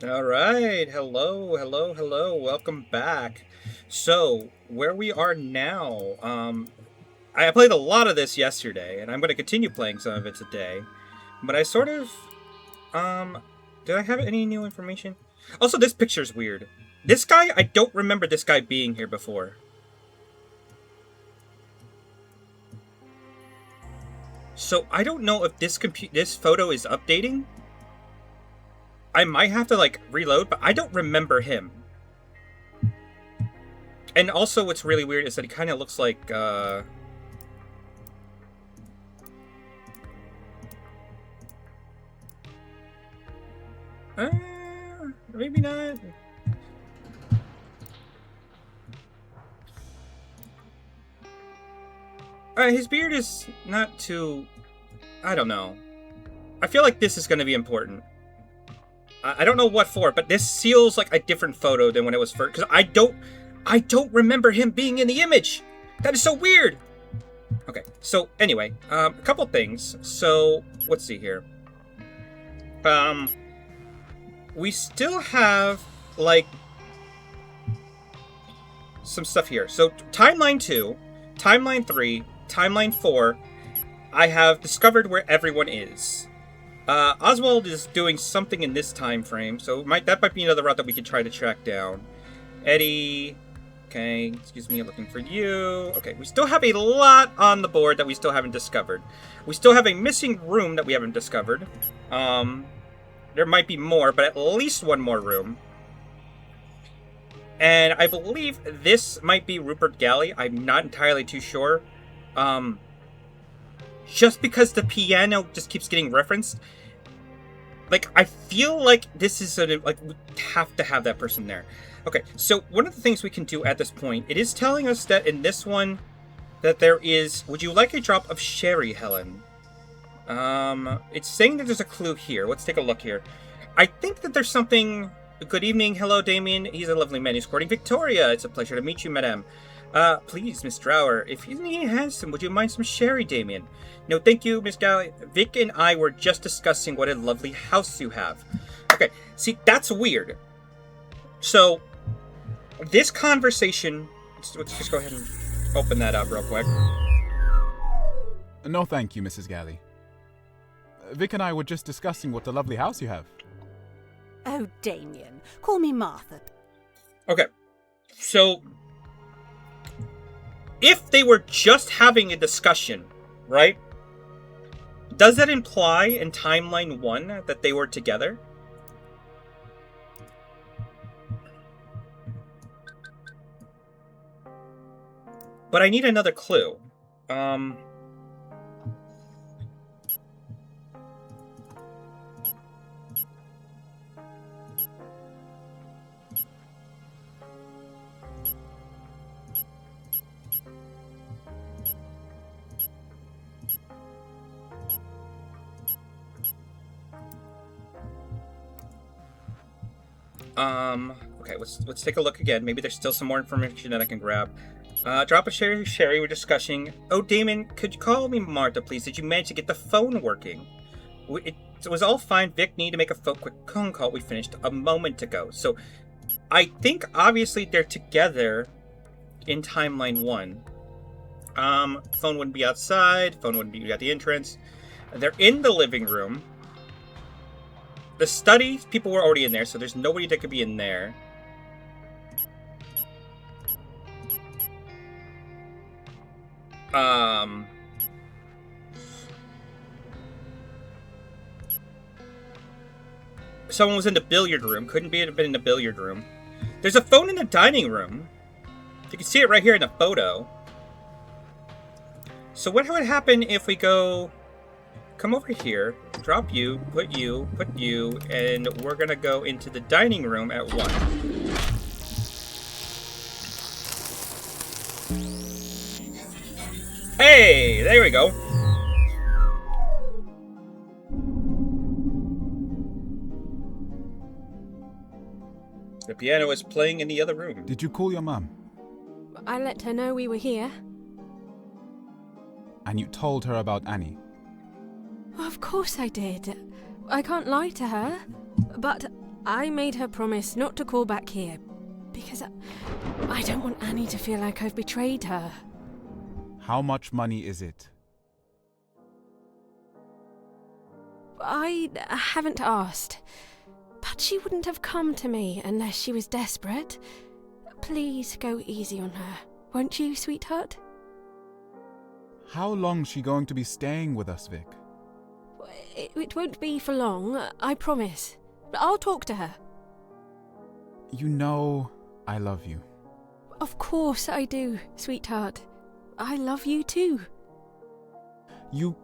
All right. Hello, hello, hello. Welcome back. So, where we are now, I played a lot of this yesterday, and I'm going to continue playing some of it today. But I sort of, um, did I have any new information? Also, this picture's weird. This guy, I don't remember this guy being here before. So I don't know if this photo is updating. I might have to like reload, but I don't remember him. And also, what's really weird is that he kind of looks like, uh, maybe not. His beard is not too. I don't know. I feel like this is going to be important. I don't know what for, but this feels like a different photo than when it was first. Because I don't remember him being in the image. That is so weird. Okay, so anyway, a couple things. So let's see here. We still have like some stuff here. So timeline 2, timeline 3, timeline 4, I have discovered where everyone is. Oswald is doing something in this time frame, so that might be another route that we could try to track down. Eddie, okay, excuse me, looking for you. Okay, we still have a lot on the board that we still haven't discovered. We still have a missing room that we haven't discovered. There might be more, but at least one more room. And I believe this might be Rupert Galley. I'm not entirely too sure. Just because the piano just keeps getting referenced. Like, I feel like this is like, we have to have that person there. Okay, so one of the things we can do at this point, it is telling us that in this one, that there is, would you like a drop of sherry, Helen? It's saying that there's a clue here. Let's take a look here. I think that there's something. Good evening. Hello, Damien. He's a lovely man. He's courting Victoria. It's a pleasure to meet you, madame. Please, Miss Drower, if he's handsome, would you mind some sherry, Damien? No, thank you, Miss Galley. Vic and I were just discussing what a lovely house you have. Okay, see, that's weird. So, this conversation. Let's just go ahead and open that up real quick. No, thank you, Mrs. Galley. Vic and I were just discussing what a lovely house you have. Oh, Damien. Call me Martha. Okay. So, if they were just having a discussion, right? Does that imply in timeline 1 that they were together? But I need another clue. Okay, let's take a look again. Maybe there's still some more information that I can grab. Drop a Sherry, we're discussing. Oh, Damon, could you call me Martha, please? Did you manage to get the phone working? It was all fine. Vic needed to make a quick phone call we finished a moment ago. So, I think, obviously, they're together in timeline 1. Phone wouldn't be outside. Phone wouldn't be at the entrance. They're in the living room. The study, people were already in there, so there's nobody that could be in there. Someone was in the billiard room. Couldn't have been in the billiard room. There's a phone in the dining room. You can see it right here in the photo. So what would happen if we go... Come over here, drop you, put you, and we're gonna go into the dining room at 1. Hey, there we go. The piano is playing in the other room. Did you call your mum? I let her know we were here. And you told her about Annie? Of course I did. I can't lie to her. But I made her promise not to call back here because I don't want Annie to feel like I've betrayed her. How much money is it? I haven't asked, but she wouldn't have come to me unless she was desperate. Please go easy on her, won't you, sweetheart? How long's she going to be staying with us, Vic? It won't be for long, I promise. I'll talk to her. You know I love you. Of course I do, sweetheart. I love you too. You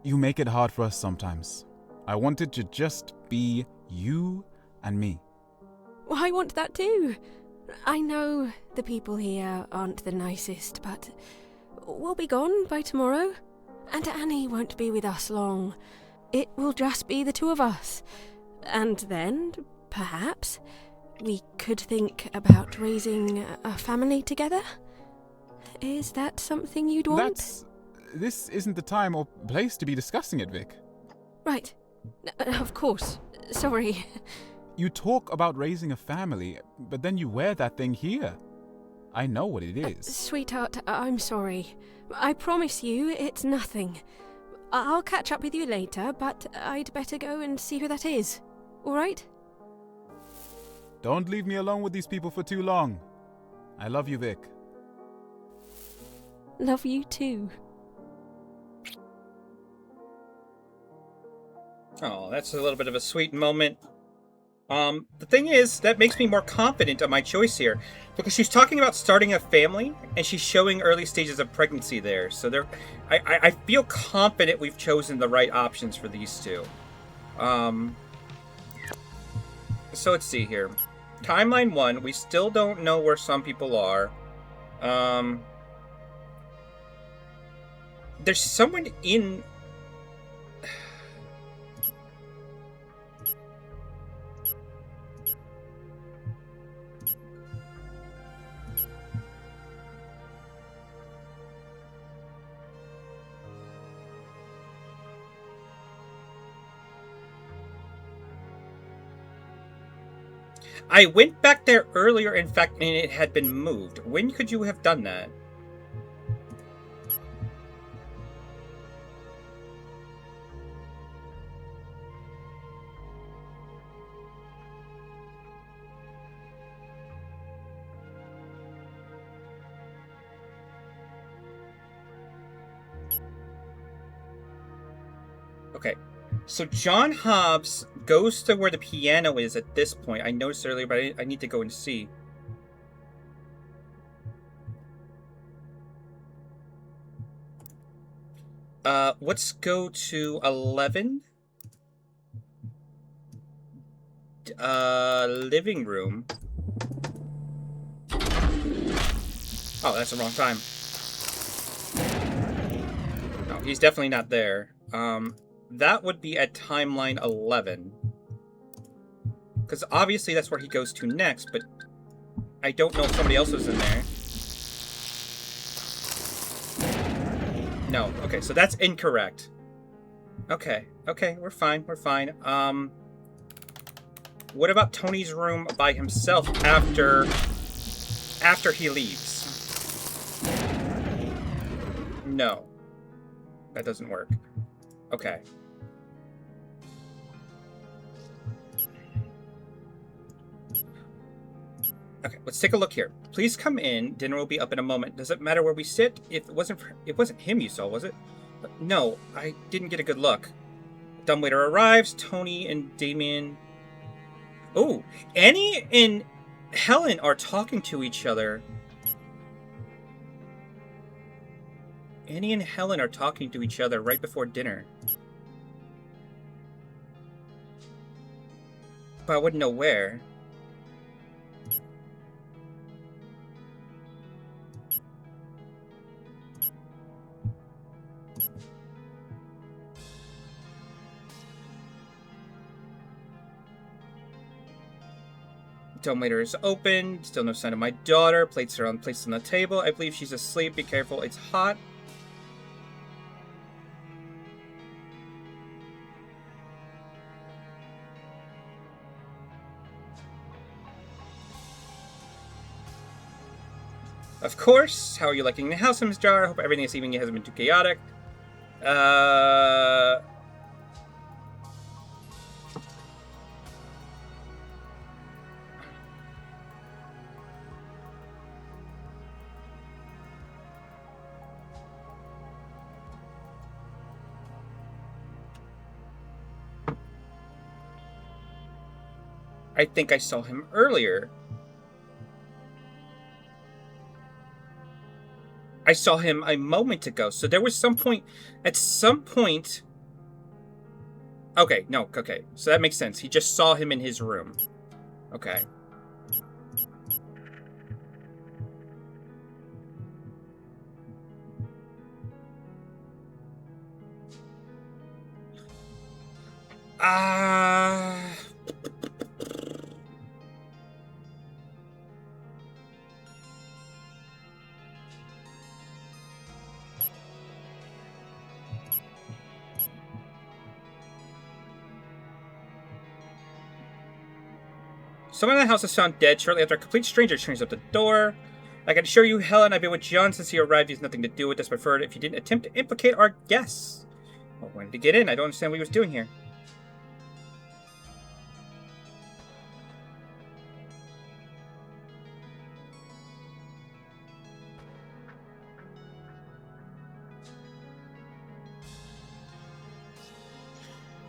make it hard for us sometimes. I wanted to just be you and me. Well, I want that too. I know the people here aren't the nicest, but we'll be gone by tomorrow. And Annie won't be with us long. It will just be the two of us. And then, perhaps, we could think about raising a family together. Is that something you'd want? This isn't the time or place to be discussing it, Vic. Right. Of course. Sorry. You talk about raising a family, but then you wear that thing here. I know what it is. Sweetheart, I'm sorry. I promise you it's nothing. I'll catch up with you later, but I'd better go and see who that is. All right? Don't leave me alone with these people for too long. I love you, Vic. Love you too. Oh, that's a little bit of a sweet moment. The thing is, that makes me more confident of my choice here, because she's talking about starting a family, and she's showing early stages of pregnancy there. So I feel confident we've chosen the right options for these two. So let's see here. Timeline 1, we still don't know where some people are. There's someone in... I went back there earlier, in fact, and it had been moved. When could you have done that? Okay. So John Hobbs goes to where the piano is at this point. I noticed earlier, but I need to go and see. Let's go to 11. Living room. Oh, that's the wrong time. No, he's definitely not there. That would be at timeline 11. Because obviously that's where he goes to next, but I don't know if somebody else was in there. No, okay, so that's incorrect. Okay, we're fine. What about Tony's room by himself after he leaves? No. That doesn't work. Okay. Okay, let's take a look here. Please come in. Dinner will be up in a moment. Does it matter where we sit? If it wasn't him you saw, was it? No, I didn't get a good look. Dumbwaiter arrives. Tony and Damien. Oh, Annie and Helen are talking to each other. Annie and Helen are talking to each other right before dinner. But I wouldn't know where. Dumbwaiter is open. Still no sign of my daughter. Plates are placed on the table. I believe she's asleep. Be careful, it's hot. Of course. How are you liking the house, Ms. Jar? Hope everything this evening hasn't been too chaotic. I think I saw him earlier. I saw him a moment ago. So there was some point, at some point. Okay, no, okay. So that makes sense. He just saw him in his room. Okay. Someone in the house is found dead shortly after a complete stranger turns up the door. I can assure you, Helen, I've been with John since he arrived. He has nothing to do with this. Preferred if you didn't attempt to implicate our guests. Well, when did he get in? I don't understand what he was doing here.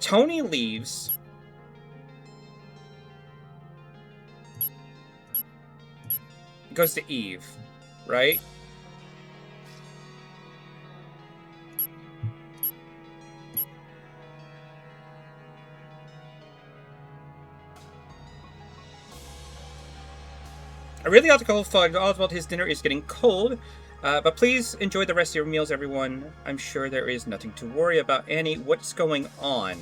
Tony leaves. Goes to Eve, right? I really ought to go find Oswald. His dinner is getting cold. But please enjoy the rest of your meals, everyone. I'm sure there is nothing to worry about. Annie, what's going on?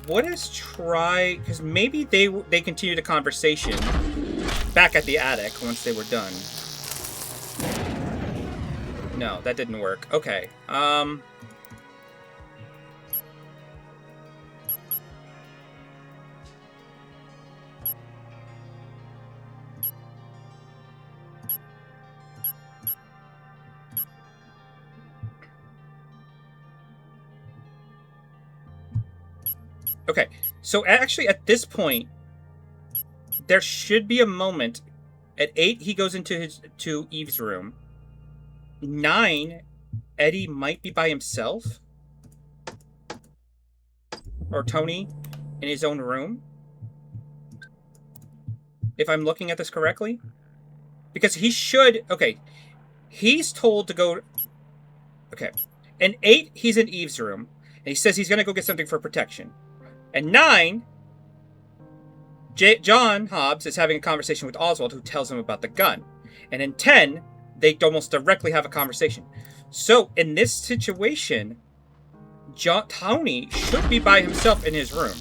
What is try... Because maybe they continued a conversation back at the attic once they were done. No, that didn't work. Okay. Okay, so actually at this point, there should be a moment. At 8, he goes to Eve's room. 9, Eddie might be by himself. Or Tony in his own room. If I'm looking at this correctly. Because he should... Okay, he's told to go... Okay, in 8, he's in Eve's room. And he says he's going to go get something for protection. And 9, John Hobbs is having a conversation with Oswald, who tells him about the gun. And in 10, they almost directly have a conversation. So, in this situation, Tony should be by himself in his room.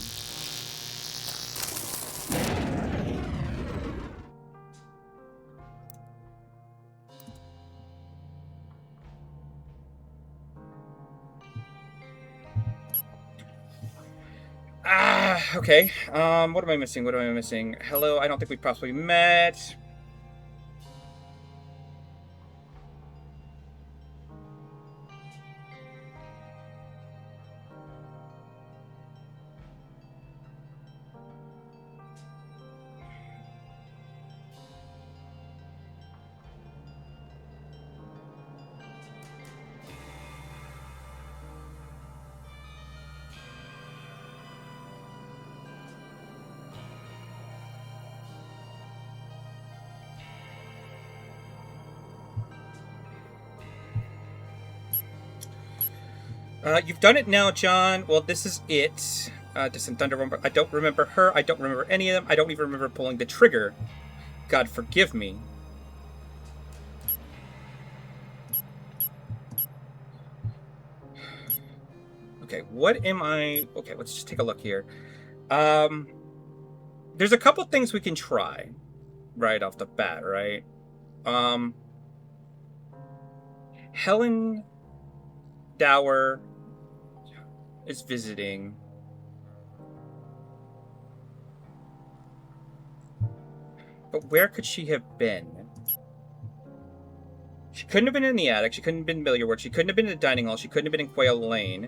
Okay. What am I missing? What am I missing? Hello, I don't think we possibly met. You've done it now, John. Well, this is it. Distant Thunder. I don't remember her. I don't remember any of them. I don't even remember pulling the trigger. God forgive me. Okay, what am I... Okay, let's just take a look here. There's a couple things we can try right off the bat, right? Helen Dower is visiting. But where could she have been? She couldn't have been in the attic. She couldn't have been in Billiard Ward. She couldn't have been in the dining hall. She couldn't have been in Quail Lane.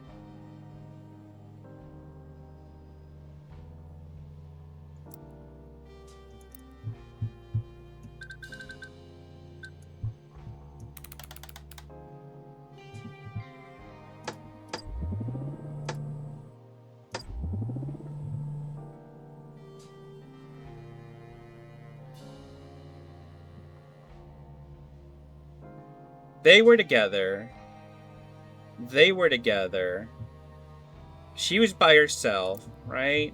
They were together. They were together. She was by herself, right?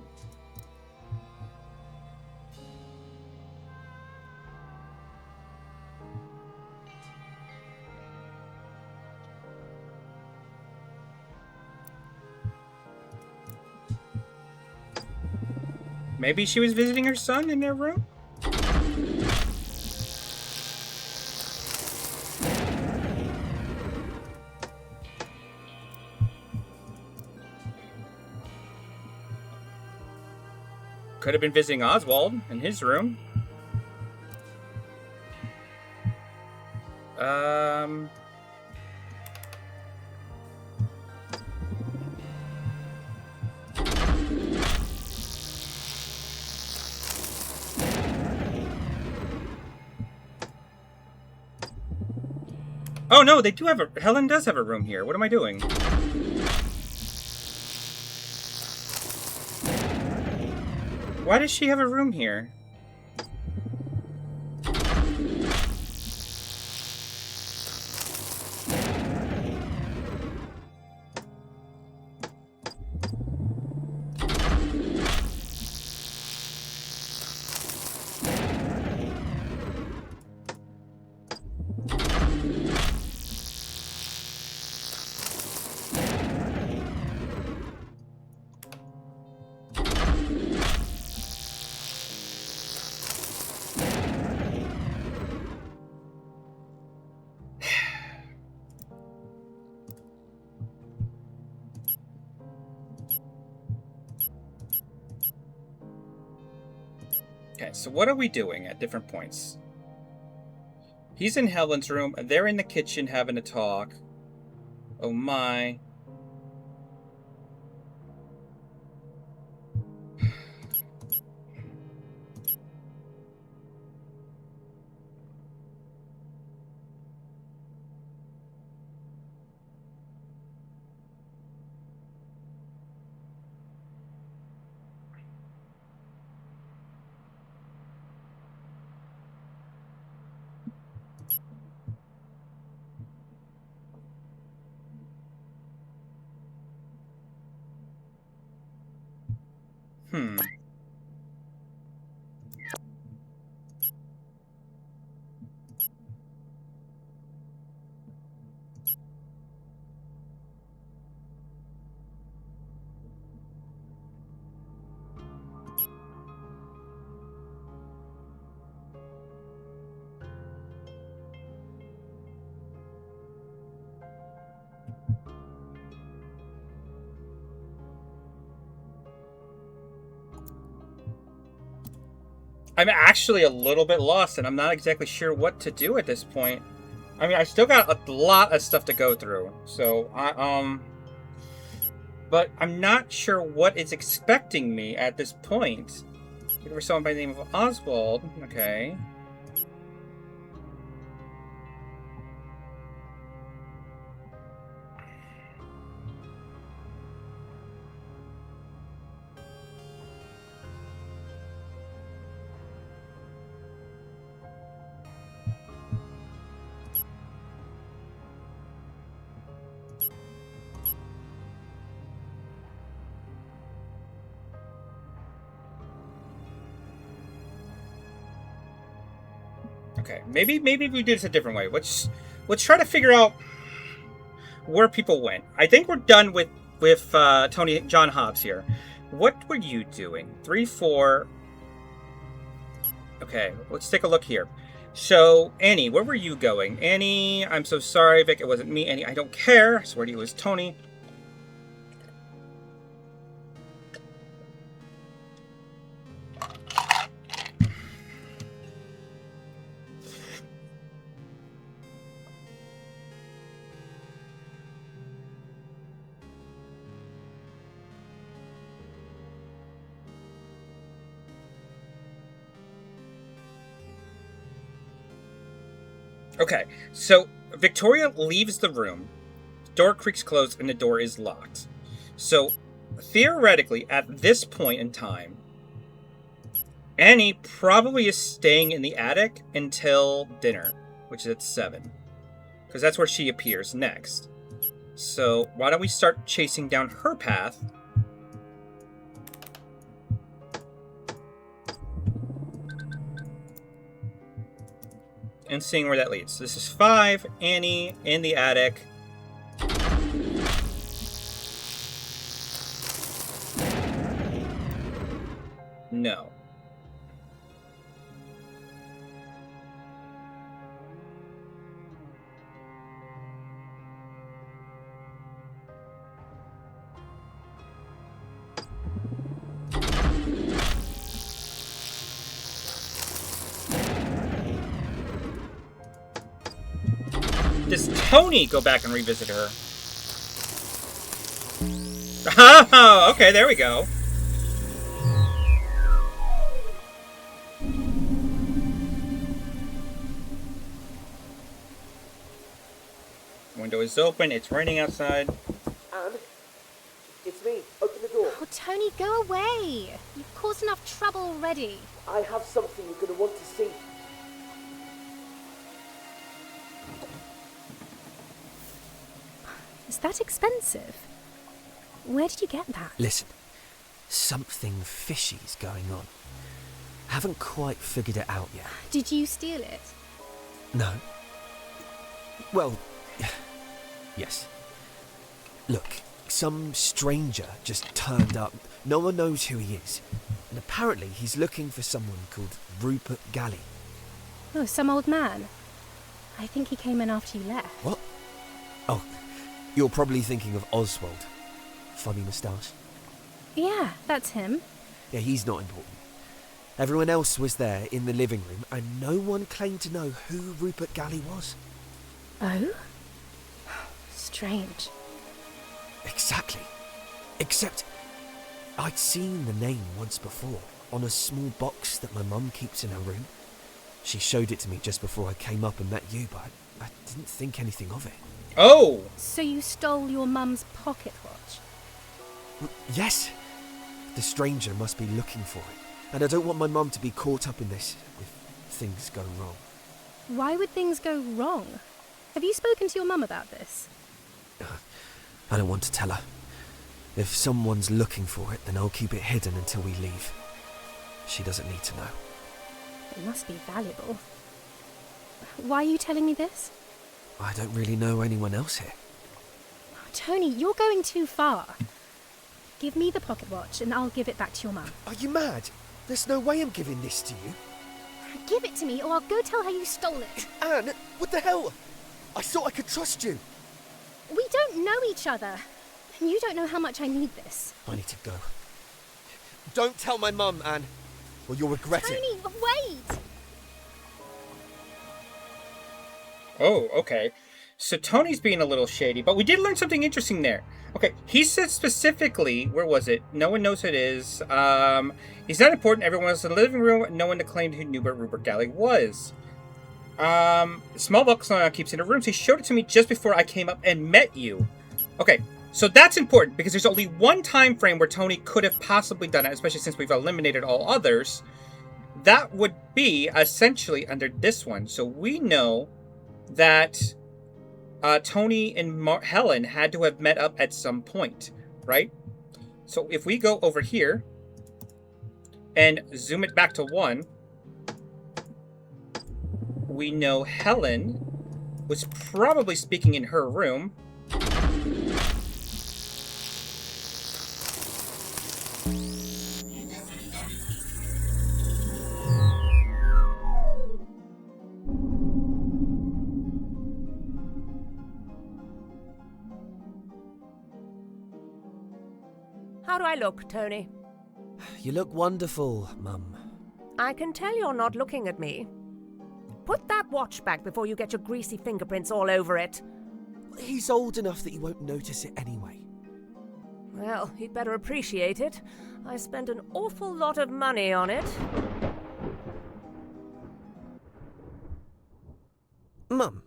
Maybe she was visiting her son in their room? Could have been visiting Oswald in his room. Oh no, they do have a... Helen does have a room here. What am I doing? Why does she have a room here? Okay, so what are we doing at different points? He's in Helen's room, and they're in the kitchen having a talk. Oh my. Hmm. I'm actually a little bit lost, and I'm not exactly sure what to do at this point. I mean, I still got a lot of stuff to go through, so but I'm not sure what is expecting me at this point. Looking for someone by the name of Oswald. Okay. Okay, maybe we do this a different way. Let's try to figure out where people went. I think we're done with John Hobbs here. What were you doing? 3, 4. Okay, let's take a look here. So, Annie, where were you going? Annie, I'm so sorry, Vic, it wasn't me. Annie, I don't care. I swear to you, it was Tony. Okay, so Victoria leaves the room, door creaks closed, and the door is locked. So, theoretically, at this point in time, Annie probably is staying in the attic until dinner, which is at 7. Because that's where she appears next. So, why don't we start chasing down her path? And seeing where that leads. This is 5, Annie in the attic. No. Does Tony go back and revisit her? Oh, okay, there we go. Window is open, it's raining outside. Anne, it's me. Open the door. Oh, Tony, go away. You've caused enough trouble already. I have something you're going to want to see. Is that expensive? Where did you get that? Listen, something fishy's going on. Haven't quite figured it out yet. Did you steal it? No. Well, yes. Look, some stranger just turned up. No one knows who he is. And apparently he's looking for someone called Rupert Galley. Oh, some old man. I think he came in after you left. What? Oh, you're probably thinking of Oswald. Funny moustache. Yeah, that's him. Yeah, he's not important. Everyone else was there in the living room, and no one claimed to know who Rupert Galley was. Oh? Strange. Exactly. Except, I'd seen the name once before, on a small box that my mum keeps in her room. She showed it to me just before I came up and met you, but I didn't think anything of it. Oh! So you stole your mum's pocket watch? Yes. The stranger must be looking for it, and I don't want my mum to be caught up in this if things go wrong. Why would things go wrong? Have you spoken to your mum about this? I don't want to tell her. If someone's looking for it, then I'll keep it hidden until we leave. She doesn't need to know. It must be valuable. Why are you telling me this? I don't really know anyone else here. Oh, Tony, you're going too far. Give me the pocket watch and I'll give it back to your mum. Are you mad? There's no way I'm giving this to you. Give it to me or I'll go tell her you stole it. Anne, what the hell? I thought I could trust you. We don't know each other. And you don't know how much I need this. I need to go. Don't tell my mum, Anne, or you'll regret it. Tony, wait! Oh, okay. So Tony's being a little shady, but we did learn something interesting there. Okay, he said specifically, where was it? No one knows who it is. He's not important. Everyone else in the living room. No one claimed who knew where Rupert Galley was. Small box keeps in her room. So he showed it to me just before I came up and met you. Okay, so that's important because there's only one time frame where Tony could have possibly done it, especially since we've eliminated all others. That would be essentially under this one. So we know that Tony and Helen had to have met up at some point, right? So if we go over here and zoom it back to 1, we know Helen was probably speaking in her room. How do I look, Tony? You look wonderful, Mum. I can tell you're not looking at me. Put that watch back before you get your greasy fingerprints all over it. He's old enough that he won't notice it anyway. Well, he'd better appreciate it. I spent an awful lot of money on it. Mum,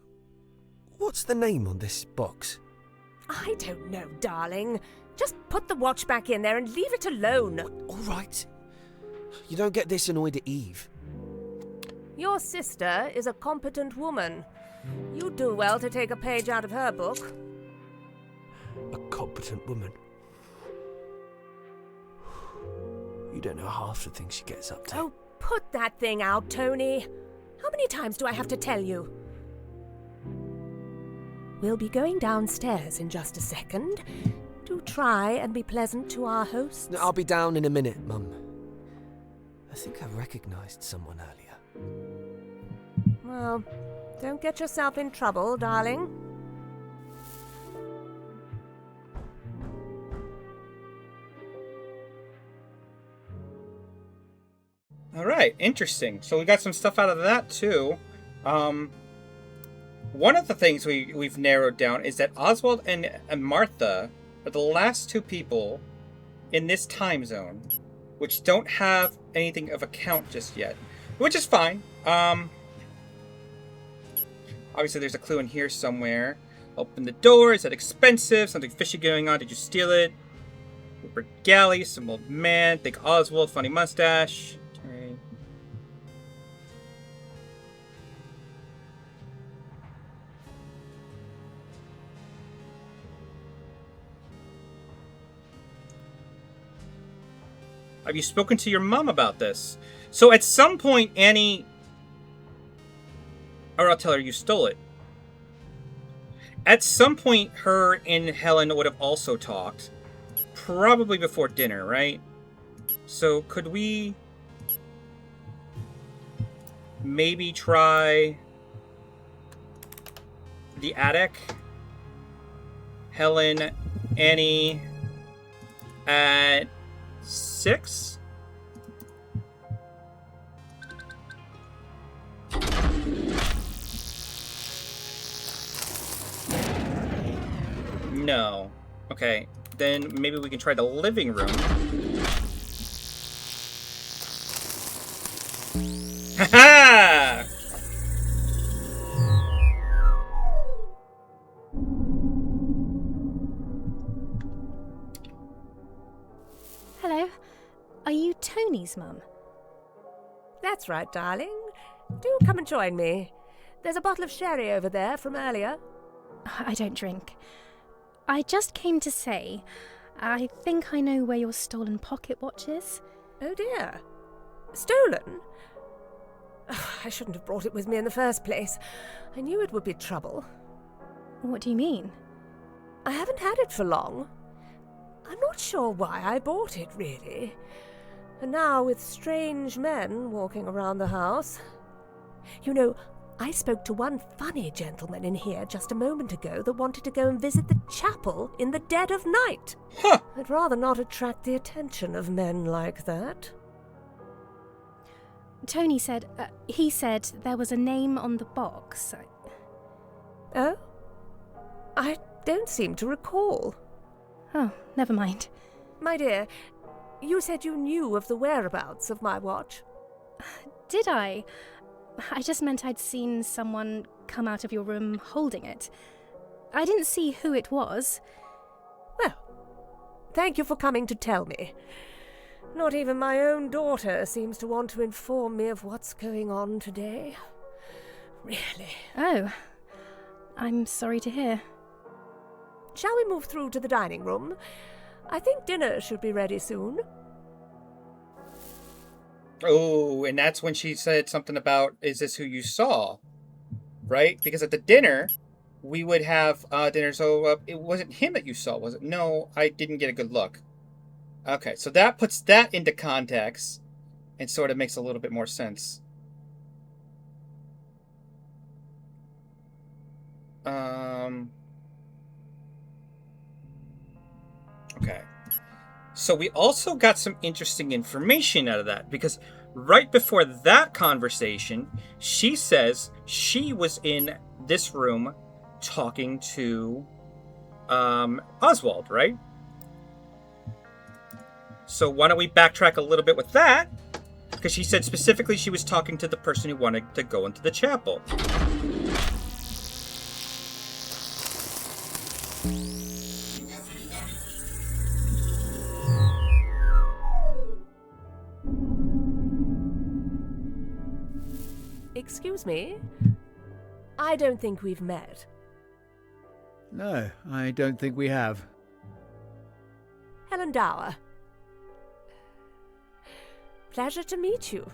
what's the name on this box? I don't know, darling. Just put the watch back in there and leave it alone. All right. You don't get this annoyed at Eve. Your sister is a competent woman. You'd do well to take a page out of her book. A competent woman. You don't know half the things she gets up to. Oh, put that thing out, Tony. How many times do I have to tell you? We'll be going downstairs in just a second. Do try and be pleasant to our hosts. No, I'll be down in a minute, Mum. I think I recognised someone earlier. Well, don't get yourself in trouble, darling. All right, interesting. So we got some stuff out of that too. One of the things we've narrowed down is that Oswald and Martha are the last two people in this time zone which don't have anything of account just yet, which is fine. Obviously there's a clue in here somewhere. Open the door. Is that expensive? Something fishy going on. Did you steal it? Rupert Galley, some old man. Think Oswald, funny mustache. Okay. Have you spoken to your mom about this? So at some point, Annie... Or I'll tell her you stole it. At some point, her and Helen would have also talked. Probably before dinner, right? So could we... maybe try... the attic? Helen, Annie... at... 6? No. Okay, then maybe we can try the living room. Haha! Hello. Are you Tony's mum? That's right, darling. Do come and join me. There's a bottle of sherry over there from earlier. I don't drink. I just came to say, I think I know where your stolen pocket watch is. Oh dear. Stolen? I shouldn't have brought it with me in the first place. I knew it would be trouble. What do you mean? I haven't had it for long. I'm not sure why I bought it, really. And now with strange men walking around the house. You know, I spoke to one funny gentleman in here just a moment ago that wanted to go and visit the chapel in the dead of night. Huh. I'd rather not attract the attention of men like that. Tony said, he said there was a name on the box. Oh? I don't seem to recall. Oh, never mind. My dear, you said you knew of the whereabouts of my watch. Did I? I just meant I'd seen someone come out of your room holding it. I didn't see who it was. Well, thank you for coming to tell me. Not even my own daughter seems to want to inform me of what's going on today. Really. Oh, I'm sorry to hear. Shall we move through to the dining room? I think dinner should be ready soon. Oh, and that's when she said something about, is this who you saw? Right? Because at the dinner, we would have dinner, so it wasn't him that you saw, was it? No, I didn't get a good look. Okay, so that puts that into context and sort of makes a little bit more sense. Okay. So we also got some interesting information out of that, because right before that conversation, she says she was in this room talking to Oswald, right? So why don't we backtrack a little bit with that? Because she said specifically she was talking to the person who wanted to go into the chapel. Excuse me? I don't think we've met. No, I don't think we have. Helen Dower. Pleasure to meet you.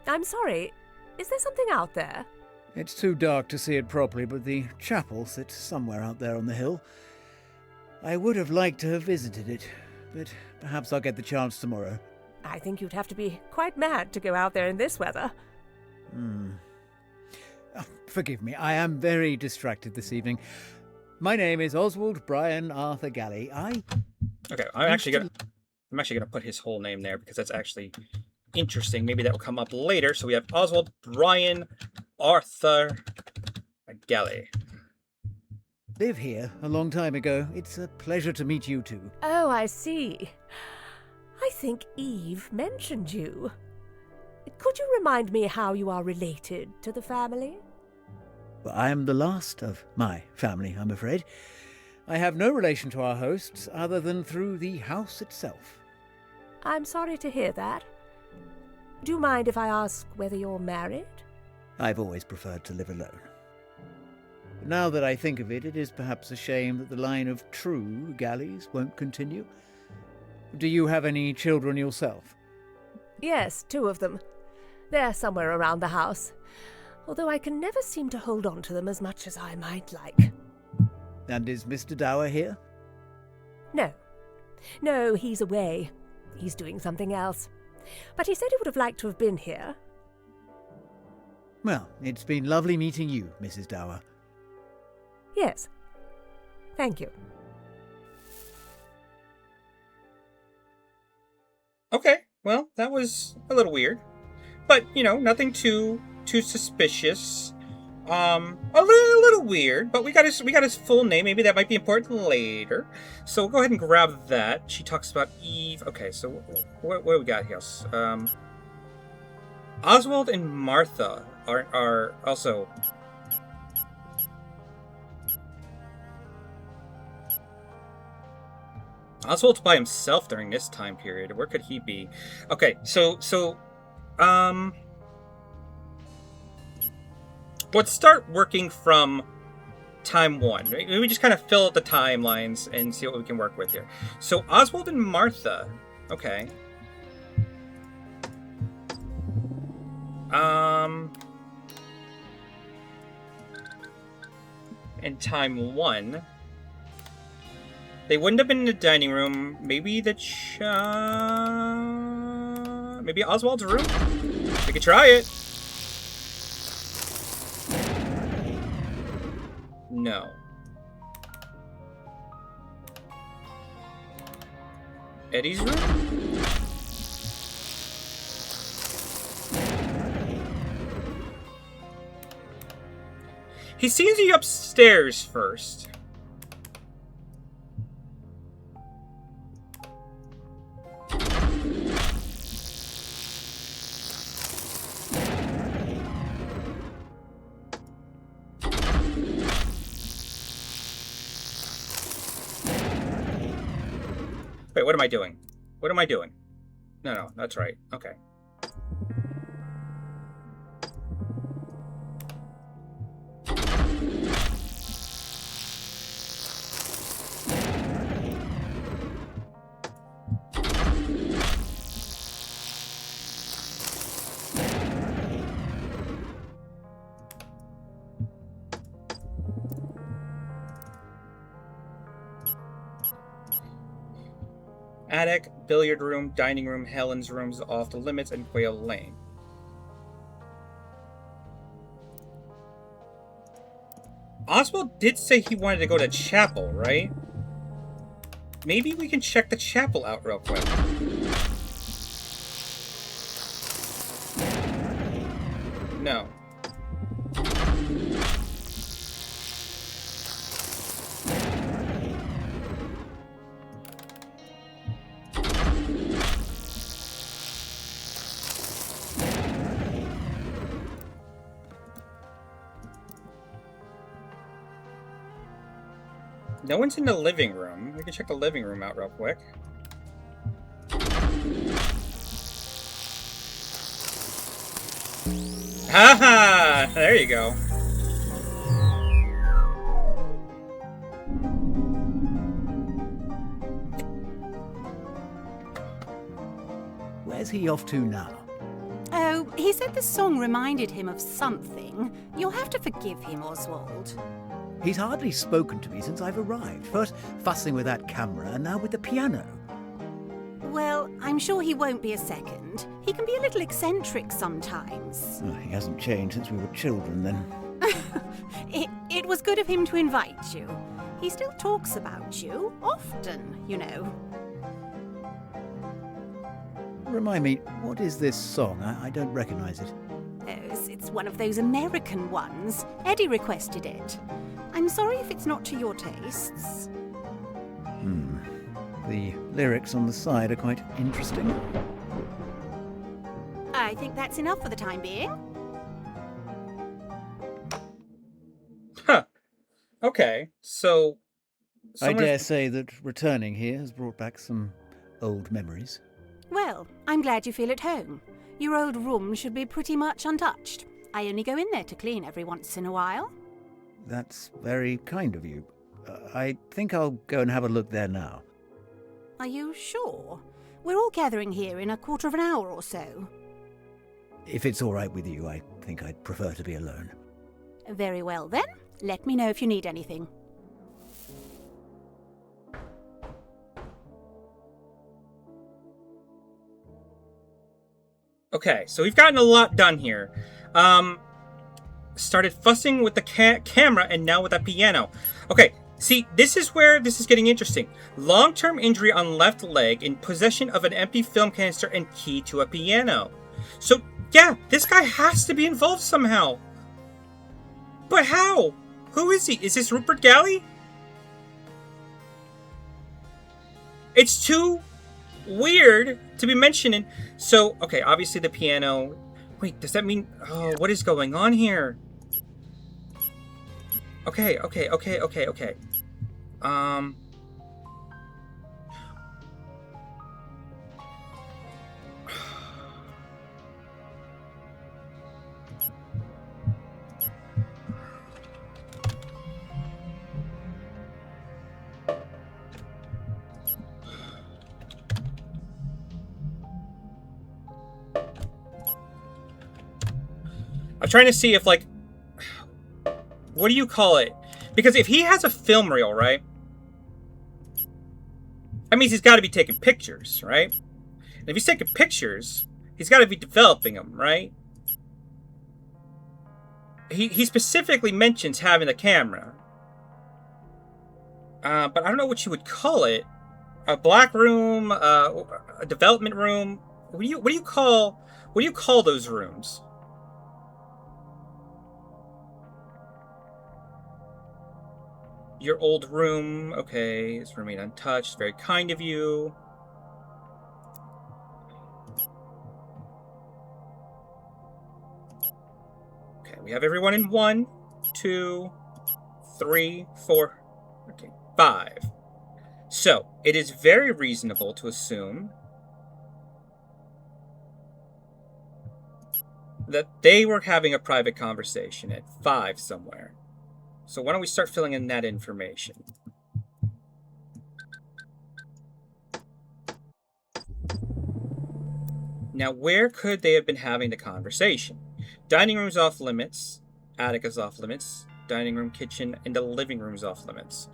I'm sorry, is there something out there? It's too dark to see it properly, but the chapel sits somewhere out there on the hill. I would have liked to have visited it, but perhaps I'll get the chance tomorrow. I think you'd have to be quite mad to go out there in this weather. Oh, forgive me, I am very distracted this evening. My name is Oswald Brian Arthur Galley. Okay, I'm actually gonna put his whole name there because that's actually interesting. Maybe that will come up later. So we have Oswald Brian Arthur Galley. Live here a long time ago. It's a pleasure to meet you too. Oh, I see. I think Eve mentioned you. Could you remind me how you are related to the family? Well, I am the last of my family, I'm afraid. I have no relation to our hosts other than through the house itself. I'm sorry to hear that. Do you mind if I ask whether you're married? I've always preferred to live alone. Now that I think of it, it is perhaps a shame that the line of true Galleys won't continue. Do you have any children yourself? Yes, 2 of them. They're somewhere around the house, although I can never seem to hold on to them as much as I might like. And is Mr. Dower here? No, he's away. He's doing something else. But he said he would have liked to have been here. Well, it's been lovely meeting you, Mrs. Dower. Yes. Thank you. Okay, well, that was a little weird. But, nothing too suspicious. A little weird, but we got his full name. Maybe that might be important later. So we'll go ahead and grab that. She talks about Eve. Okay, so what do we got here? Oswald and Martha are also... Oswald's by himself during this time period. Where could he be? Okay, so let's start working from time 1. Maybe we just kind of fill out the timelines and see what we can work with here. So Oswald and Martha. Okay. In time 1. They wouldn't have been in the dining room. Maybe maybe Oswald's room? We could try it. No. Eddie's room? He seems to be upstairs first. Wait, what am I doing? What am I doing? No, that's right. Okay. Attic, billiard room, dining room, Helen's rooms off the limits, and Quail Lane. Oswald did say he wanted to go to chapel, right? maybe we can check the chapel out real quick. No. No one's in the living room. We can check the living room out real quick. Haha! There you go. Where's he off to now? Oh, he said the song reminded him of something. You'll have to forgive him, Oswald. He's hardly spoken to me since I've arrived. First fussing with that camera, and now with the piano. Well, I'm sure he won't be a second. He can be a little eccentric sometimes. Oh, he hasn't changed since we were children, then. It was good of him to invite you. He still talks about you, often, you know. Remind me, what is this song? I don't recognise it. Oh, it's one of those American ones. Eddie requested it. I'm sorry if it's not to your tastes. The lyrics on the side are quite interesting. I think that's enough for the time being. Huh. Okay, so... I dare say that returning here has brought back some old memories. Well, I'm glad you feel at home. Your old room should be pretty much untouched. I only go in there to clean every once in a while. That's very kind of you. I think I'll go and have a look there now. Are you sure? We're all gathering here in a quarter of an hour or so. If it's all right with you, I think I'd prefer to be alone. Very well then. Let me know if you need anything. Okay, so we've gotten a lot done here. Started fussing with the camera and now with that piano. Okay, see, this is where this is getting interesting. Long-term injury on left leg, in possession of an empty film canister and key to a piano. So, yeah, this guy has to be involved somehow. But how? Who is he? Is this Rupert Galley? It's too weird to be mentioning. So, okay, obviously the piano. Wait, does that mean... Oh, what is going on here? Okay. I'm trying to see if, like, what do you call it? Because if he has a film reel, right? That means he's got to be taking pictures, right? And if he's taking pictures, he's got to be developing them, right? He specifically mentions having a camera. But I don't know what you would call it. A black room, a development room. What do you call those rooms? Your old room, okay, it's remained untouched. Very kind of you. Okay, we have everyone in 1, 2, 3, 4, okay, 5. So, it is very reasonable to assume that they were having a private conversation at 5 somewhere. So why don't we start filling in that information? Now, where could they have been having the conversation? Dining room's off limits. Attic is off limits. Dining room, kitchen, and the living room's off limits.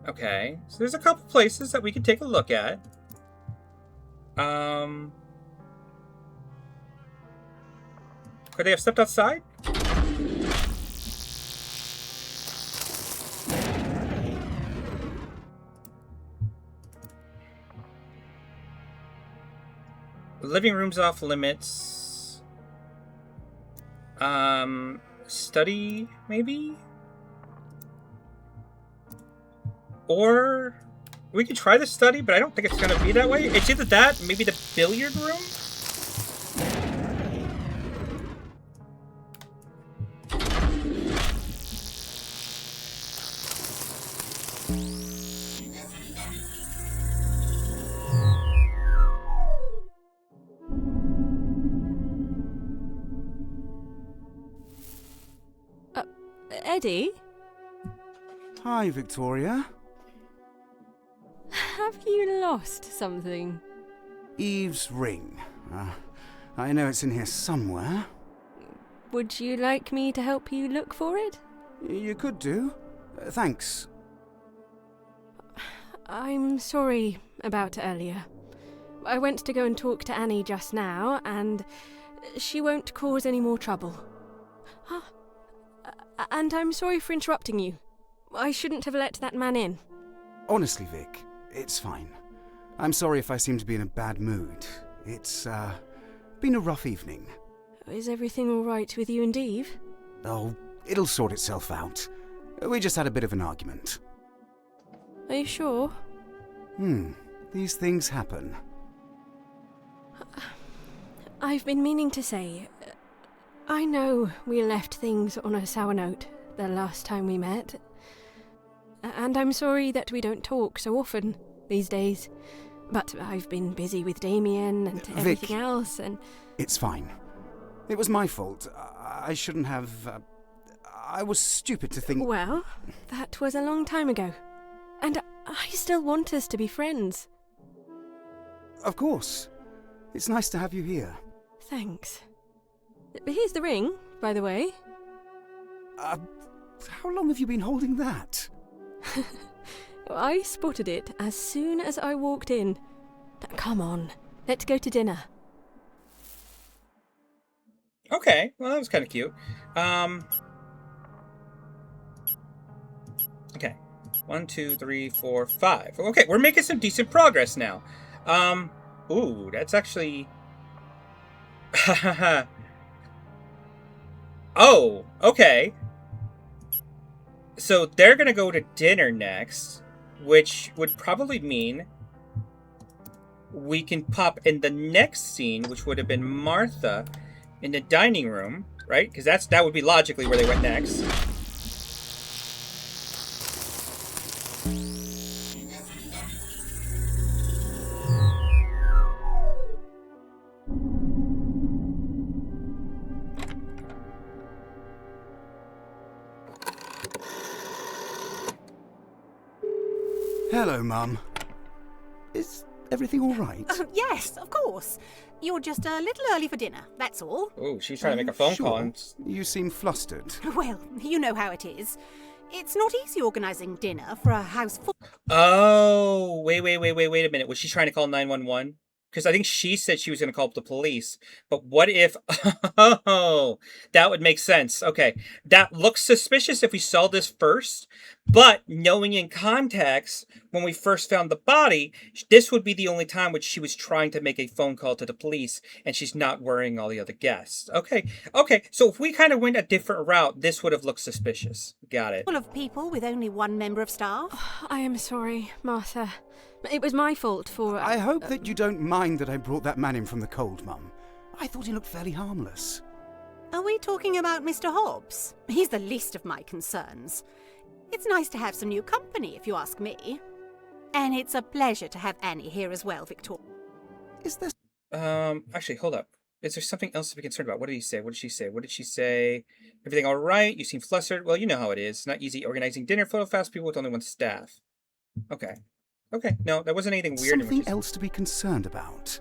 Okay, so there's a couple places that we could take a look at. Could they have stepped outside? living room's off limits. Study, maybe? Or we could try the study, but I don't think it's gonna be that way. It's either that, maybe the billiard room? Eddie? Hi, Victoria. Have you lost something? Eve's ring. I know it's in here somewhere. Would you like me to help you look for it? You could do. Thanks. I'm sorry about earlier. I went to go and talk to Annie just now, and she won't cause any more trouble. And I'm sorry for interrupting you. I shouldn't have let that man in. Honestly, Vic, it's fine. I'm sorry if I seem to be in a bad mood. It's, been a rough evening. Is everything all right with you and Eve? Oh, it'll sort itself out. We just had a bit of an argument. Are you sure? These things happen. I've been meaning to say, I know we left things on a sour note the last time we met. And I'm sorry that we don't talk so often these days. But I've been busy with Damien and everything else, and... It's fine. It was my fault. I shouldn't have... I was stupid to think... Well, that was a long time ago. And I still want us to be friends. Of course. It's nice to have you here. Thanks. Here's the ring, by the way. How long have you been holding that? I spotted it as soon as I walked in. Come on, let's go to dinner. Okay, well that was kind of cute. Okay, 1, 2, 3, 4, 5. Okay, we're making some decent progress now. Ooh, that's actually... Oh, okay. So they're gonna go to dinner next, which would probably mean we can pop in the next scene, which would have been Martha in the dining room, right? Because that would be logically where they went next. Hello, Mum. Is everything all right? Yes, of course. You're just a little early for dinner, that's all. Oh, she's trying to make a phone call. And... You seem flustered. Well, you know how it is. It's not easy organising dinner for a house full... Oh, wait a minute. Was she trying to call 911? Because I think she said she was going to call up the police. But what if... Oh, that would make sense. Okay, that looks suspicious if we saw this first. But knowing in context, when we first found the body, this would be the only time which she was trying to make a phone call to the police, and she's not worrying all the other guests. Okay, so if we kind of went a different route, this would have looked suspicious. Got it. Full of people with only one member of staff. I am sorry, Martha. It was my fault for... I hope that you don't mind that I brought that man in from the cold, Mum. I thought he looked fairly harmless. Are we talking about Mr. Hobbs? He's the least of my concerns. It's nice to have some new company, if you ask me. And it's a pleasure to have Annie here as well, Victoria. Is there... Actually, hold up. Is there something else to be concerned about? What did he say? What did she say? What did she say? Everything all right? You seem flustered. Well, you know how it is. It's not easy organizing dinner full of fast people with only one staff. Okay. No, that wasn't anything weird. Something else to be concerned about?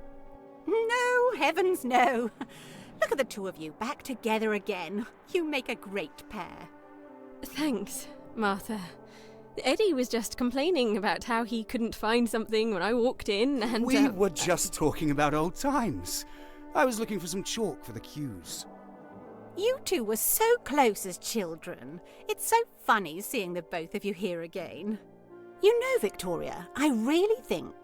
No, heavens no. Look at the two of you back together again. You make a great pair. Thanks, Martha. Eddie was just complaining about how he couldn't find something when I walked in, and... We were just talking about old times. I was looking for some chalk for the cues. You two were so close as children. It's so funny seeing the both of you here again. You know, Victoria, I really think...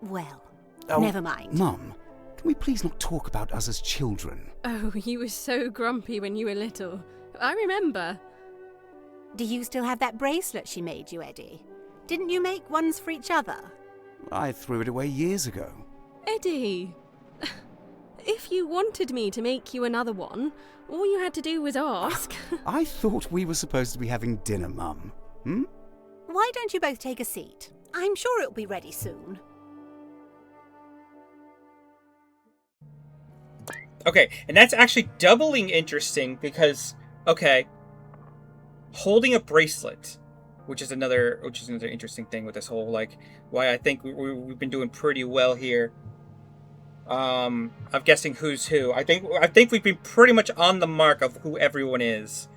Well, never mind. Mum, can we please not talk about us as children? Oh, you were so grumpy when you were little. I remember. Do you still have that bracelet she made you, Eddie? Didn't you make ones for each other? I threw it away years ago. Eddie! If you wanted me to make you another one, all you had to do was ask. I thought we were supposed to be having dinner, Mum. Why don't you both take a seat? I'm sure it'll be ready soon. Okay, and that's actually doubling interesting because, okay, holding a bracelet, which is another interesting thing with this whole, like, why I think we've been doing pretty well here. Of guessing who's who. I think we've been pretty much on the mark of who everyone is,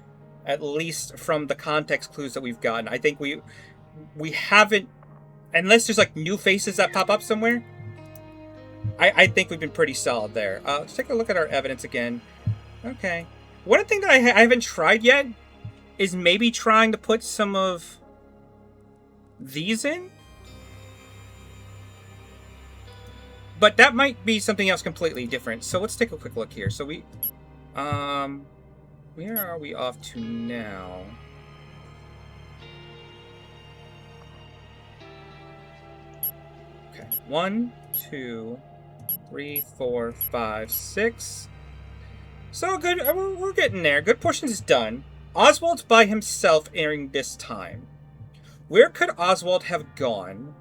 at least from the context clues that we've gotten. I think we haven't, unless there's like new faces that pop up somewhere. I think we've been pretty solid there. Let's take a look at our evidence again. Okay. One thing that I haven't tried yet is maybe trying to put some of these in. But that might be something else completely different. So let's take a quick look here. So where are we off to now? Okay. 1, 2, 3, 4, 5, 6. So good. We're getting there. Good portion is done. Oswald's by himself entering this time. Where could Oswald have gone?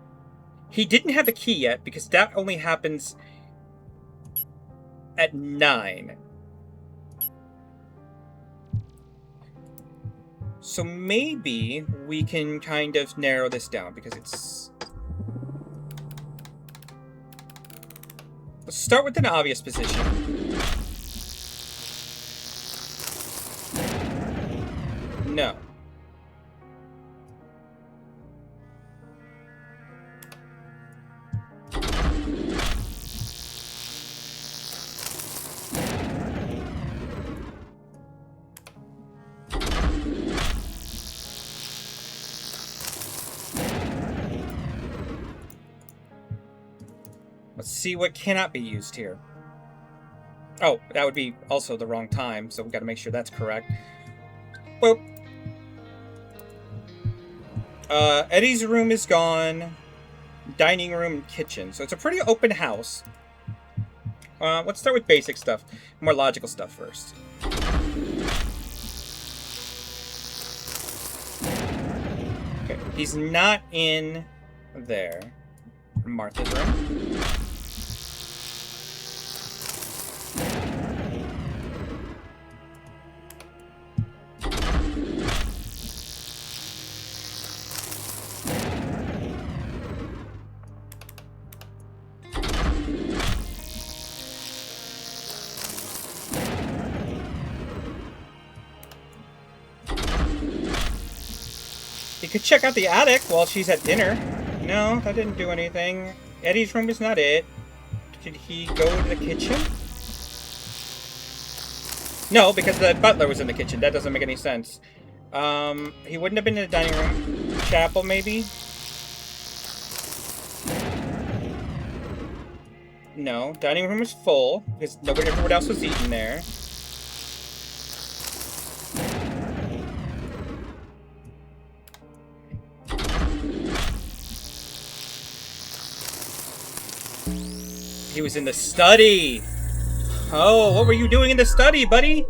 He didn't have the key yet because that only happens at 9. So maybe we can kind of narrow this down because it's... Let's start with an obvious position. No. Let's see what cannot be used here. Oh, that would be also the wrong time, so we've got to make sure that's correct. Well, Eddie's room is gone. Dining room and kitchen. So it's a pretty open house. Let's start with basic stuff. More logical stuff first. Okay, he's not in there. Martha's room. You could check out the attic while she's at dinner. No, that didn't do anything. Eddie's room is not it. Did he go to the kitchen? No, because the butler was in the kitchen. That doesn't make any sense. He wouldn't have been in the dining room. Chapel, maybe? No, dining room is full because everyone else was eating there. He was in the study. Oh, what were you doing in the study, buddy?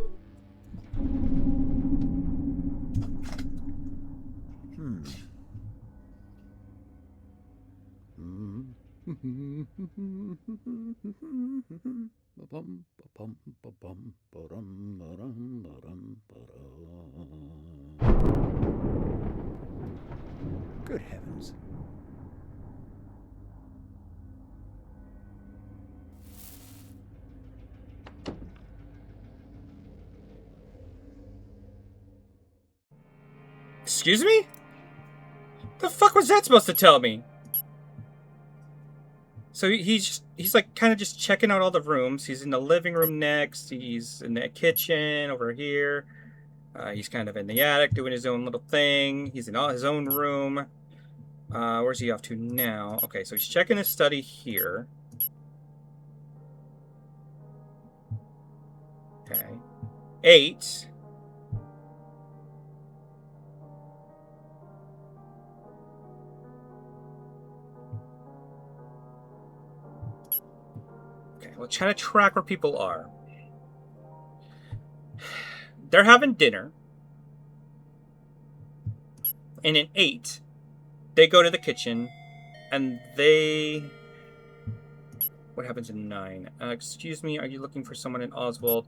Good heavens. Excuse me? The fuck was that supposed to tell me? So he's like kind of just checking out all the rooms. He's in the living room next. He's in the kitchen over here. He's kind of in the attic doing his own little thing. He's in his own room. Where's he off to now? Okay, so he's checking his study here. Okay. 8. Okay, we're trying to track where people are. They're having dinner. And in 8, they go to the kitchen, and they... What happens in 9? Excuse me, are you looking for someone in Oswald?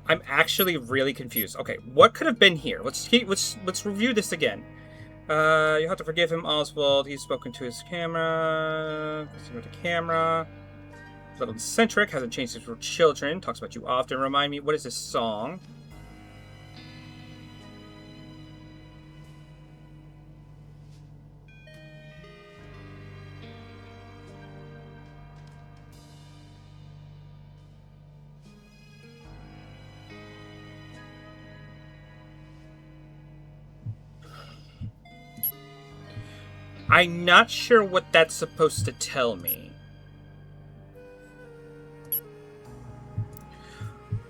I'm actually really confused. Okay, what could have been here? Let's review this again. You have to forgive him, Oswald. He's spoken to his camera. With the camera. A little eccentric. Hasn't changed since we were children. Talks about you often. Remind me, what is this song? I'm not sure what that's supposed to tell me.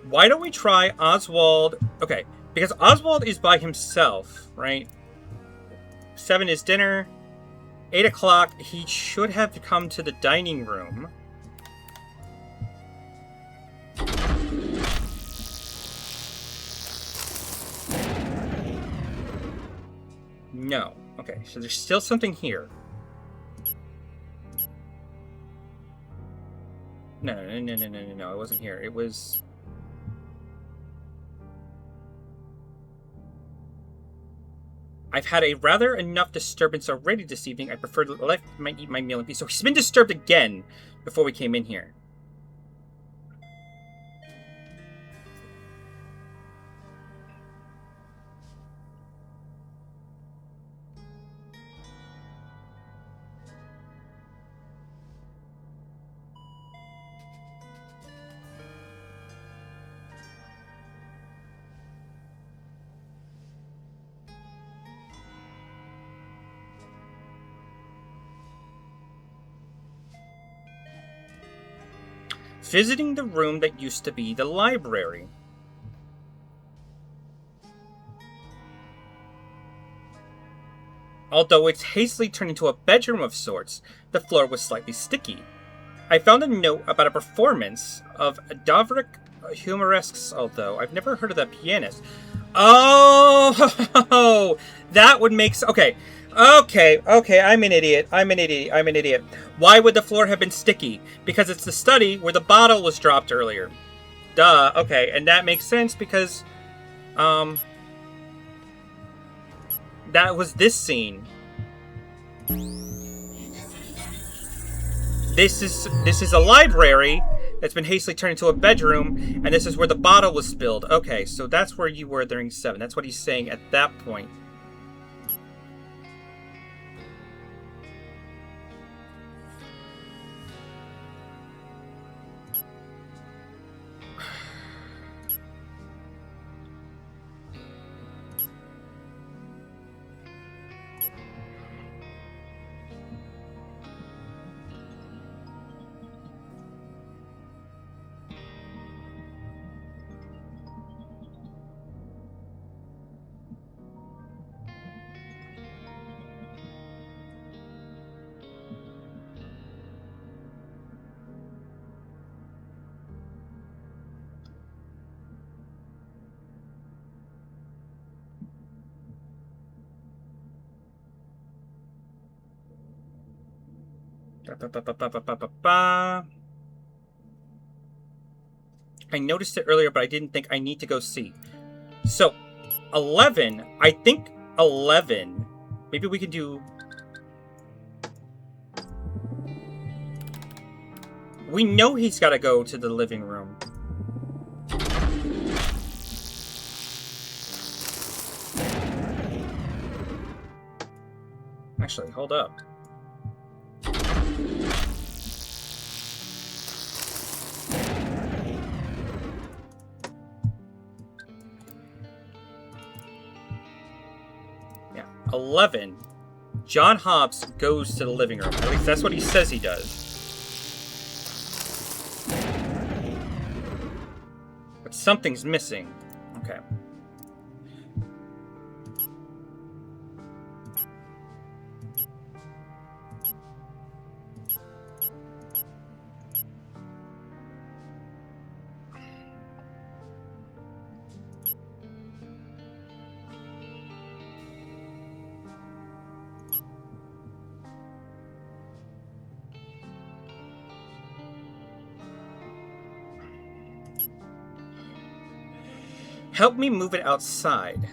Why don't we try Oswald? Okay, because Oswald is by himself, right? 7 is dinner. 8 o'clock, he should have come to the dining room. No. Okay, so there's still something here. No, it wasn't here. It was... I've had a rather enough disturbance already this evening. I prefer to let my eat my meal in peace. So he's been disturbed again before we came in here. Visiting the room that used to be the library. Although it's hastily turned into a bedroom of sorts, the floor was slightly sticky. I found a note about a performance of Davrik Humoresques, although I've never heard of that pianist. Oh, that would make sense. Okay, I'm an idiot. Why would the floor have been sticky? Because it's the study where the bottle was dropped earlier. Duh, okay, and that makes sense because, that was this scene. This is a library that's been hastily turned into a bedroom, and this is where the bottle was spilled. Okay, so that's where you were during 7. That's what he's saying at that point. I noticed it earlier, but I didn't think I need to go see. So, 11, I think 11 Maybe we could do... We know he's got to go to the living room. Actually, hold up. Yeah, 11. John Hobbs goes to the living room. At least that's what he says he does. But something's missing. Okay. Help me move it outside.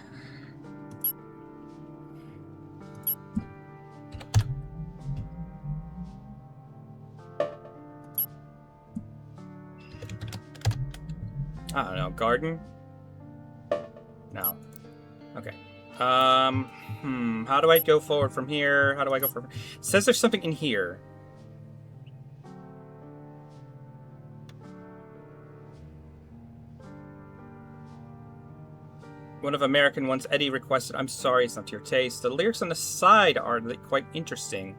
I don't know, garden? No. Okay. How do I go forward from here? How do I go forward? It says there's something in here. One of American ones, Eddie requested, I'm sorry, it's not to your taste. The lyrics on the side are quite interesting.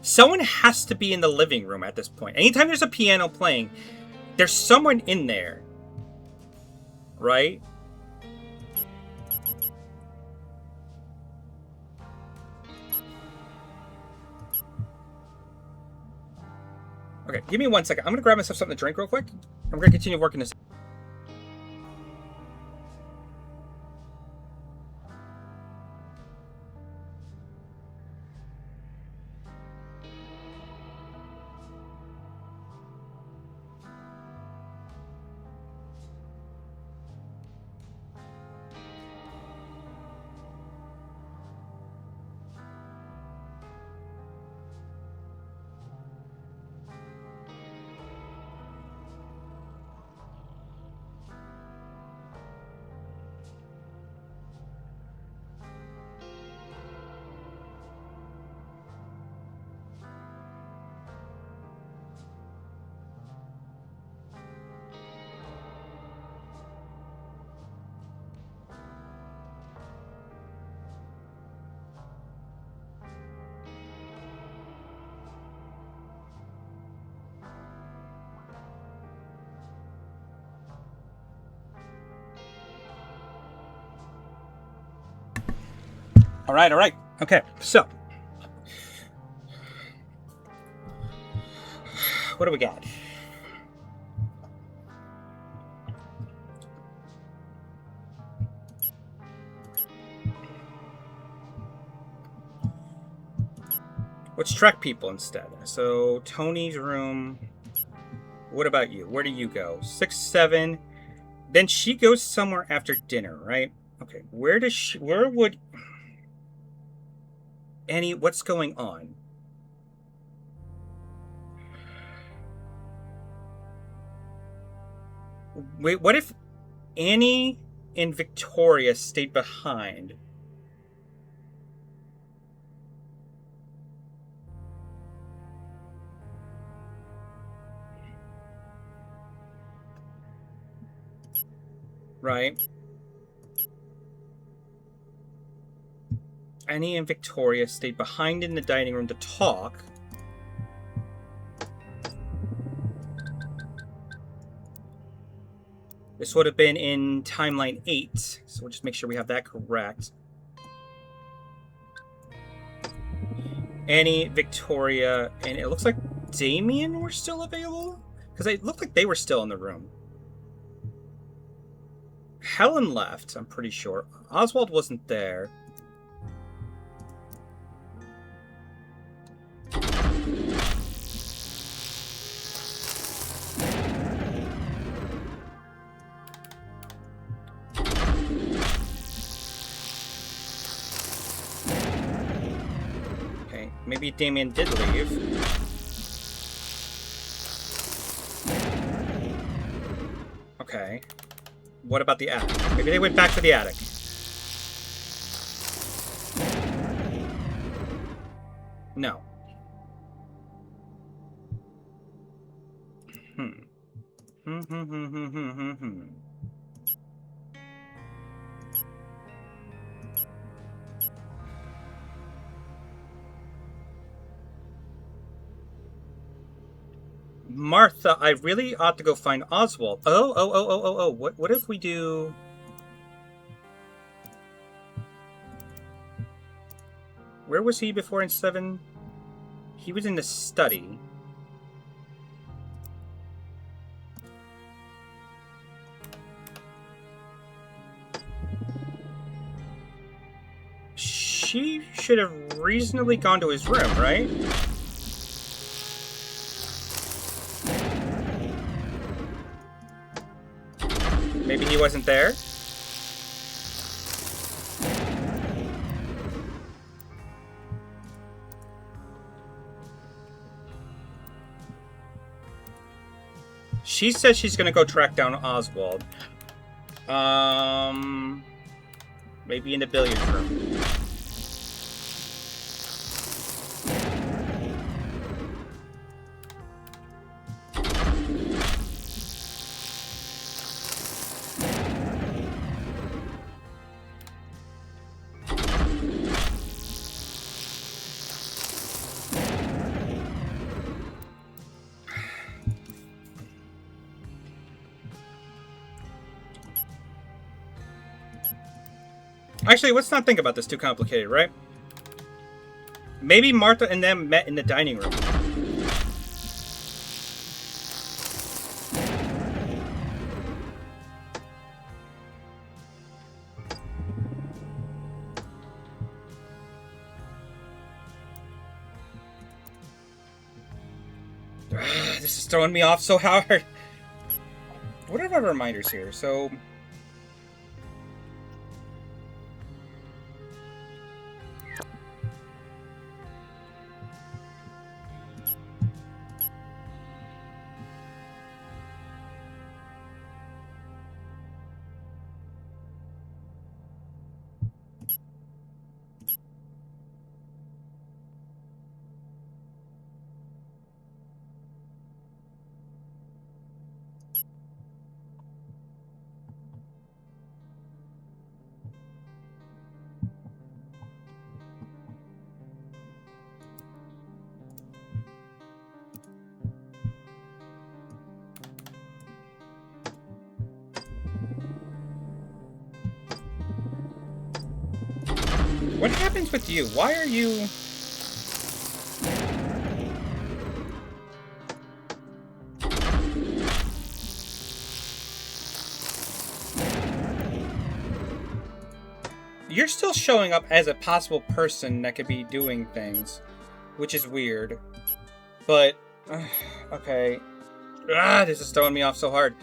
Someone has to be in the living room at this point. Anytime there's a piano playing, there's someone in there. Right? Okay, give me 1 second. I'm gonna grab myself something to drink real quick. I'm gonna continue working this. All right. Okay, so. What do we got? Let's track people instead. So, Tony's room. What about you? Where do you go? 6, 7. Then she goes somewhere after dinner, right? Okay, where would... Annie, what's going on? Wait, what if Annie and Victoria stayed behind? Right? Annie and Victoria stayed behind in the dining room to talk. This would have been in timeline 8, so we'll just make sure we have that correct. Annie, Victoria, and it looks like Damien were still available? Because it looked like they were still in the room. Helen left, I'm pretty sure. Oswald wasn't there. maybe Damien did leave. Okay. What about the attic? Maybe they went back to the attic. No. Martha, I really ought to go find Oswald. Oh. What if we do... Where was he before in 7? He was in the study. She should have reasonably gone to his room, right? Maybe he wasn't there? She says she's gonna go track down Oswald. Maybe in the billiards room. Actually, let's not think about this too complicated, right? Maybe Martha and them met in the dining room. This is throwing me off so hard. What are our reminders here? So... What happens with you? Why are you... You're still showing up as a possible person that could be doing things, which is weird. But, okay. This is throwing me off so hard.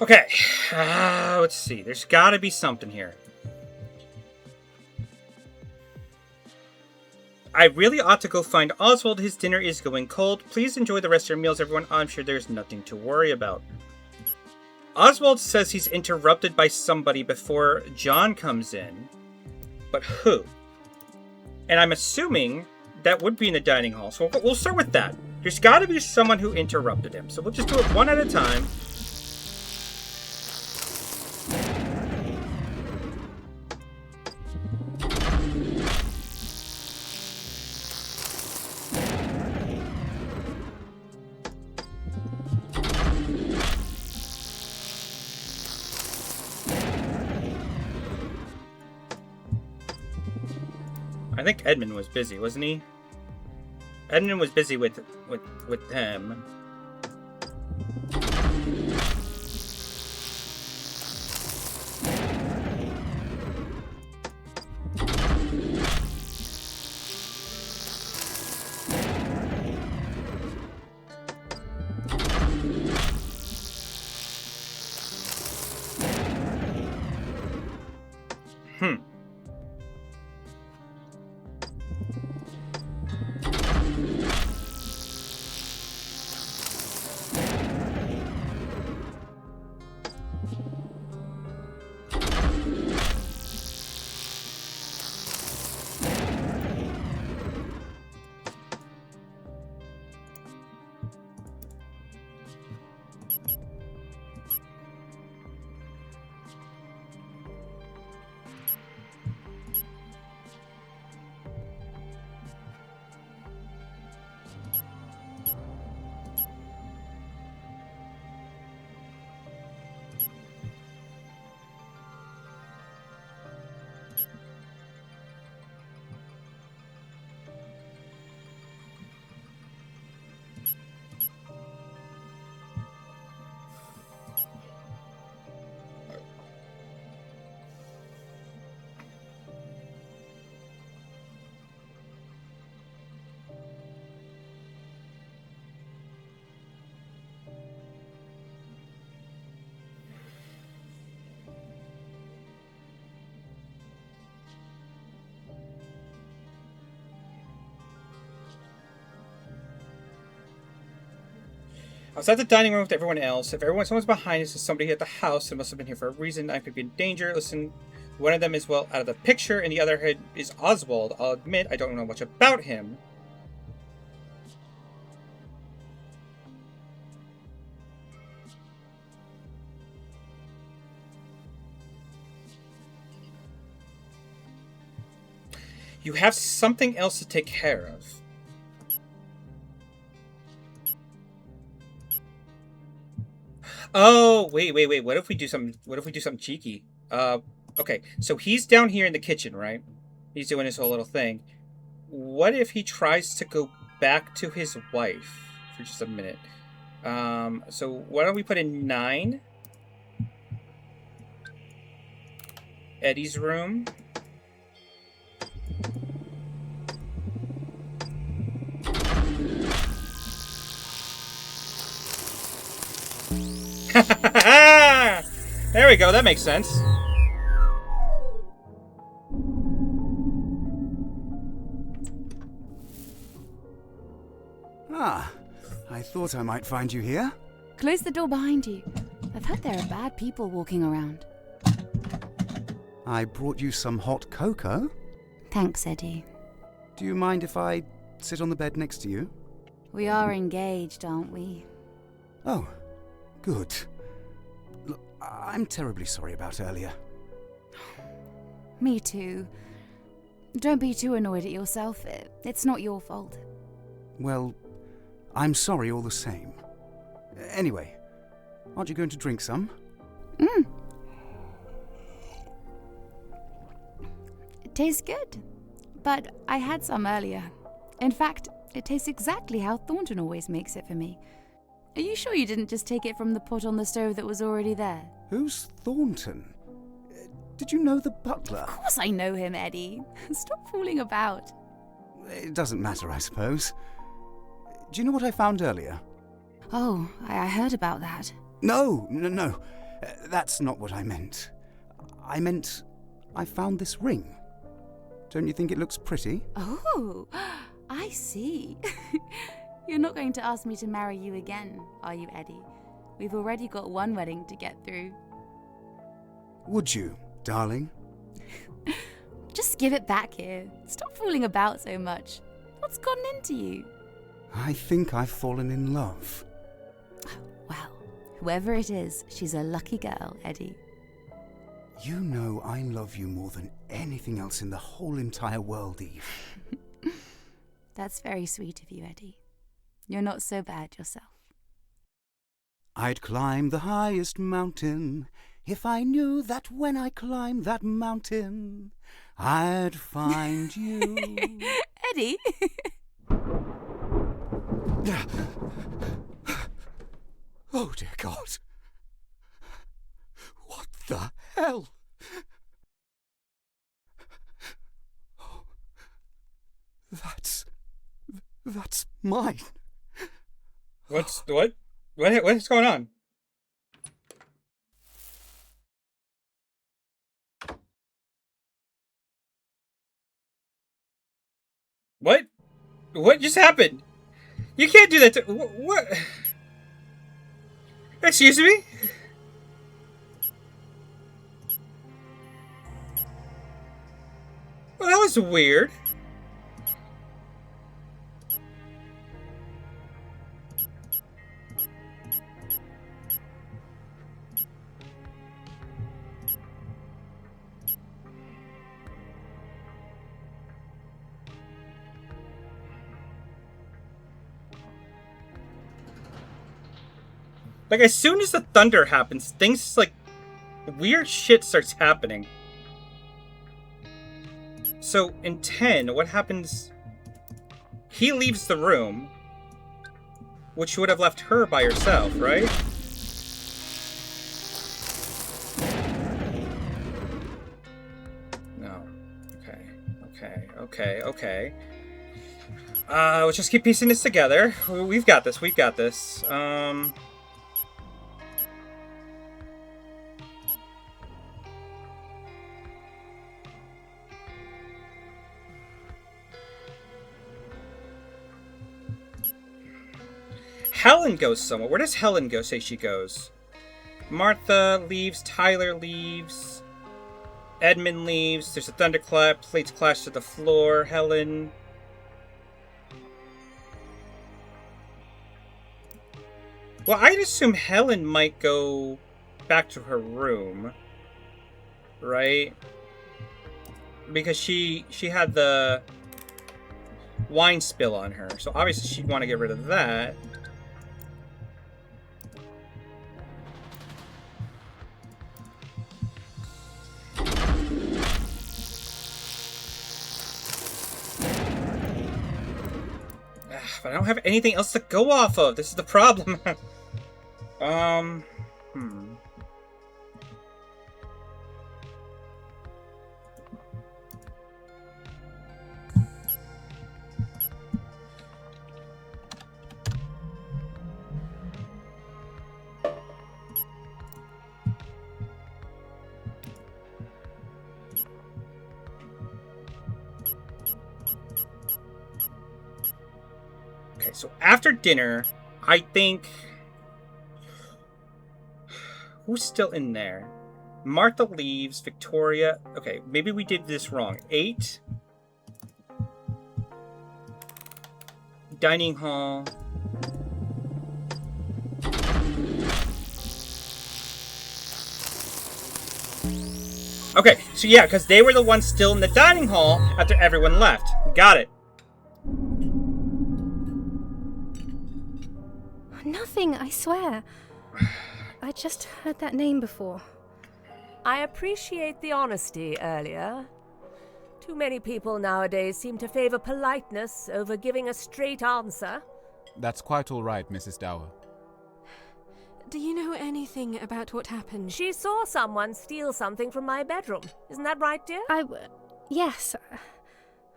Okay, let's see. There's got to be something here. I really ought to go find Oswald. His dinner is going cold. Please enjoy the rest of your meals, everyone. I'm sure there's nothing to worry about. Oswald says he's interrupted by somebody before John comes in. But who? And I'm assuming that would be in the dining hall. So we'll start with that. There's got to be someone who interrupted him. So we'll just do it one at a time. I think Edmund was busy, wasn't he? Edmund was busy with him. I was at the dining room with everyone else. If someone's behind us, is somebody at the house. It must have been here for a reason. I could be in danger. Listen, one of them is well out of the picture, and the other head is Oswald. I'll admit I don't know much about him. You have something else to take care of. Oh, wait. What if we do something cheeky? Okay. So he's down here in the kitchen, right? He's doing his whole little thing. What if he tries to go back to his wife for just a minute? So why don't we put in 9? Eddie's room. There we go, that makes sense. Ah, I thought I might find you here. Close the door behind you. I've heard there are bad people walking around. I brought you some hot cocoa. Thanks, Eddie. Do you mind if I sit on the bed next to you? We are engaged, aren't we? Oh, good. Look, I'm terribly sorry about earlier. Me too. Don't be too annoyed at yourself. It's not your fault. Well, I'm sorry all the same. Anyway, aren't you going to drink some? It tastes good, but I had some earlier. In fact, it tastes exactly how Thornton always makes it for me. Are you sure you didn't just take it from the pot on the stove that was already there? Who's Thornton? Did you know the butler? Of course I know him, Eddie. Stop fooling about. It doesn't matter, I suppose. Do you know what I found earlier? Oh, I heard about that. No. That's not what I meant. I meant I found this ring. Don't you think it looks pretty? Oh, I see. You're not going to ask me to marry you again, are you, Eddie? We've already got one wedding to get through. Would you, darling? Just give it back here. Stop fooling about so much. What's gotten into you? I think I've fallen in love. Well, whoever it is, she's a lucky girl, Eddie. You know I love you more than anything else in the whole entire world, Eve. That's very sweet of you, Eddie. You're not so bad yourself. I'd climb the highest mountain if I knew that when I climbed that mountain, I'd find you. Eddie? Oh, dear God. What the hell? Oh, that's mine. What is going on? What just happened? You can't do that to... What? Excuse me? Well, that was weird. Like, as soon as the thunder happens, things, like, weird shit starts happening. So, in 10, what happens? He leaves the room, which would have left her by herself, right? No. Okay. Let's just keep piecing this together. We've got this. Helen goes somewhere. Where does Helen go? Say she goes. Martha leaves. Tyler leaves. Edmund leaves. There's a thunderclap. Plates clash to the floor. Helen. Well, I'd assume Helen might go back to her room. Right? Because she had the wine spill on her. So obviously she'd want to get rid of that. But I don't have anything else to go off of. This is the problem. Okay, so after dinner, I think... Who's still in there? Martha leaves, Victoria... Okay, maybe we did this wrong. 8. Dining hall. Okay, so yeah, because they were the ones still in the dining hall after everyone left. Got it. Nothing, I swear. I just heard that name before. I appreciate the honesty earlier. Too many people nowadays seem to favor politeness over giving a straight answer. That's quite all right, Mrs. Dower. Do you know anything about what happened? She saw someone steal something from my bedroom. Isn't that right, dear? Yes.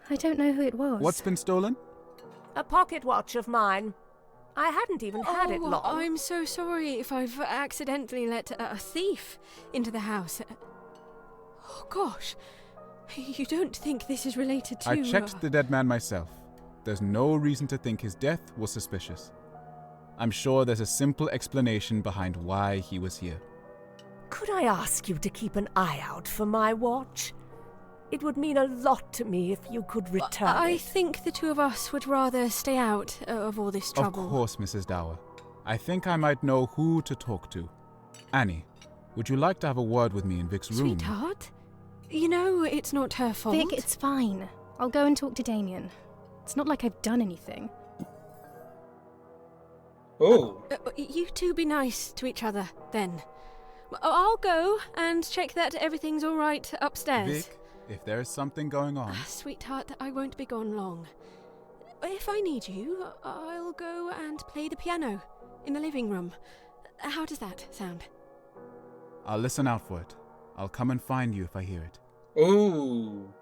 I don't know who it was. What's been stolen? A pocket watch of mine. I hadn't even had it long. I'm so sorry if I've accidentally let a thief into the house. Oh, gosh. You don't think this is related to... I checked the dead man myself. There's no reason to think his death was suspicious. I'm sure there's a simple explanation behind why he was here. Could I ask you to keep an eye out for my watch? It would mean a lot to me if you could return I it. think the two of us would rather stay out of all this trouble. Of course, Mrs. Dower. I think I might know who to talk to. Annie, would you like to have a word with me in Vic's room? Sweetheart, you know it's not her fault. Vic, it's fine. I'll go and talk to Damien. It's not like I've done anything. Oh. You two be nice to each other, then. I'll go and check that everything's all right upstairs. Vic, if there is something going on... Sweetheart, I won't be gone long. If I need you, I'll go and play the piano in the living room. How does that sound? I'll listen out for it. I'll come and find you if I hear it. Ooh.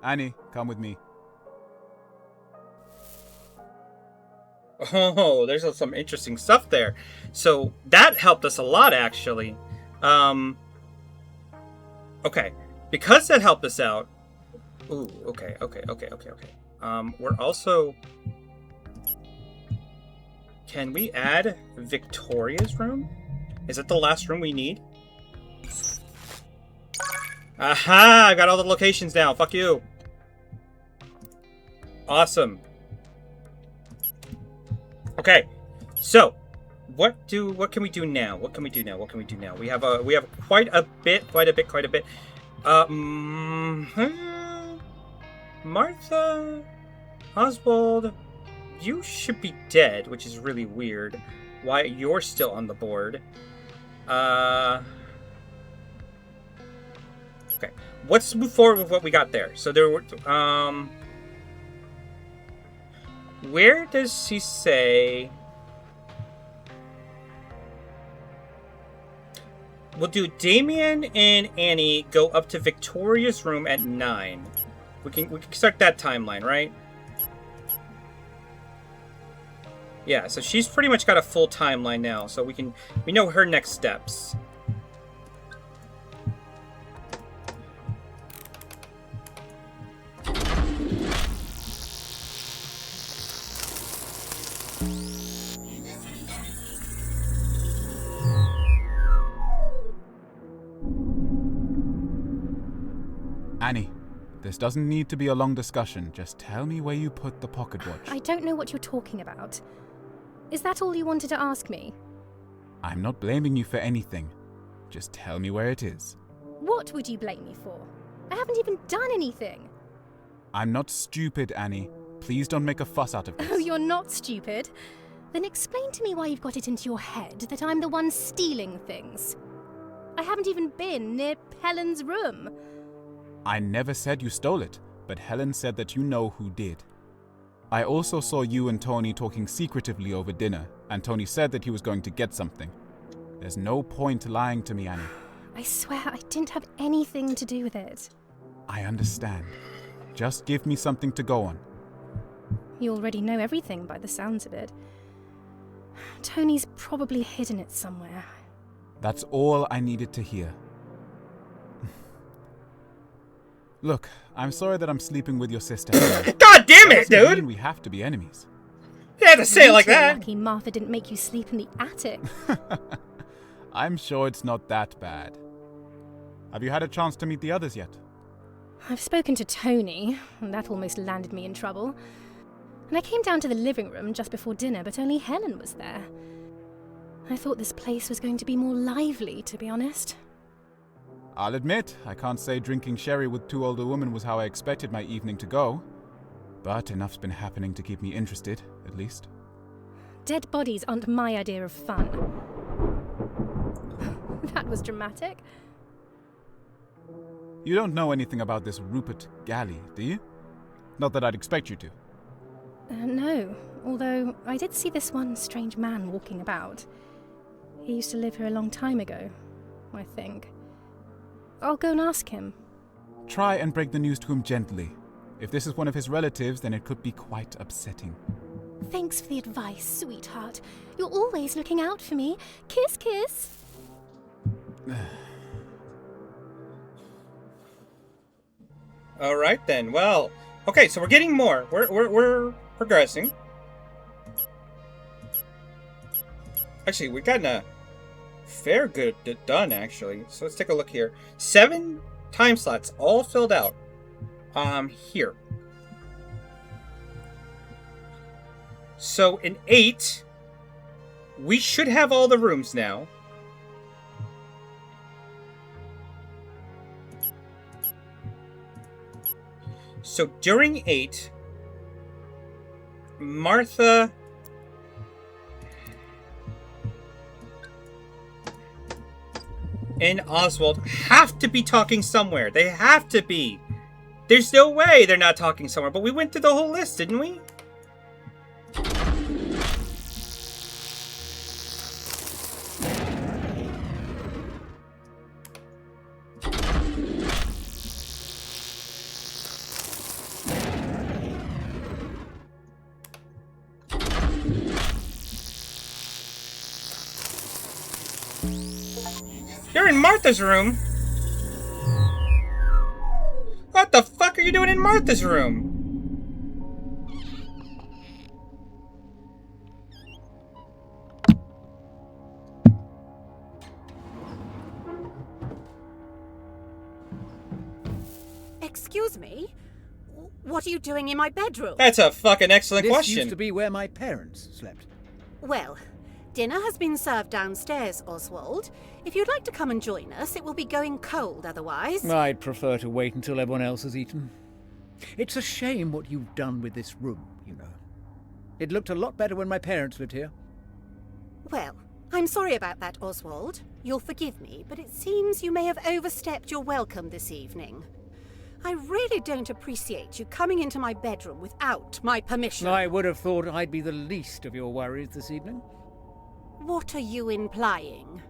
Annie, come with me. Oh, there's some interesting stuff there. So that helped us a lot, actually. Okay. Because that helped us out... Ooh, okay. We're also... Can we add Victoria's room? Is it the last room we need? Aha! I got all the locations now. Fuck you. Awesome. Okay. So, what can we do now? What can we do now? We have quite a bit. Martha, Oswald, you should be dead, which is really weird. Why you're still on the board? Okay, let's move forward with what we got there. So there were, where does he say? We'll do Damien and Annie go up to Victoria's room at 9. We can start that timeline, right? Yeah, so she's pretty much got a full timeline now, so we know her next steps. Annie, this doesn't need to be a long discussion. Just tell me where you put the pocket watch. I don't know what you're talking about. Is that all you wanted to ask me? I'm not blaming you for anything. Just tell me where it is. What would you blame me for? I haven't even done anything. I'm not stupid, Annie. Please don't make a fuss out of this. Oh, you're not stupid? Then explain to me why you've got it into your head that I'm the one stealing things. I haven't even been near Helen's room. I never said you stole it, but Helen said that you know who did. I also saw you and Tony talking secretively over dinner, and Tony said that he was going to get something. There's no point lying to me, Annie. I swear I didn't have anything to do with it. I understand. Just give me something to go on. You already know everything by the sounds of it. Tony's probably hidden it somewhere. That's all I needed to hear. Look, I'm sorry that I'm sleeping with your sister. God damn it, dude! Mean we have to be enemies. You had to say it like that. Lucky Martha didn't make you sleep in the attic. I'm sure it's not that bad. Have you had a chance to meet the others yet? I've spoken to Tony, and that almost landed me in trouble. And I came down to the living room just before dinner, but only Helen was there. I thought this place was going to be more lively, to be honest. I'll admit, I can't say drinking sherry with two older women was how I expected my evening to go. But enough's been happening to keep me interested, at least. Dead bodies aren't my idea of fun. That was dramatic. You don't know anything about this Rupert Galley, do you? Not that I'd expect you to. No, although I did see this one strange man walking about. He used to live here a long time ago, I think. I'll go and ask him. Try and break the news to him gently. If this is one of his relatives, then it could be quite upsetting. Thanks for the advice, sweetheart. You're always looking out for me. Kiss, kiss. All right then. Well, okay. So we're getting more. We're progressing. Actually, we've gotten a fair good done, actually. So let's take a look here. 7 time slots, all filled out. Here. So in 8, we should have all the rooms now. So during 8, Martha and Oswald have to be talking somewhere. They have to be. There's no way they're not talking somewhere. But we went through the whole list, didn't we? You're in Martha's room? What the fuck are you doing in Martha's room? Excuse me? What are you doing in my bedroom? That's a fucking excellent This question. used to be where my parents slept. Well, dinner has been served downstairs, Oswald. If you'd like to come and join us, it will be going cold otherwise. I'd prefer to wait until everyone else has eaten. It's a shame what you've done with this room, you know. It looked a lot better when my parents lived here. Well, I'm sorry about that, Oswald. You'll forgive me, but it seems you may have overstepped your welcome this evening. I really don't appreciate you coming into my bedroom without my permission. I would have thought I'd be the least of your worries this evening. What are you implying?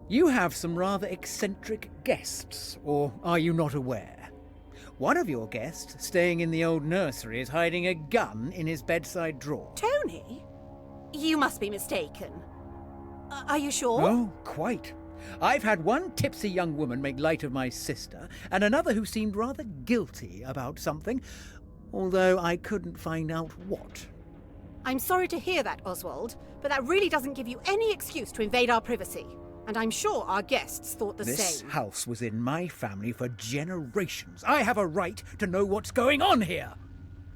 You have some rather eccentric guests, or are you not aware? One of your guests, staying in the old nursery, is hiding a gun in his bedside drawer. Tony? You must be mistaken. Are you sure? Oh, quite. I've had one tipsy young woman make light of my sister, and another who seemed rather guilty about something, although I couldn't find out what. I'm sorry to hear that, Oswald, but that really doesn't give you any excuse to invade our privacy. And I'm sure our guests thought the same. This house was in my family for generations. I have a right to know what's going on here.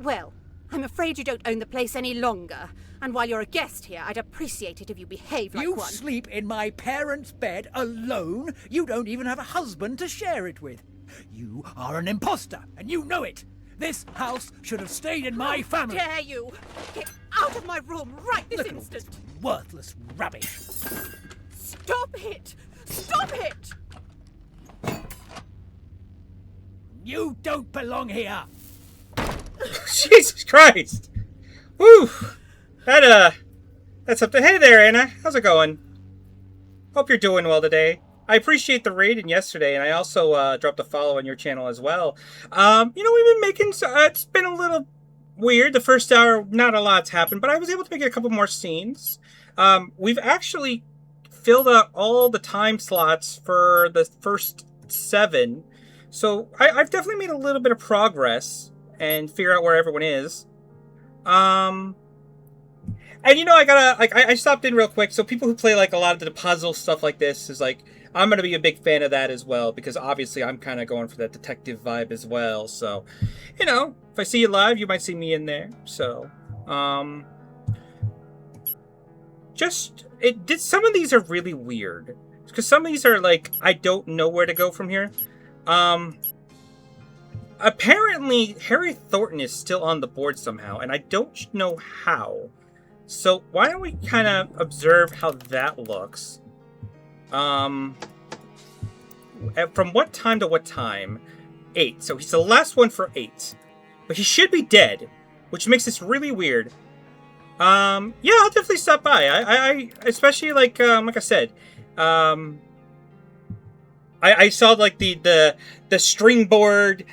Well, I'm afraid you don't own the place any longer. And while you're a guest here, I'd appreciate it if you behave like one. You sleep in my parents' bed alone? You don't even have a husband to share it with. You are an imposter, and you know it. This house should have stayed in my family. How dare you! Get out of my room right this Look at all instant! this worthless rubbish. Stop it! Stop it! You don't belong here. Jesus Christ! Woo! That's something. Hey there, Anna. How's it going? Hope you're doing well today. I appreciate the raid in yesterday, and I also dropped a follow on your channel as well. We've been making. It's been a little weird. The first hour, not a lot's happened, but I was able to make a couple more scenes. We've actually filled out all the time slots for the first 7, so I've definitely made a little bit of progress and figure out where everyone is. And I stopped in real quick, so people who play like a lot of the puzzle stuff like this is like, I'm gonna be a big fan of that as well, because obviously I'm kind of going for that detective vibe as well. So, if I see you live, you might see me in there. So, some of these are really weird, because some of these are like, I don't know where to go from here. Apparently Harry Thornton is still on the board somehow, and I don't know how. So why don't we kind of observe how that looks? From what time to what time? 8. So he's the last one for 8. But he should be dead, which makes this really weird. Yeah, I'll definitely stop by. I especially like I said, I saw like the string board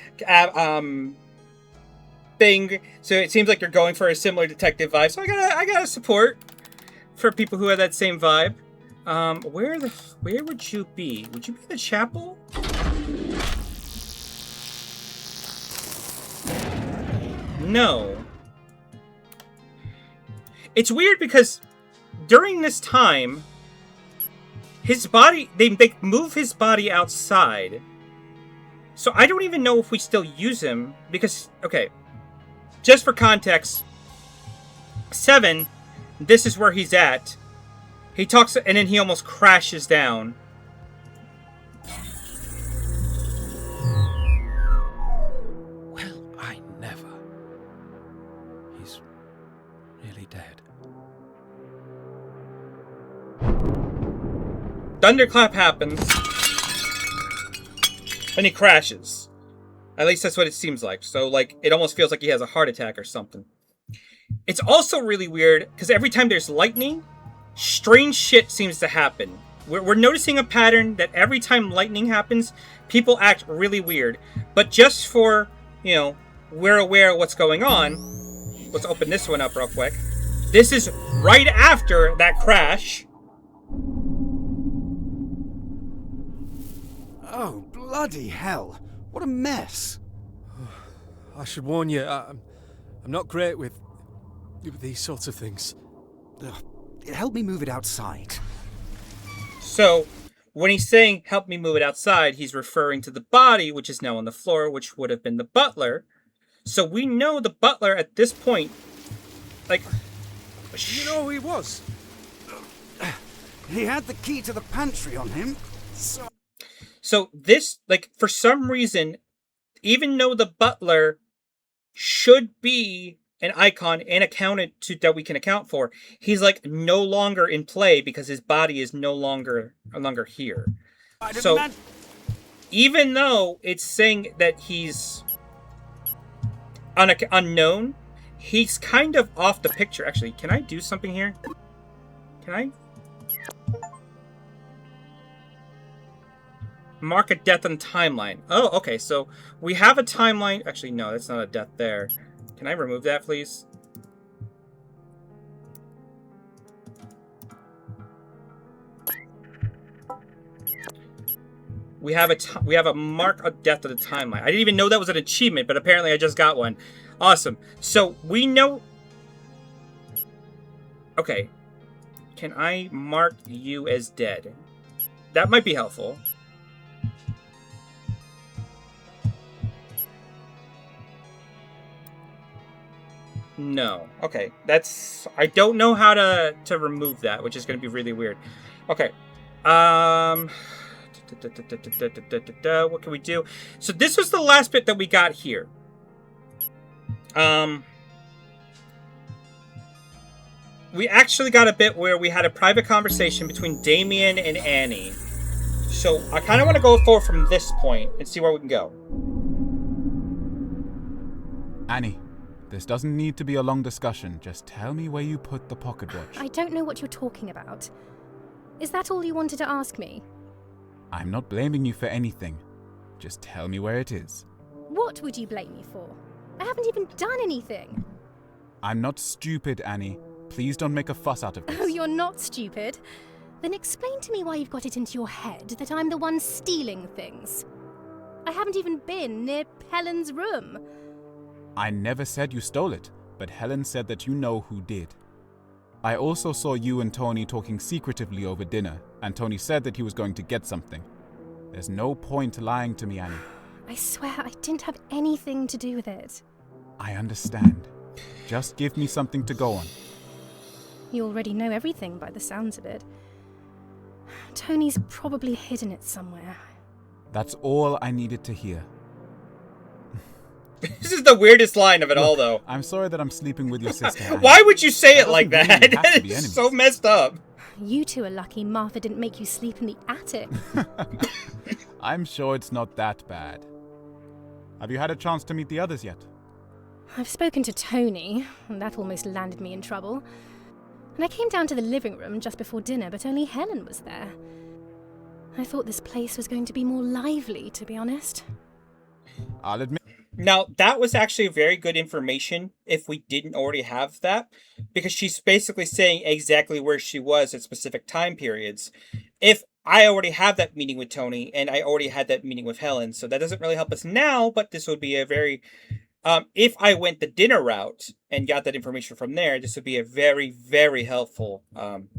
thing, so it seems like you're going for a similar detective vibe. So I gotta support for people who have that same vibe. Where would you be? Would you be in the chapel? No. It's weird because during this time, his body, they move his body outside. So I don't even know if we still use him because, okay, just for context, 7, this is where he's at. He talks and then he almost crashes down. Well, I never. He's really dead. Thunderclap happens. And he crashes. At least that's what it seems like. So, like, it almost feels like he has a heart attack or something. It's also really weird, because every time there's lightning, strange shit seems to happen. We're noticing a pattern that every time lightning happens, people act really weird. But just for, you know, we're aware of what's going on, let's open this one up real quick. This is right after that crash. Oh, bloody hell. What a mess. I should warn you, I'm not great with these sorts of things. Help me move it outside. So, when he's saying, help me move it outside, he's referring to the body, which is now on the floor, which would have been the butler. So we know the butler at this point, like... You know who he was? He had the key to the pantry on him, So this, like, for some reason, even though the butler should be an icon and accountant to that we can account for, he's like no longer in play because his body is no longer here. So even though it's saying that he's unknown, he's kind of off the picture. Actually, can I do something here? Can I mark a death on timeline? Oh, okay. So we have a timeline. Actually, no, that's not a death there. Can I remove that, please? We have a mark of death of the timeline. I didn't even know that was an achievement, but apparently I just got one. Awesome. So we know. Okay. Can I mark you as dead? That might be helpful. No. Okay. That's... I don't know how to remove that, which is going to be really weird. Okay. What can we do? So this was the last bit that we got here. We actually got a bit where we had a private conversation between Damien and Annie. So I kind of want to go forward from this point and see where we can go. Annie, this doesn't need to be a long discussion. Just tell me where you put the pocket watch. I don't know what you're talking about. Is that all you wanted to ask me? I'm not blaming you for anything. Just tell me where it is. What would you blame me for? I haven't even done anything. I'm not stupid, Annie. Please don't make a fuss out of this. Oh, you're not stupid? Then explain to me why you've got it into your head that I'm the one stealing things. I haven't even been near Helen's room. I never said you stole it, but Helen said that you know who did. I also saw you and Tony talking secretively over dinner, and Tony said that he was going to get something. There's no point lying to me, Annie. I swear I didn't have anything to do with it. I understand. Just give me something to go on. You already know everything by the sounds of it. Tony's probably hidden it somewhere. That's all I needed to hear. This is the weirdest line of it all, though. I'm sorry that I'm sleeping with your sister, Annie. Why would you say it like doesn't that? mean we have to be It's enemies. so messed up. You two are lucky Martha didn't make you sleep in the attic. I'm sure it's not that bad. Have you had a chance to meet the others yet? I've spoken to Tony, and that almost landed me in trouble. And I came down to the living room just before dinner, but only Helen was there. I thought this place was going to be more lively, to be honest. I'll admit. Now, that was actually very good information if we didn't already have that, because she's basically saying exactly where she was at specific time periods. If I already have that meeting with Tony, and I already had that meeting with Helen, so that doesn't really help us now, but this would be a very... if I went the dinner route and got that information from there, this would be a very, very helpful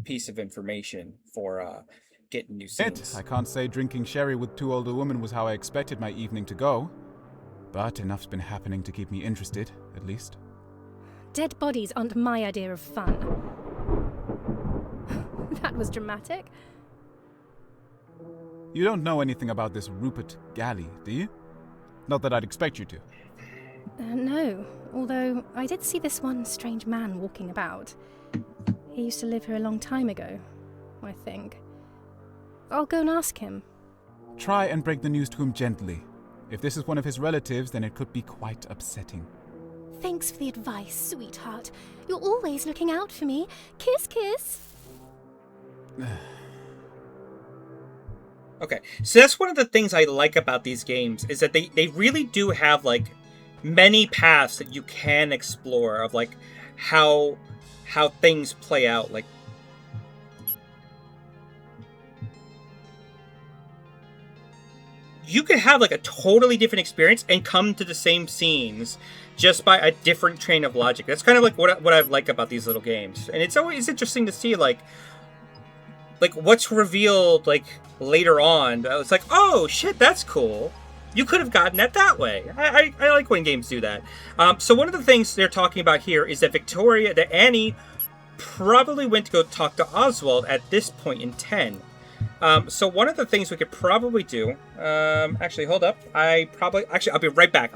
piece of information for getting new scenes. I can't say drinking sherry with two older women was how I expected my evening to go. But enough's been happening to keep me interested, at least. Dead bodies aren't my idea of fun. That was dramatic. You don't know anything about this Rupert Galley, do you? Not that I'd expect you to. No, although I did see this one strange man walking about. He used to live here a long time ago, I think. I'll go and ask him. Try and break the news to him gently. If this is one of his relatives, then it could be quite upsetting. Thanks for the advice, sweetheart. You're always looking out for me. Kiss, kiss. Okay, so that's one of the things I like about these games, is that they really do have, like, many paths that you can explore of, like, how things play out. Like, you could have, like, a totally different experience and come to the same scenes just by a different train of logic. That's kind of like what I like about these little games. And it's always interesting to see, like what's revealed, like, later on. It's like, oh, shit, that's cool. You could have gotten that way. I like when games do that. So one of the things they're talking about here is that Annie probably went to go talk to Oswald at this point in 10. So one of the things we could probably do, actually, hold up. I'll be right back.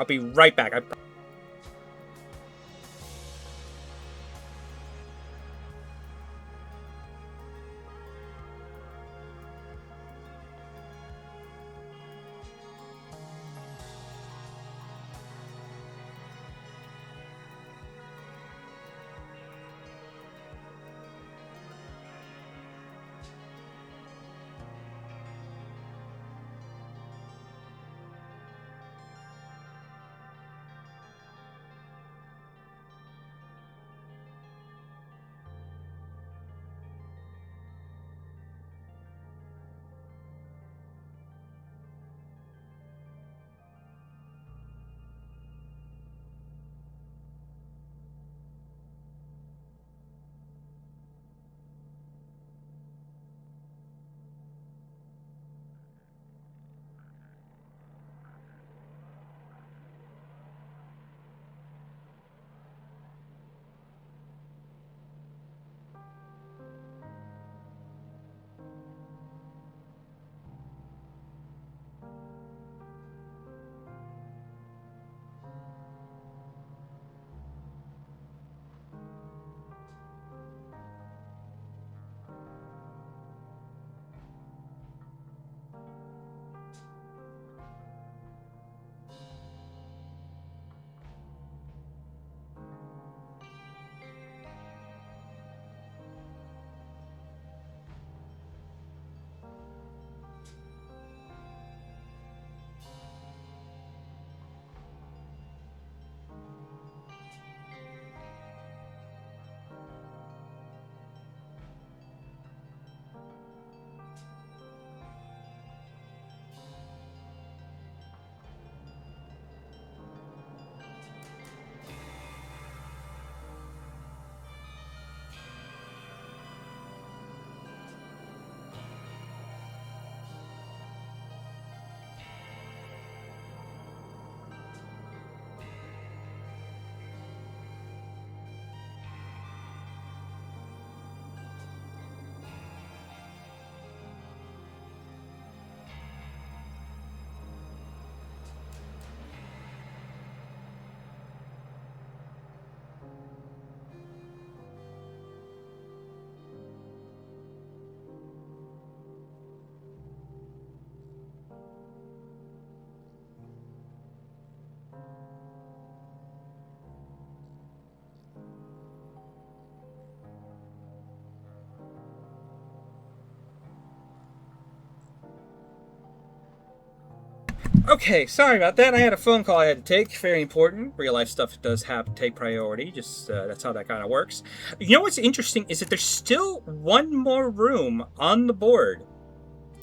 Okay, sorry about that. I had a phone call I had to take. Very important. Real life stuff does have to take priority. Just that's how that kind of works. You know what's interesting is that there's still one more room on the board.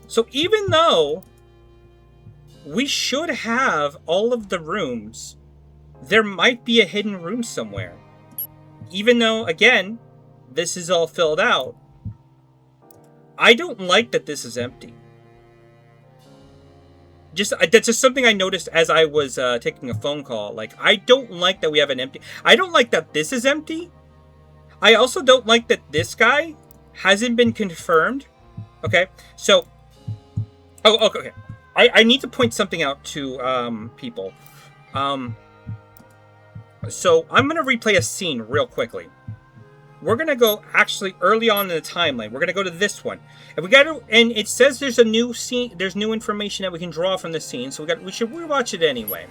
So even though we should have all of the rooms, there might be a hidden room somewhere. Even though, again, this is all filled out, I don't like that this is empty. That's just something I noticed as I was taking a phone call. Like, I don't like that we have an empty... I don't like that this is empty. I also don't like that this guy hasn't been confirmed. Okay, so... Oh, okay. I need to point something out to people. So, I'm going to replay a scene real quickly. we're gonna go actually early on in the timeline. We're gonna go to this one, and and it says there's a new scene. There's new information that we can draw from the scene, so we should rewatch it anyway.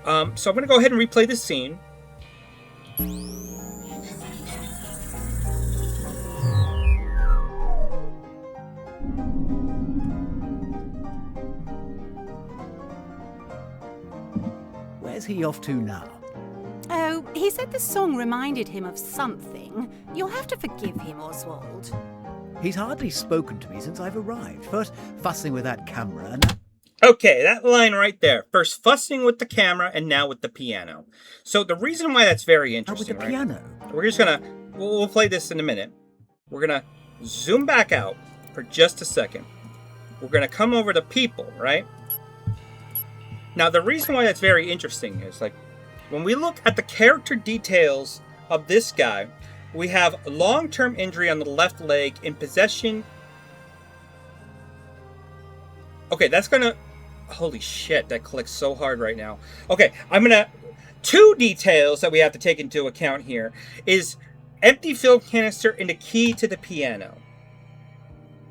So I'm gonna go ahead and replay this scene. Where's he off to now? Oh, he said the song reminded him of something. You'll have to forgive him, Oswald. He's hardly spoken to me since I've arrived. First fussing with that camera and... Okay, that line right there. First fussing with the camera and now with the piano. So the reason why that's very interesting, with the piano? We're just gonna... We'll play this in a minute. We're gonna zoom back out for just a second. We're gonna come over to people, right? Now, the reason why that's very interesting is, like, when we look at the character details of this guy, we have long-term injury on the left leg, in possession. Okay, that's gonna... Holy shit, that clicks so hard right now. Okay, I'm gonna... Two details that we have to take into account here is empty film canister and the key to the piano.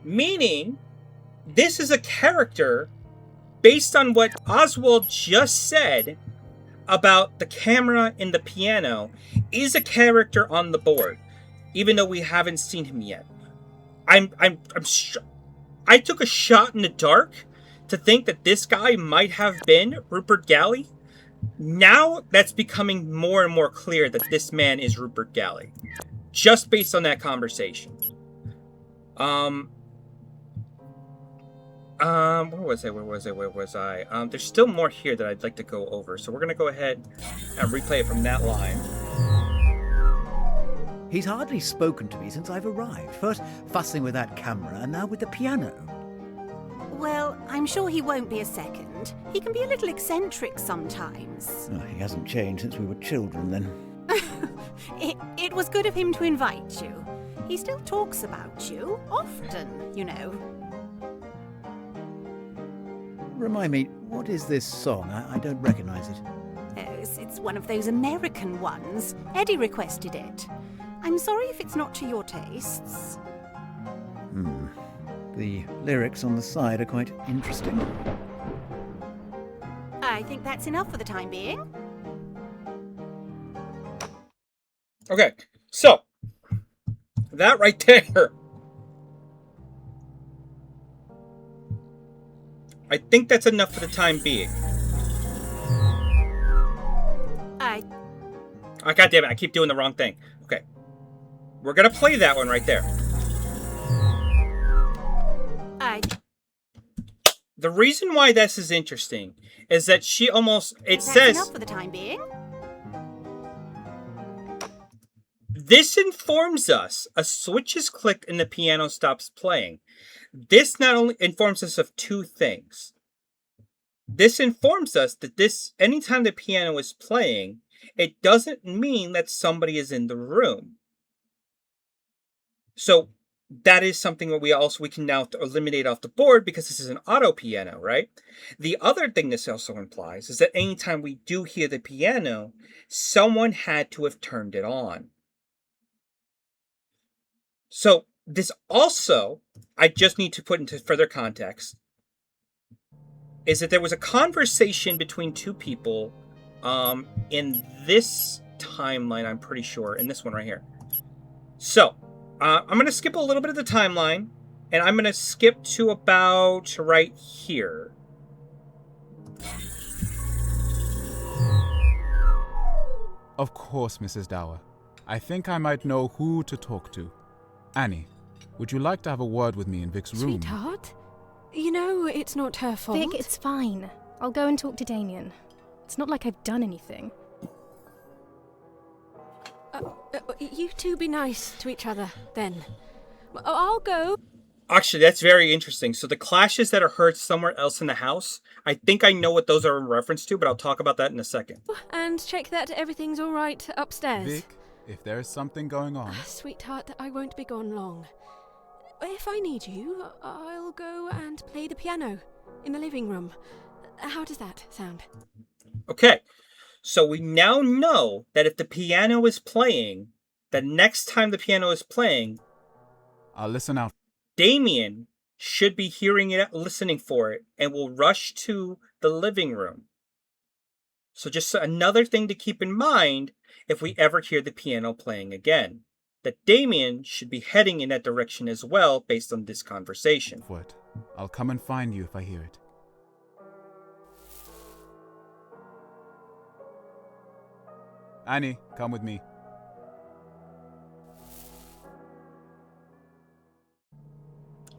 Meaning, this is a character... based on what Oswald just said about the camera and the piano, is a character on the board, even though we haven't seen him yet. I took a shot in the dark to think that this guy might have been Rupert Galley. Now that's becoming more and more clear that this man is Rupert Galley, just based on that conversation. Where was I? There's still more here that I'd like to go over, so we're gonna go ahead and replay it from that line. He's hardly spoken to me since I've arrived. First fussing with that camera and now with the piano. Well, I'm sure he won't be a second. He can be a little eccentric sometimes. Oh, he hasn't changed since we were children, then. It was good of him to invite you. He still talks about you, often, you know. Remind me, what is this song? I don't recognize it. Oh, it's one of those American ones. Eddie requested it. I'm sorry if it's not to your tastes. The lyrics on the side are quite interesting. I think that's enough for the time being. Okay, so that right there, I think that's enough for the time being. Oh, God damn it, I keep doing the wrong thing. Okay, we're gonna play that one right there. The reason why this is interesting is that she almost, That's says... enough for the time being. This informs us a switch is clicked and the piano stops playing. This not only informs us of two things. This informs us that anytime the piano is playing, it doesn't mean that somebody is in the room. So that is something that we can now eliminate off the board because this is an auto piano, right? The other thing this also implies is that anytime we do hear the piano, someone had to have turned it on. So this also, I just need to put into further context, is that there was a conversation between two people in this timeline, I'm pretty sure, in this one right here. So, I'm going to skip a little bit of the timeline, and I'm going to skip to about right here. Of course, Mrs. Dower. I think I might know who to talk to. Annie, would you like to have a word with me in Vic's room? Sweetheart, you know it's not her fault. Vic, it's fine. I'll go and talk to Damien. It's not like I've done anything. You two be nice to each other, then. I'll go. Actually, that's very interesting. So the clashes that are heard somewhere else in the house, I think I know what those are in reference to, but I'll talk about that in a second. And check that everything's all right upstairs. Vic, if there is something going on... Sweetheart, I won't be gone long. If I need you, I'll go and play the piano in the living room. How does that sound? Okay, so we now know that if the piano is playing, the next time the piano is playing, I'll listen out. Damien should be hearing it, listening for it, and will rush to the living room. So just another thing to keep in mind if we ever hear the piano playing again, that Damien should be heading in that direction as well based on this conversation. For it. I'll come and find you if I hear it. Annie, come with me.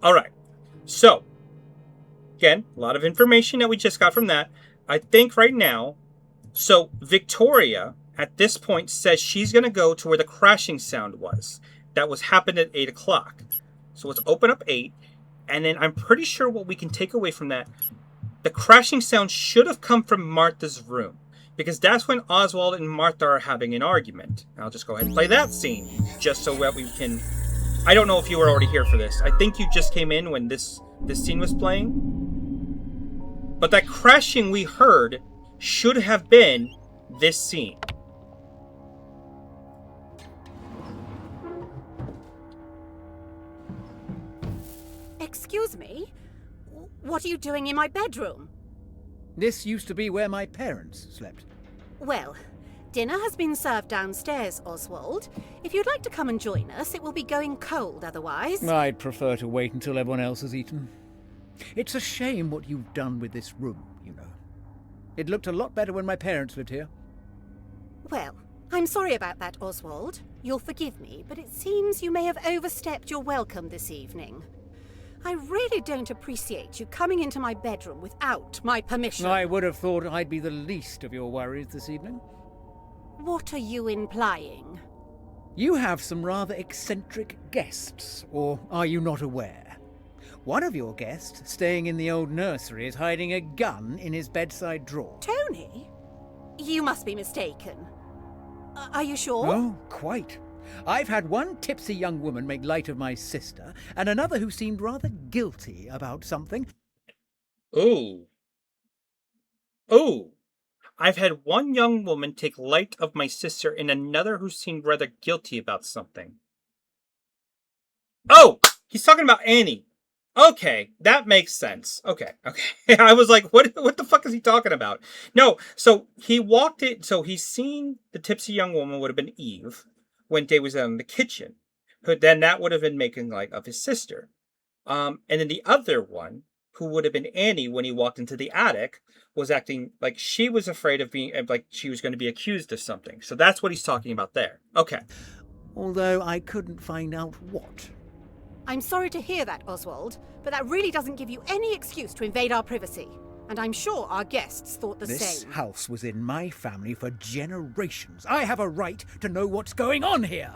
Alright, so, again, a lot of information that we just got from that. I think right now, so Victoria, at this point, says she's going to go to where the crashing sound was. That was happened at 8 o'clock. So let's open up 8, and then I'm pretty sure what we can take away from that, the crashing sound should have come from Martha's room, because that's when Oswald and Martha are having an argument. I'll just go ahead and play that scene, just so that we can... I don't know if you were already here for this. I think you just came in when this scene was playing. But that crashing we heard should have been this scene. Excuse me? What are you doing in my bedroom? This used to be where my parents slept. Well, dinner has been served downstairs, Oswald. If you'd like to come and join us, it will be going cold otherwise. I'd prefer to wait until everyone else has eaten. It's a shame what you've done with this room, you know. It looked a lot better when my parents lived here. Well, I'm sorry about that, Oswald. You'll forgive me, but it seems you may have overstepped your welcome this evening. I really don't appreciate you coming into my bedroom without my permission. I would have thought I'd be the least of your worries this evening. What are you implying? You have some rather eccentric guests, or are you not aware? One of your guests, staying in the old nursery, is hiding a gun in his bedside drawer. Tony? You must be mistaken. Are you sure? Oh, quite. I've had one tipsy young woman make light of my sister, and another who seemed rather guilty about something. Ooh. Ooh. I've had one young woman take light of my sister and another who seemed rather guilty about something. Oh! He's talking about Annie. Okay, that makes sense. Okay. I was like, what the fuck is he talking about? No, so he walked it, so he's seen the tipsy young woman would have been Eve when Day was in the kitchen. But then that would have been making light of his sister. And then the other one, who would have been Annie when he walked into the attic, was acting like she was afraid of being, like she was going to be accused of something. So that's what he's talking about there. Okay. Although I couldn't find out what. I'm sorry to hear that, Oswald, but that really doesn't give you any excuse to invade our privacy. And I'm sure our guests thought the same. This house was in my family for generations. I have a right to know what's going on here.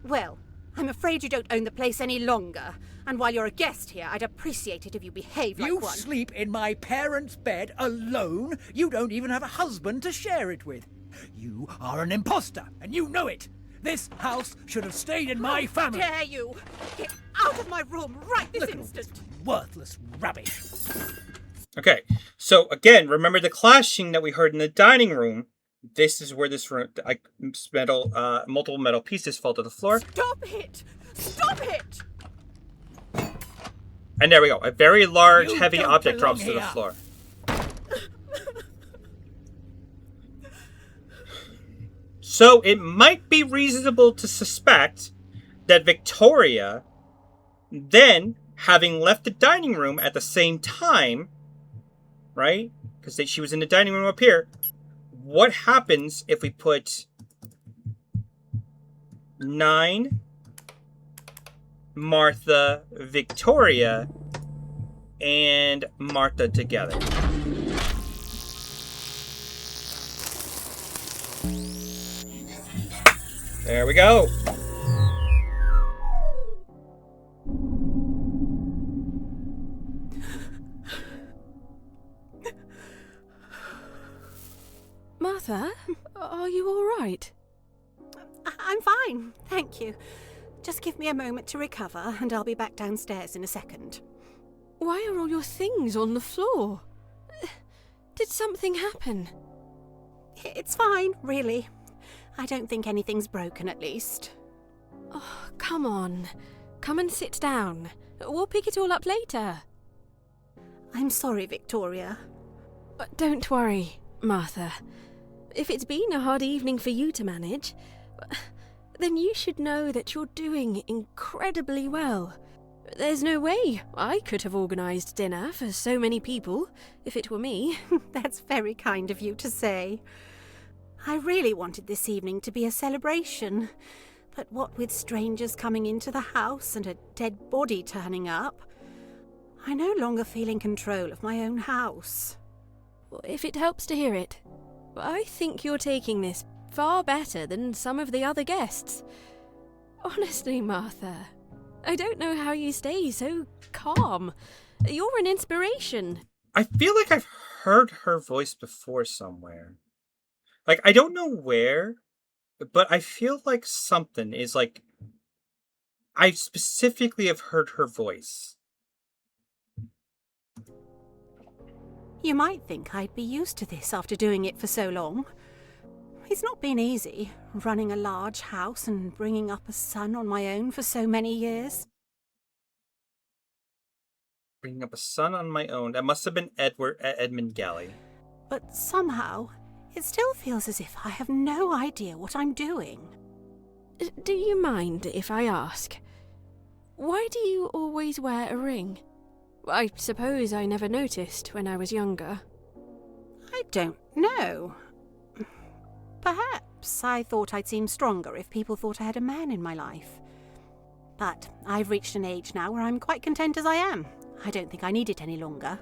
Well, I'm afraid you don't own the place any longer. And while you're a guest here, I'd appreciate it if you behave like one. You sleep in my parents' bed alone? You don't even have a husband to share it with. You are an imposter, and you know it. This house should have stayed in my family. How dare you! Get out of my room right this Look at all instant! this worthless rubbish. Okay, so again, remember the clashing that we heard in the dining room. This is where this room, multiple metal pieces fall to the floor. Stop it! Stop it! And there we go. A very large, You heavy don't object belong drops to the here. floor. So it might be reasonable to suspect that Victoria, then, having left the dining room at the same time, right? Because she was in the dining room up here. What happens if we put 9, Martha, Victoria, and Martha together? There we go. Martha, are you all right? I'm fine, thank you. Just give me a moment to recover, and I'll be back downstairs in a second. Why are all your things on the floor? Did something happen? It's fine, really. I don't think anything's broken, at least. Oh, come on. Come and sit down. We'll pick it all up later. I'm sorry, Victoria. But don't worry, Martha. If it's been a hard evening for you to manage, then you should know that you're doing incredibly well. There's no way I could have organised dinner for so many people if it were me. That's very kind of you to say. I really wanted this evening to be a celebration, but what with strangers coming into the house and a dead body turning up, I no longer feel in control of my own house. If it helps to hear it, I think you're taking this far better than some of the other guests. Honestly, Martha, I don't know how you stay so calm. You're an inspiration. I feel like I've heard her voice before somewhere. Like, I don't know where, but I feel like something is like... I specifically have heard her voice. You might think I'd be used to this after doing it for so long. It's not been easy, running a large house and bringing up a son on my own for so many years. Bringing up a son on my own. That must have been Edmund Galley. But somehow, it still feels as if I have no idea what I'm doing. Do you mind if I ask? Why do you always wear a ring? I suppose I never noticed when I was younger. I don't know. Perhaps I thought I'd seem stronger if people thought I had a man in my life. But I've reached an age now where I'm quite content as I am. I don't think I need it any longer.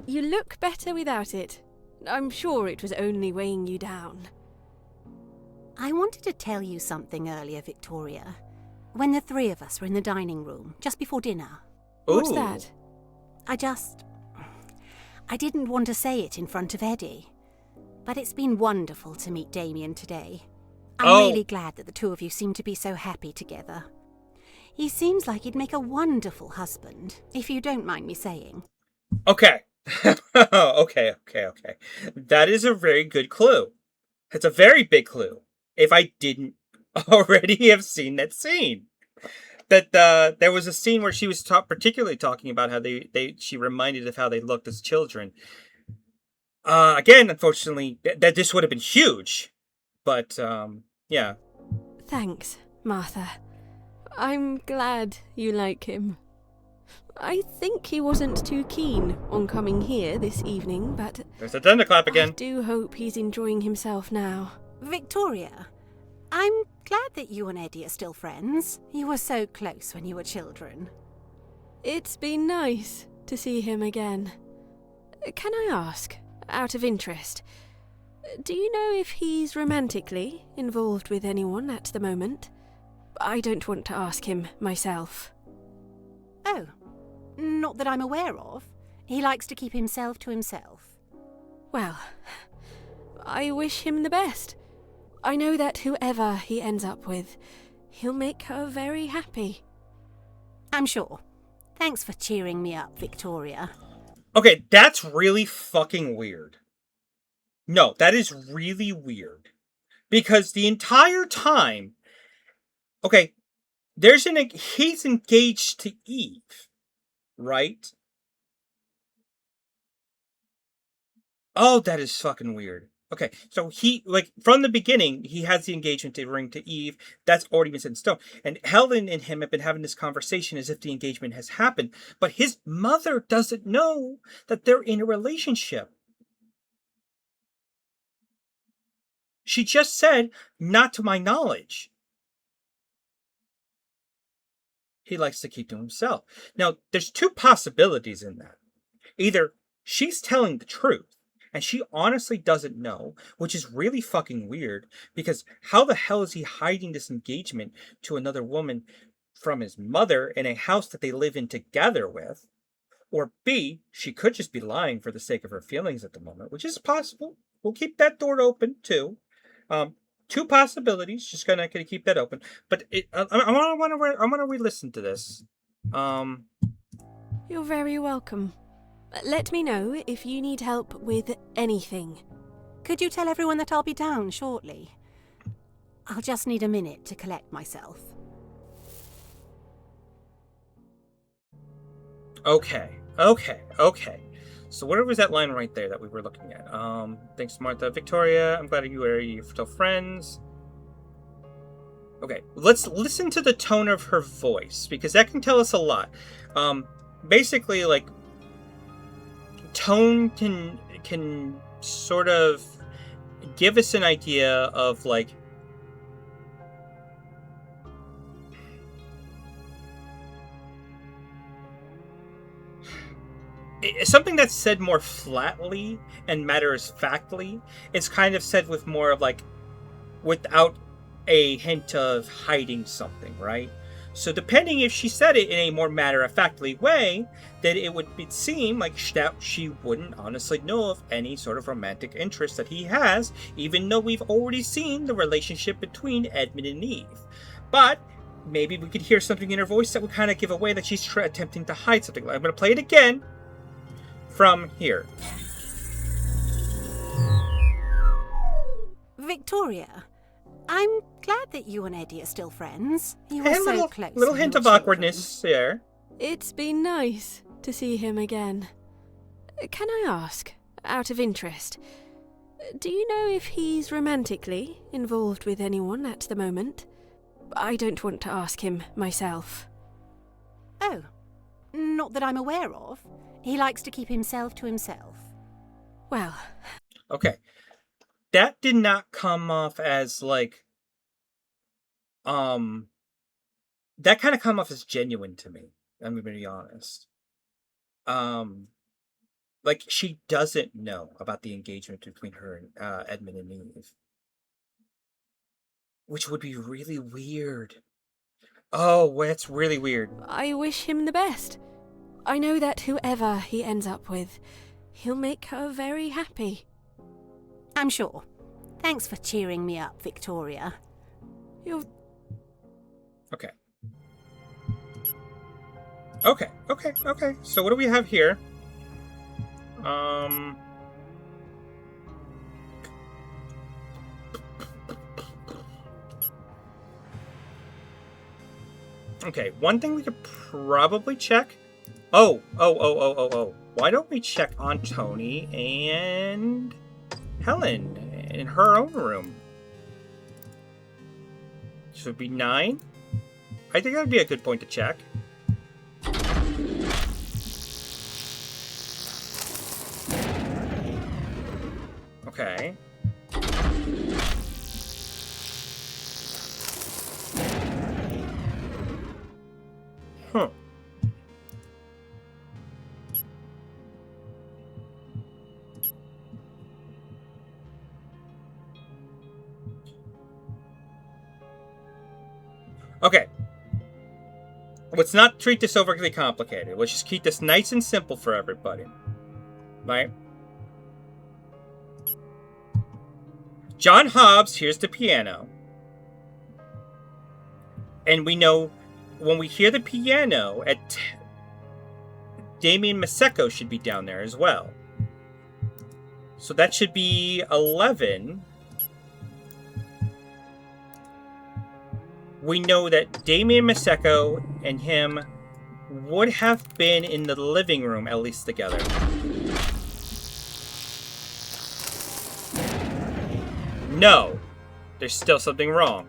You look better without it. I'm sure it was only weighing you down. I wanted to tell you something earlier, Victoria. When the three of us were in the dining room, just before dinner. What's Ooh. that? I didn't want to say it in front of Eddie. But it's been wonderful to meet Damien today. I'm really glad that the two of you seem to be so happy together. He seems like he'd make a wonderful husband, if you don't mind me saying. Okay. Okay. That is a very good clue. It's a very big clue. If I didn't already have seen that scene. That there was a scene where she was particularly talking about how she reminded of how they looked as children. Again, unfortunately, that this would have been huge. But, yeah. Thanks, Martha. I'm glad you like him. I think he wasn't too keen on coming here this evening, but... There's a thunderclap again. I do hope he's enjoying himself now. Victoria, I'm glad that you and Eddie are still friends. You were so close when you were children. It's been nice to see him again. Can I ask, out of interest, do you know if he's romantically involved with anyone at the moment? I don't want to ask him myself. Oh, not that I'm aware of. He likes to keep himself to himself. Well, I wish him the best. I know that whoever he ends up with, he'll make her very happy. I'm sure. Thanks for cheering me up, Victoria. Okay, that's really fucking weird. No, that is really weird. Because the entire time... Okay, he's engaged to Eve, right? Oh, that is fucking weird. Okay, so from the beginning, he has the engagement ring to Eve. That's already been set in stone. And Helen and him have been having this conversation as if the engagement has happened. But his mother doesn't know that they're in a relationship. She just said, not to my knowledge. He likes to keep to himself. Now, there's two possibilities in that. Either she's telling the truth, and she honestly doesn't know, which is really fucking weird, because how the hell is he hiding this engagement to another woman from his mother in a house that they live in together with? Or B, she could just be lying for the sake of her feelings at the moment, which is possible. We'll keep that door open, too. Two possibilities, just gonna keep that open. But I want to re-listen to this. You're very welcome. Let me know if you need help with anything. Could you tell everyone that I'll be down shortly? I'll just need a minute to collect myself. Okay. So where was that line right there that we were looking at? Thanks, Martha. Victoria, I'm glad you're still friends. Okay, let's listen to the tone of her voice, because that can tell us a lot. Basically, like, tone can sort of give us an idea of, like, something that's said more flatly and matter-of-factly. It's kind of said with more of, like, without a hint of hiding something, right? So depending if she said it in a more matter-of-factly way, then it would seem like she wouldn't honestly know of any sort of romantic interest that he has, even though we've already seen the relationship between Edmund and Eve. But maybe we could hear something in her voice that would kind of give away that she's attempting to hide something. I'm going to play it again from here. Victoria, I'm glad that you and Eddie are still friends. You were so close. Little hint of awkwardness there. It's been nice to see him again. Can I ask, out of interest, do you know if he's romantically involved with anyone at the moment? I don't want to ask him myself. Oh, not that I'm aware of. He likes to keep himself to himself. Well. Okay. That did not come off as, like, that kind of come off as genuine to me. I'm going to be honest. Like, she doesn't know about the engagement between her and Edmund and Eve. Which would be really weird. Oh, that's really weird. I wish him the best. I know that whoever he ends up with, he'll make her very happy. I'm sure. Thanks for cheering me up, Victoria. You're... Okay. Okay. So what do we have here? Okay, one thing we could probably check. Oh. Why don't we check on Tony and Helen in her own room? This would be 9. I think that would be a good point to check. Okay. Huh. Okay. Let's not treat this overly complicated. Let's just keep this nice and simple for everybody. Right? John Hobbs hears the piano. And we know when we hear the piano, Damien Maseko should be down there as well. So that should be 11. We know that Damien Maseko and him would have been in the living room at least together. No, there's still something wrong.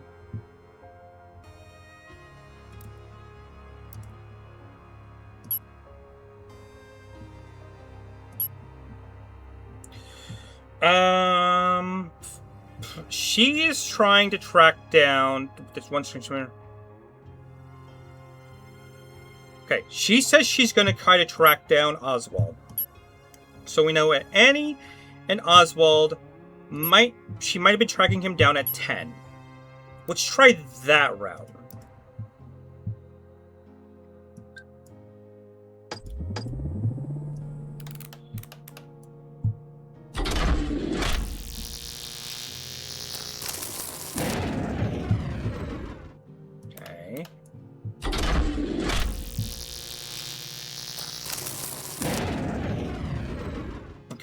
She is trying to track down this one streamer. Okay, she says she's going to try to track down Oswald. So we know that Annie and Oswald might have been tracking him down at 10. Let's try that route.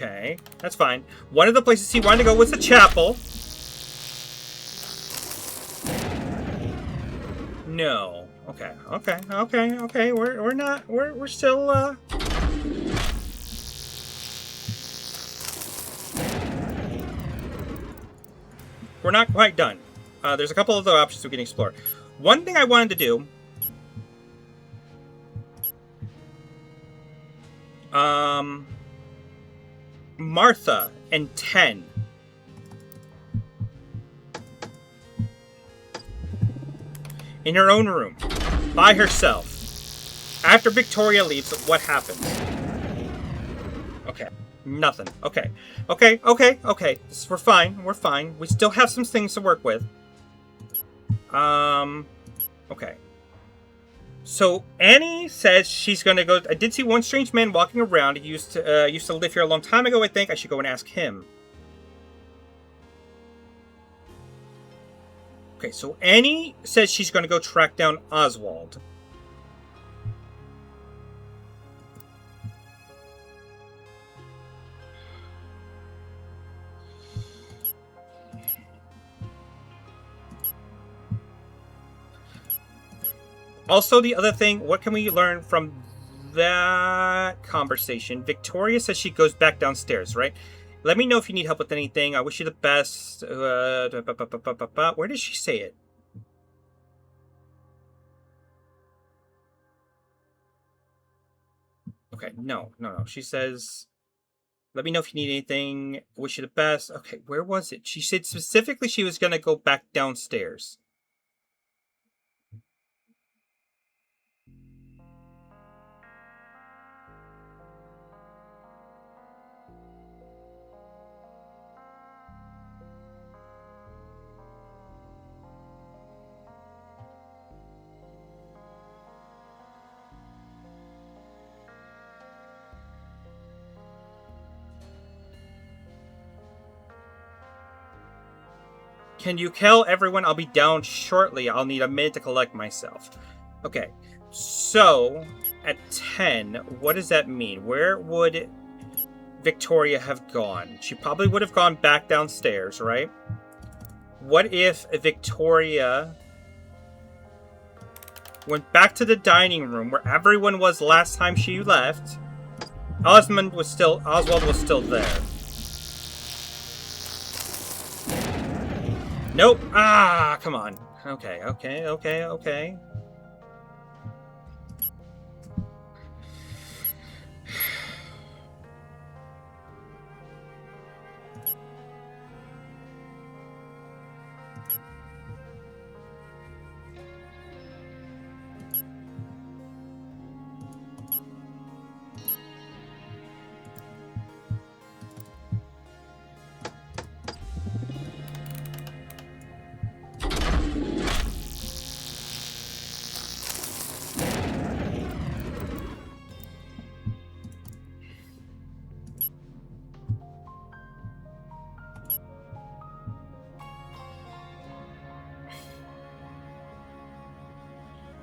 Okay, that's fine. One of the places he wanted to go was the chapel. No. Okay. We're not. We're still. We're not quite done. There's a couple of other options we can explore. One thing I wanted to do. Martha and 10. In her own room. By herself. After Victoria leaves, what happens? Okay. Nothing. Okay. We're fine. We still have some things to work with. Okay. So Annie says she's gonna go. I did see one strange man walking around. He used to live here a long time ago. I think I should go and ask him. Okay, so Annie says she's gonna go track down Oswald. Also, the other thing, what can we learn from that conversation? Victoria says she goes back downstairs, right? Let me know if you need help with anything. I wish you the best. Where did she say it? Okay, no. She says, let me know if you need anything. Wish you the best. Okay, where was it? She said specifically she was going to go back downstairs. Can you tell everyone I'll be down shortly? I'll need a minute to collect myself. Okay, so at 10, what does that mean? Where would Victoria have gone? She probably would have gone back downstairs, right? What if Victoria went back to the dining room where everyone was last time she left? Oswald was still there. Nope. Ah, come on. Okay.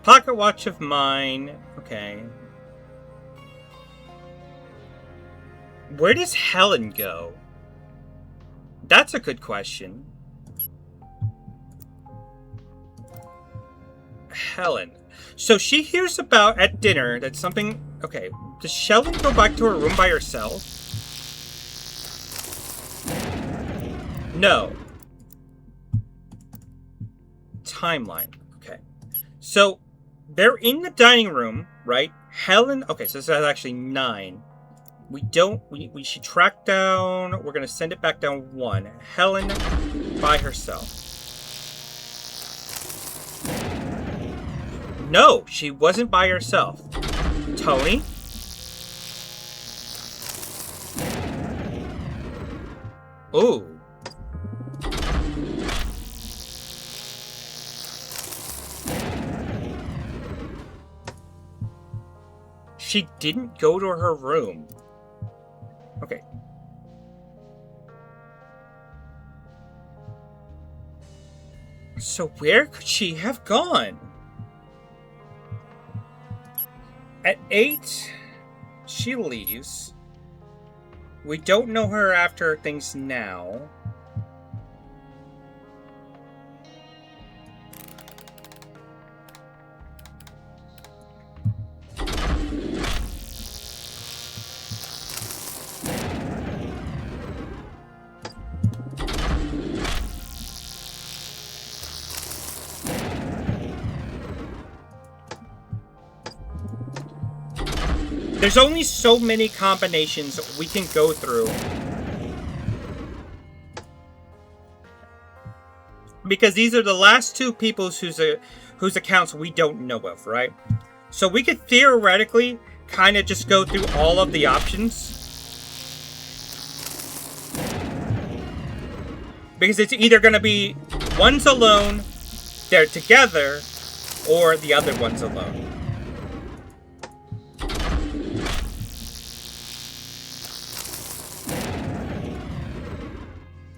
Pocket watch of mine. Okay. Where does Helen go? That's a good question. Helen. So she hears about at dinner that something... Okay. Does Sheldon go back to her room by herself? No. Timeline. Okay. So... they're in the dining room, right? Helen... Okay, so this is actually 9. We should track down... We're going to send it back down 1. Helen by herself. No, she wasn't by herself. Tony? Ooh. She didn't go to her room. Okay. So where could she have gone? At 8, she leaves. We don't know her after things now. There's only so many combinations we can go through. Because these are the last two people whose accounts we don't know of, right? So we could theoretically kind of just go through all of the options. Because it's either going to be one's alone, they're together, or the other one's alone.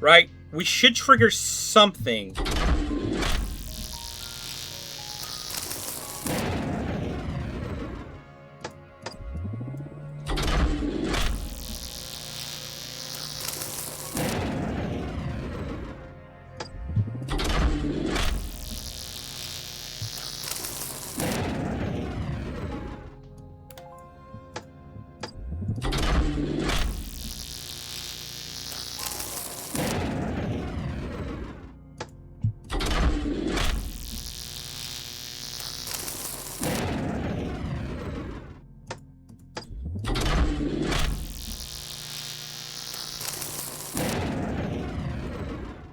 Right? We should trigger something.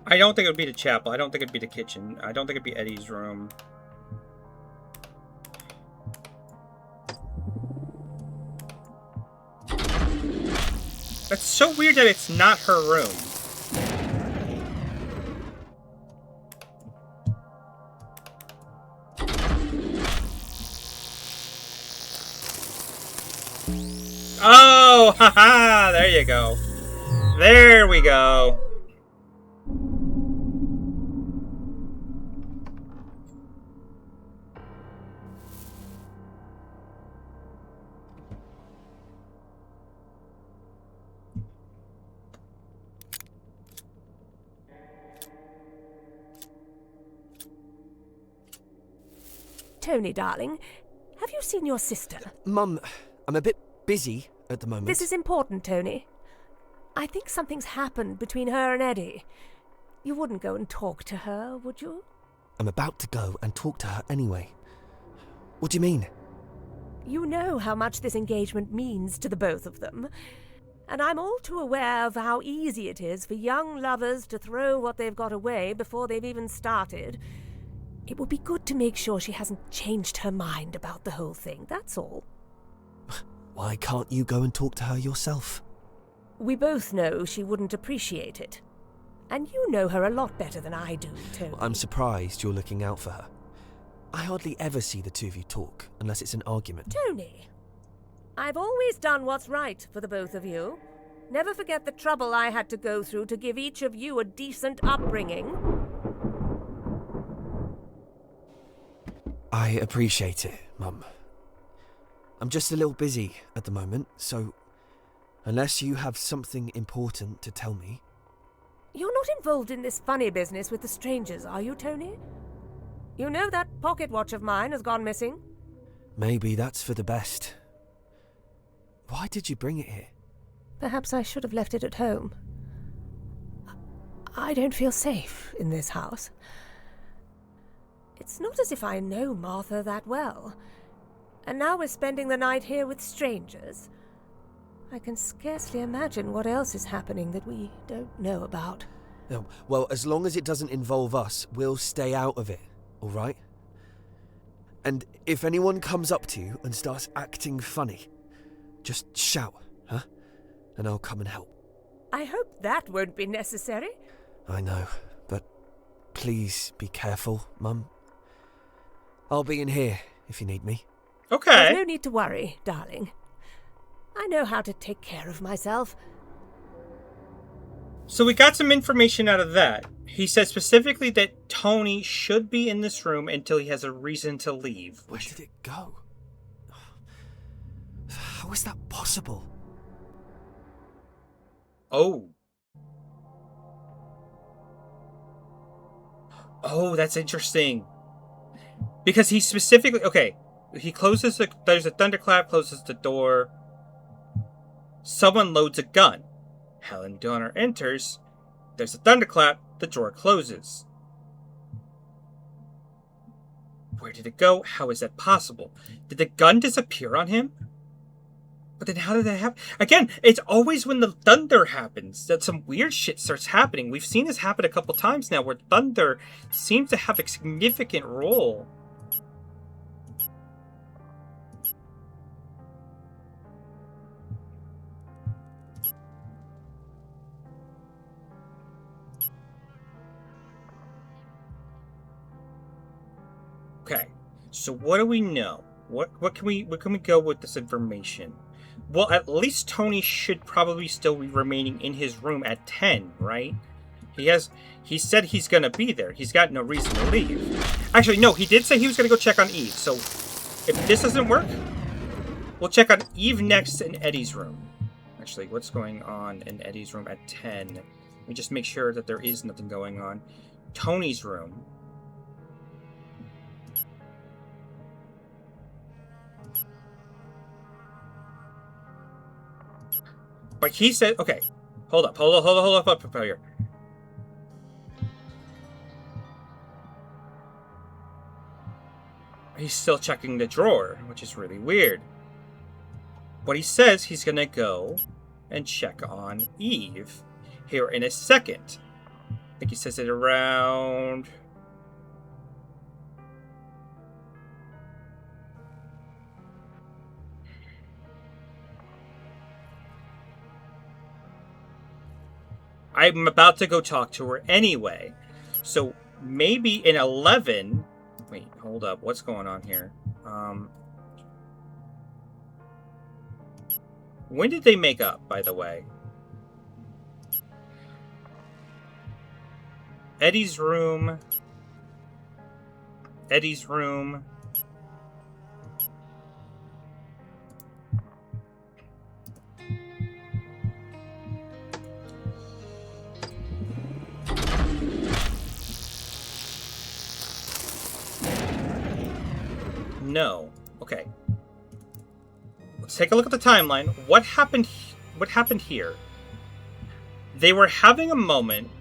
I don't think it would be the chapel. I don't think it'd be the kitchen. I don't think it'd be Eddie's room. That's so weird that it's not her room. Oh, haha, there you go. There we go. Tony, darling, have you seen your sister? Mum, I'm a bit busy at the moment. This is important, Tony. I think something's happened between her and Eddie. You wouldn't go and talk to her, would you? I'm about to go and talk to her anyway. What do you mean? You know how much this engagement means to the both of them. And I'm all too aware of how easy it is for young lovers to throw what they've got away before they've even started. It would be good to make sure she hasn't changed her mind about the whole thing, that's all. Why can't you go and talk to her yourself? We both know she wouldn't appreciate it. And you know her a lot better than I do, Tony. I'm surprised you're looking out for her. I hardly ever see the two of you talk, unless it's an argument. Tony, I've always done what's right for the both of you. Never forget the trouble I had to go through to give each of you a decent upbringing. I appreciate it, Mum. I'm just a little busy at the moment, so unless you have something important to tell me... You're not involved in this funny business with the strangers, are you, Tony? You know that pocket watch of mine has gone missing? Maybe that's for the best. Why did you bring it here? Perhaps I should have left it at home. I don't feel safe in this house. It's not as if I know Martha that well. And now we're spending the night here with strangers. I can scarcely imagine what else is happening that we don't know about. No, well, as long as it doesn't involve us, we'll stay out of it, all right? And if anyone comes up to you and starts acting funny, just shout, huh? And I'll come and help. I hope that won't be necessary. I know, but please be careful, Mum. I'll be in here if you need me. Okay. There's no need to worry, darling. I know how to take care of myself. So we got some information out of that. He said specifically that Tony should be in this room until he has a reason to leave. Where did it go? How is that possible? Oh. Oh, that's interesting. Because he specifically... Okay. He closes the... There's a thunderclap, closes the door. Someone loads a gun. Helen Donner enters. There's a thunderclap. The door closes. Where did it go? How is that possible? Did the gun disappear on him? But then how did that happen? Again, it's always when the thunder happens that some weird shit starts happening. We've seen this happen a couple times now where thunder seems to have a significant role. Okay, so what do we know? What can we go with this information? Well, at least Tony should probably still be remaining in his room at 10, right? He said he's gonna be there. He's got no reason to leave. Actually, no, he did say he was gonna go check on Eve. So if this doesn't work, we'll check on Eve next in Eddie's room. Actually, what's going on in Eddie's room at 10? Let me just make sure that there is nothing going on. Tony's room. But he said, okay, hold up here. He's still checking the drawer, which is really weird. But he says he's gonna go and check on Eve here in a second. I think he says it around... I'm about to go talk to her anyway. So maybe in 11... Wait, hold up. What's going on here? When did they make up, by the way? Eddie's room. Eddie's room. No. Okay. Let's take a look at the timeline. What happened here? They were having a moment.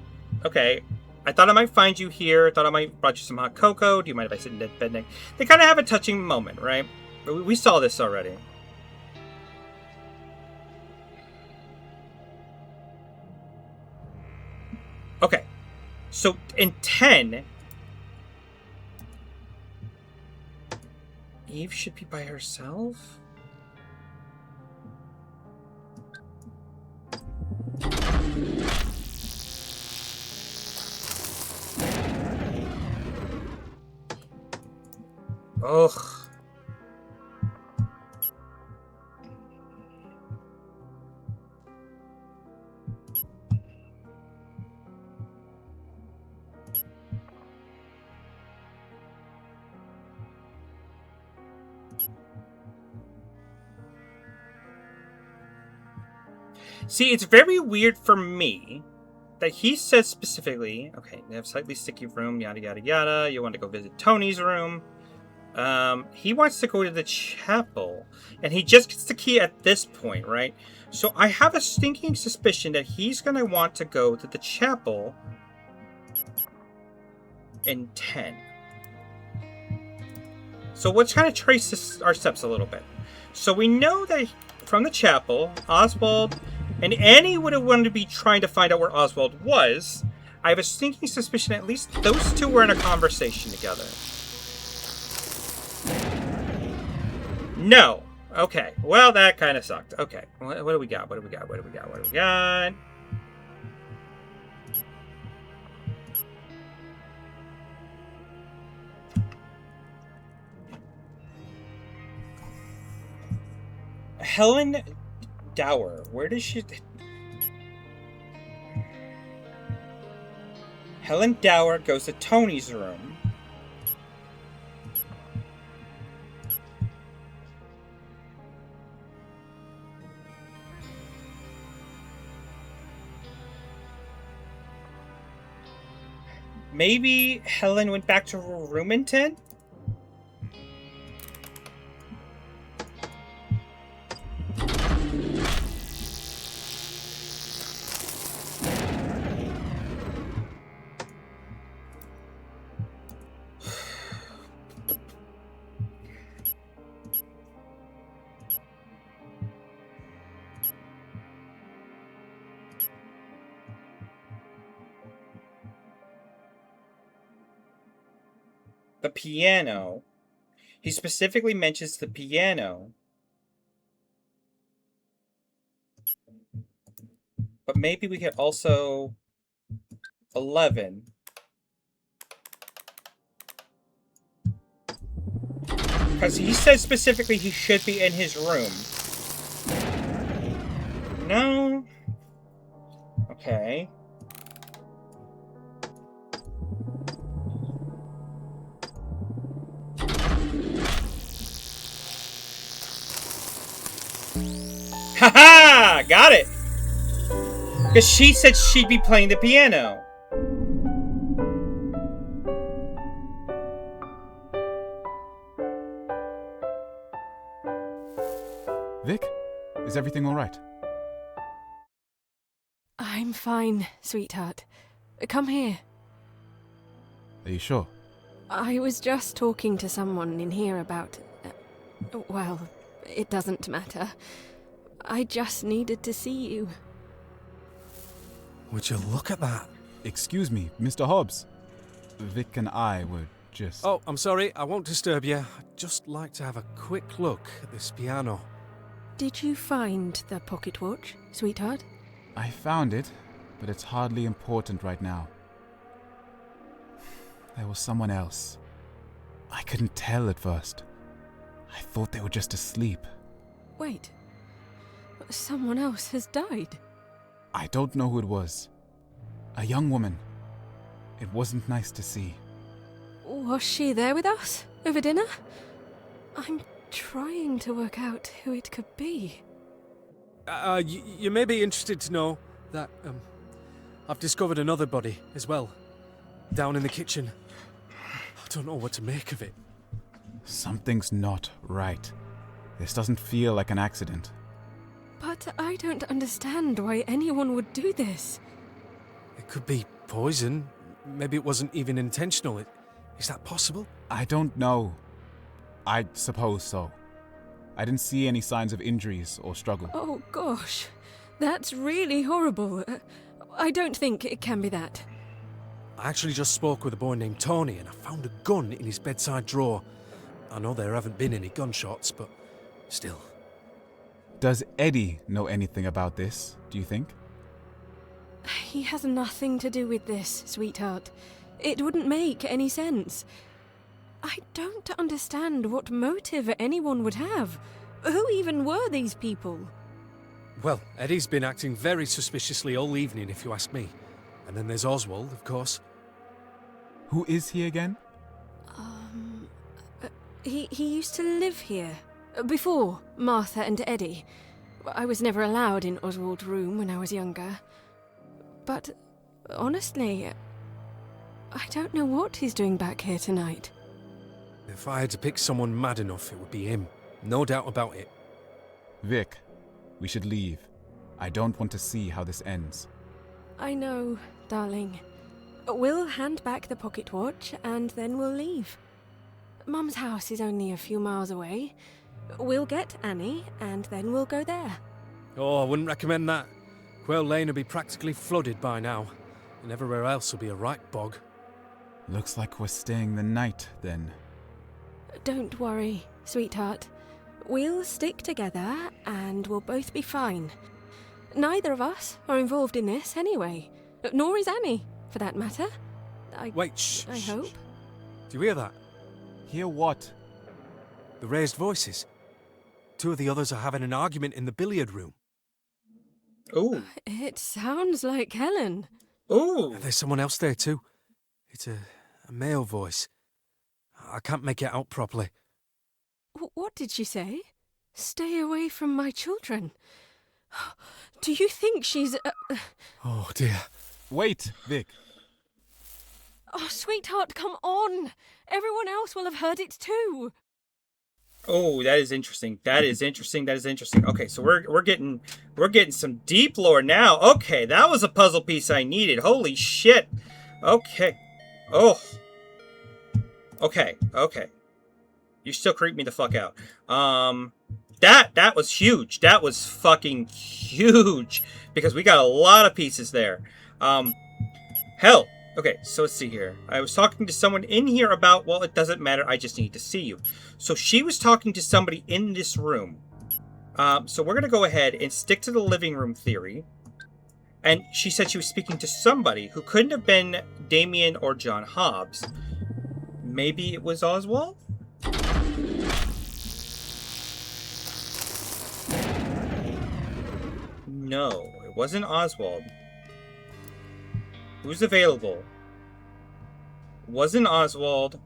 Okay. I thought I might find you here. I thought I might brought you some hot cocoa. Do you mind if I sit in that bed next? They kind of have a touching moment, right? We saw this already. Okay. So in 10... Eve should be by herself? Ugh. See, it's very weird for me that he says specifically, okay, they have slightly sticky room, yada, yada, yada. You want to go visit Tony's room. He wants to go to the chapel, and he just gets the key at this point, right? So I have a stinking suspicion that he's going to want to go to the chapel in 10. So let's kind of trace our steps a little bit. So we know that from the chapel, Oswald and Annie would have wanted to be trying to find out where Oswald was. I have a stinking suspicion at least those two were in a conversation together. No. Okay. Well, that kind of sucked. Okay. What do we got? What do we got? What do we got? What do we got? Helen Dower. Where does she... Helen Dower goes to Tony's room. Maybe Helen went back to her room in 10? The piano. He specifically mentions the piano. But maybe we could also 11. Because he says specifically he should be in his room. No. Okay. Haha! Got it! Because she said she'd be playing the piano. Vic, is everything all right? I'm fine, sweetheart. Come here. Are you sure? I was just talking to someone in here about... well, it doesn't matter. I just needed to see you. Would you look at that? Excuse me, Mr. Hobbs. Vic and I were just... Oh, I'm sorry, I won't disturb you. I'd just like to have a quick look at this piano. Did you find the pocket watch, sweetheart? I found it, but it's hardly important right now. There was someone else. I couldn't tell at first. I thought they were just asleep. Wait. Someone else has died. I don't know who it was. A young woman. It wasn't nice to see. Was she there with us over dinner? I'm trying to work out who it could be. You may be interested to know that, I've discovered another body as well. Down in the kitchen. I don't know what to make of it. Something's not right. This doesn't feel like an accident. But I don't understand why anyone would do this. It could be poison. Maybe it wasn't even intentional. Is that possible? I don't know. I suppose so. I didn't see any signs of injuries or struggle. Oh gosh, that's really horrible. I don't think it can be that. I actually just spoke with a boy named Tony and I found a gun in his bedside drawer. I know there haven't been any gunshots, but still. Does Eddie know anything about this, do you think? He has nothing to do with this, sweetheart. It wouldn't make any sense. I don't understand what motive anyone would have. Who even were these people? Well, Eddie's been acting very suspiciously all evening, if you ask me. And then there's Oswald, of course. Who is he again? He used to live here. Before Martha and Eddie. I was never allowed in Oswald's room when I was younger. But, honestly, I don't know what he's doing back here tonight. If I had to pick someone mad enough, it would be him. No doubt about it. Vic, we should leave. I don't want to see how this ends. I know, darling. We'll hand back the pocket watch and then we'll leave. Mum's house is only a few miles away. We'll get Annie and then we'll go there. Oh, I wouldn't recommend that. Quail Lane will be practically flooded by now, and everywhere else will be a right bog. Looks like we're staying the night, then. Don't worry, sweetheart. We'll stick together and we'll both be fine. Neither of us are involved in this anyway. Nor is Annie, for that matter. Wait, shh. I hope. Do you hear that? Hear what? The raised voices. Two of the others are having an argument in the billiard room. Ooh. It sounds like Helen. Ooh. There's someone else there too. It's a male voice. I can't make it out properly. What did she say? Stay away from my children. Do you think she's... Oh dear. Wait, Vic. Oh, sweetheart, come on! Everyone else will have heard it too. Oh, that is interesting. That is interesting. That is interesting. Okay, so we're getting some deep lore now. Okay, that was a puzzle piece I needed. Holy shit. Okay. Oh. Okay. Okay. You still creep me the fuck out. That was huge. That was fucking huge because we got a lot of pieces there. Hell. Okay, so let's see here. I was talking to someone in here about, well, it doesn't matter. I just need to see you. So she was talking to somebody in this room. So we're going to go ahead and stick to the living room theory. And she said she was speaking to somebody who couldn't have been Damien or John Hobbs. Maybe it was Oswald? No, it wasn't Oswald. Who's available? Wasn't Oswald.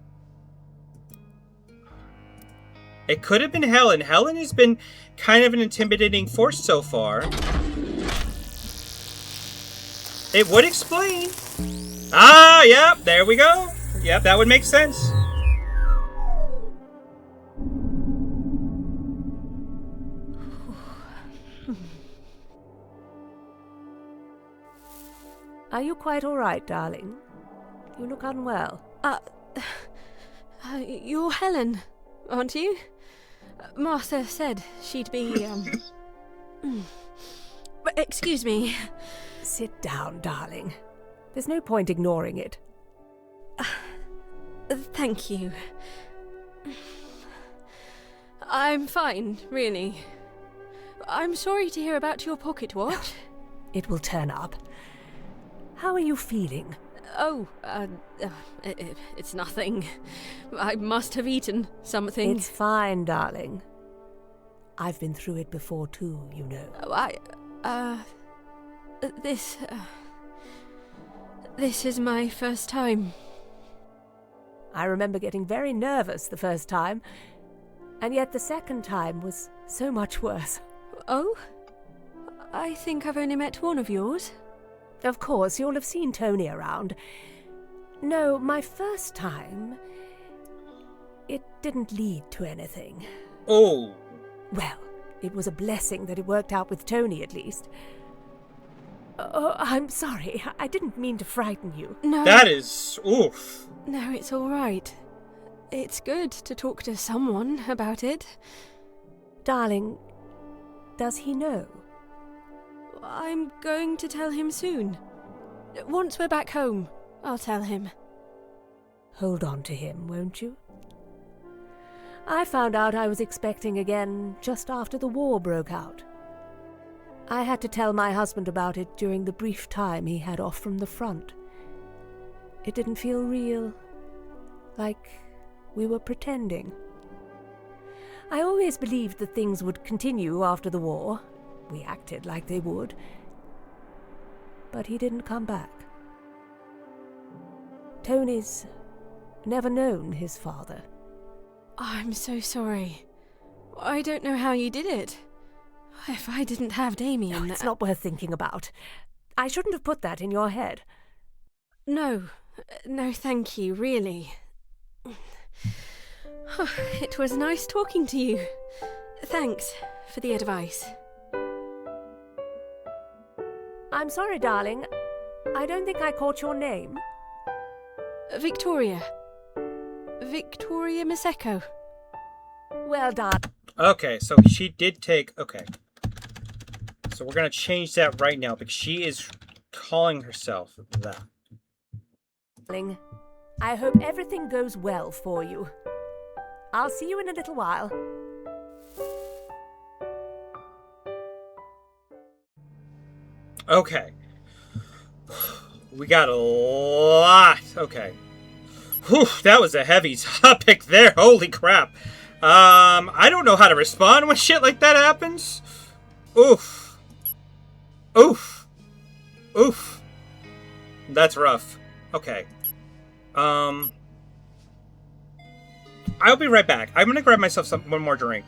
It could have been Helen. Helen has been kind of an intimidating force so far. It would explain. Ah, yep, there we go. Yep, that would make sense. Are you quite all right, darling? You look unwell. You're Helen, aren't you? Martha said she'd be, Excuse me. Sit down, darling. There's no point ignoring it. Thank you. I'm fine, really. I'm sorry to hear about your pocket watch. It will turn up. How are you feeling? Oh, it's nothing. I must have eaten something. It's fine, darling. I've been through it before too, you know. This is my first time. I remember getting very nervous the first time, and yet the second time was so much worse. Oh? I think I've only met one of yours. Of course, you'll have seen Tony around. No, my first time, it didn't lead to anything. Oh. Well, it was a blessing that it worked out with Tony, at least. Oh, I'm sorry. I didn't mean to frighten you. No. That is... oof. No, it's all right. It's good to talk to someone about it. Darling, does he know? I'm going to tell him soon. Once we're back home, I'll tell him. Hold on to him, won't you? I found out I was expecting again just after the war broke out. I had to tell my husband about it during the brief time he had off from the front. It didn't feel real, like we were pretending. I always believed that things would continue after the war. We acted like they would. But he didn't come back. Tony's never known his father. I'm so sorry. I don't know how you did it. If I didn't have Damien... No, it's not worth thinking about. I shouldn't have put that in your head. No, thank you, really. It was nice talking to you. Thanks for the advice. I'm sorry, darling. I don't think I caught your name. Victoria. Victoria Maseko. Well done. Okay, so she did take... Okay. So we're going to change that right now because she is calling herself that. Darling, I hope everything goes well for you. I'll see you in a little while. Okay. We got a lot. Okay. Whew, that was a heavy topic there. Holy crap. I don't know how to respond when shit like that happens. Oof. Oof. Oof. That's rough. Okay. I'll be right back. I'm gonna grab myself one more drink.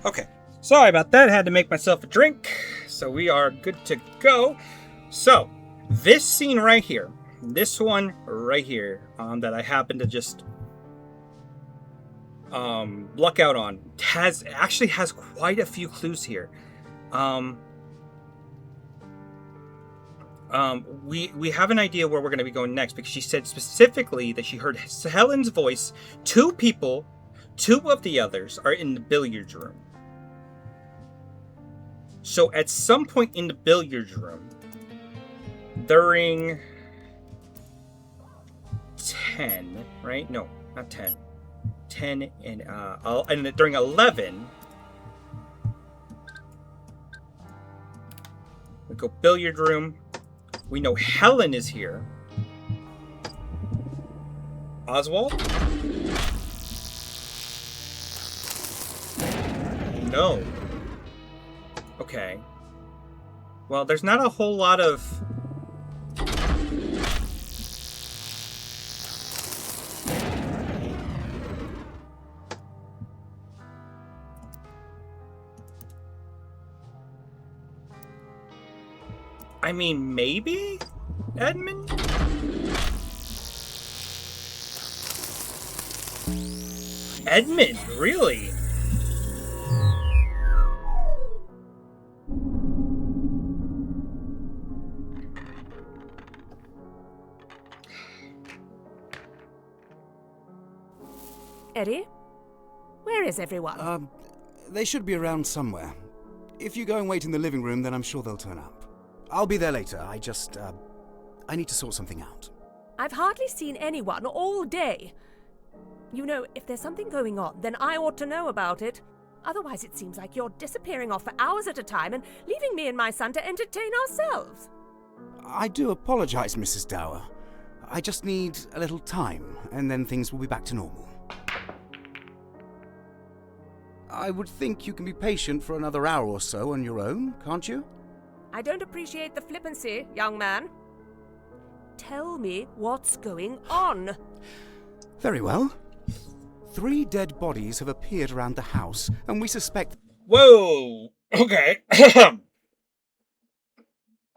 Okay, sorry about that. Had to make myself a drink. So we are good to go. So, this scene right here, this one right here, that I happen to just luck out on, actually has quite a few clues here. We have an idea where we're going to be going next, because she said specifically that she heard Helen's voice. Two of the others are in the billiards room. So at some point in the billiards room, during 10, right? No, not 10. 10 and during 11, we go billiard room. We know Helen is here. Oswald? No. Okay. Well, there's not a whole lot of... I mean, maybe? Edmund? Edmund, really? Eddie? Where is everyone? They should be around somewhere. If you go and wait in the living room, then I'm sure they'll turn up. I'll be there later. I need to sort something out. I've hardly seen anyone all day. You know, if there's something going on, then I ought to know about it. Otherwise, it seems like you're disappearing off for hours at a time and leaving me and my son to entertain ourselves. I do apologize, Mrs. Dower. I just need a little time, and then things will be back to normal. I would think you can be patient for another hour or so on your own, can't you? I don't appreciate the flippancy, young man. Tell me what's going on. Very well. 3 dead bodies have appeared around the house, and we suspect... Whoa! Okay.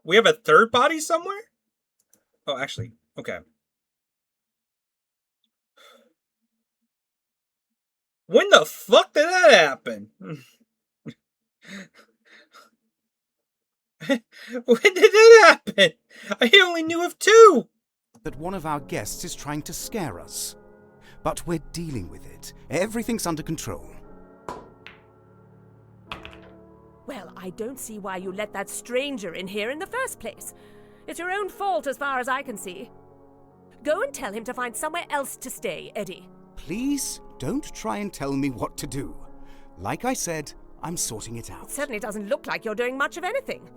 We have a third body somewhere? Oh, actually, okay. When the fuck did that happen? When did that happen? I only knew of 2. that one of our guests is trying to scare us. But we're dealing with it. Everything's under control. Well, I don't see why you let that stranger in here in the first place. It's your own fault as far as I can see. Go and tell him to find somewhere else to stay, Eddie. Please, don't try and tell me what to do. Like I said, I'm sorting it out. It certainly doesn't look like you're doing much of anything.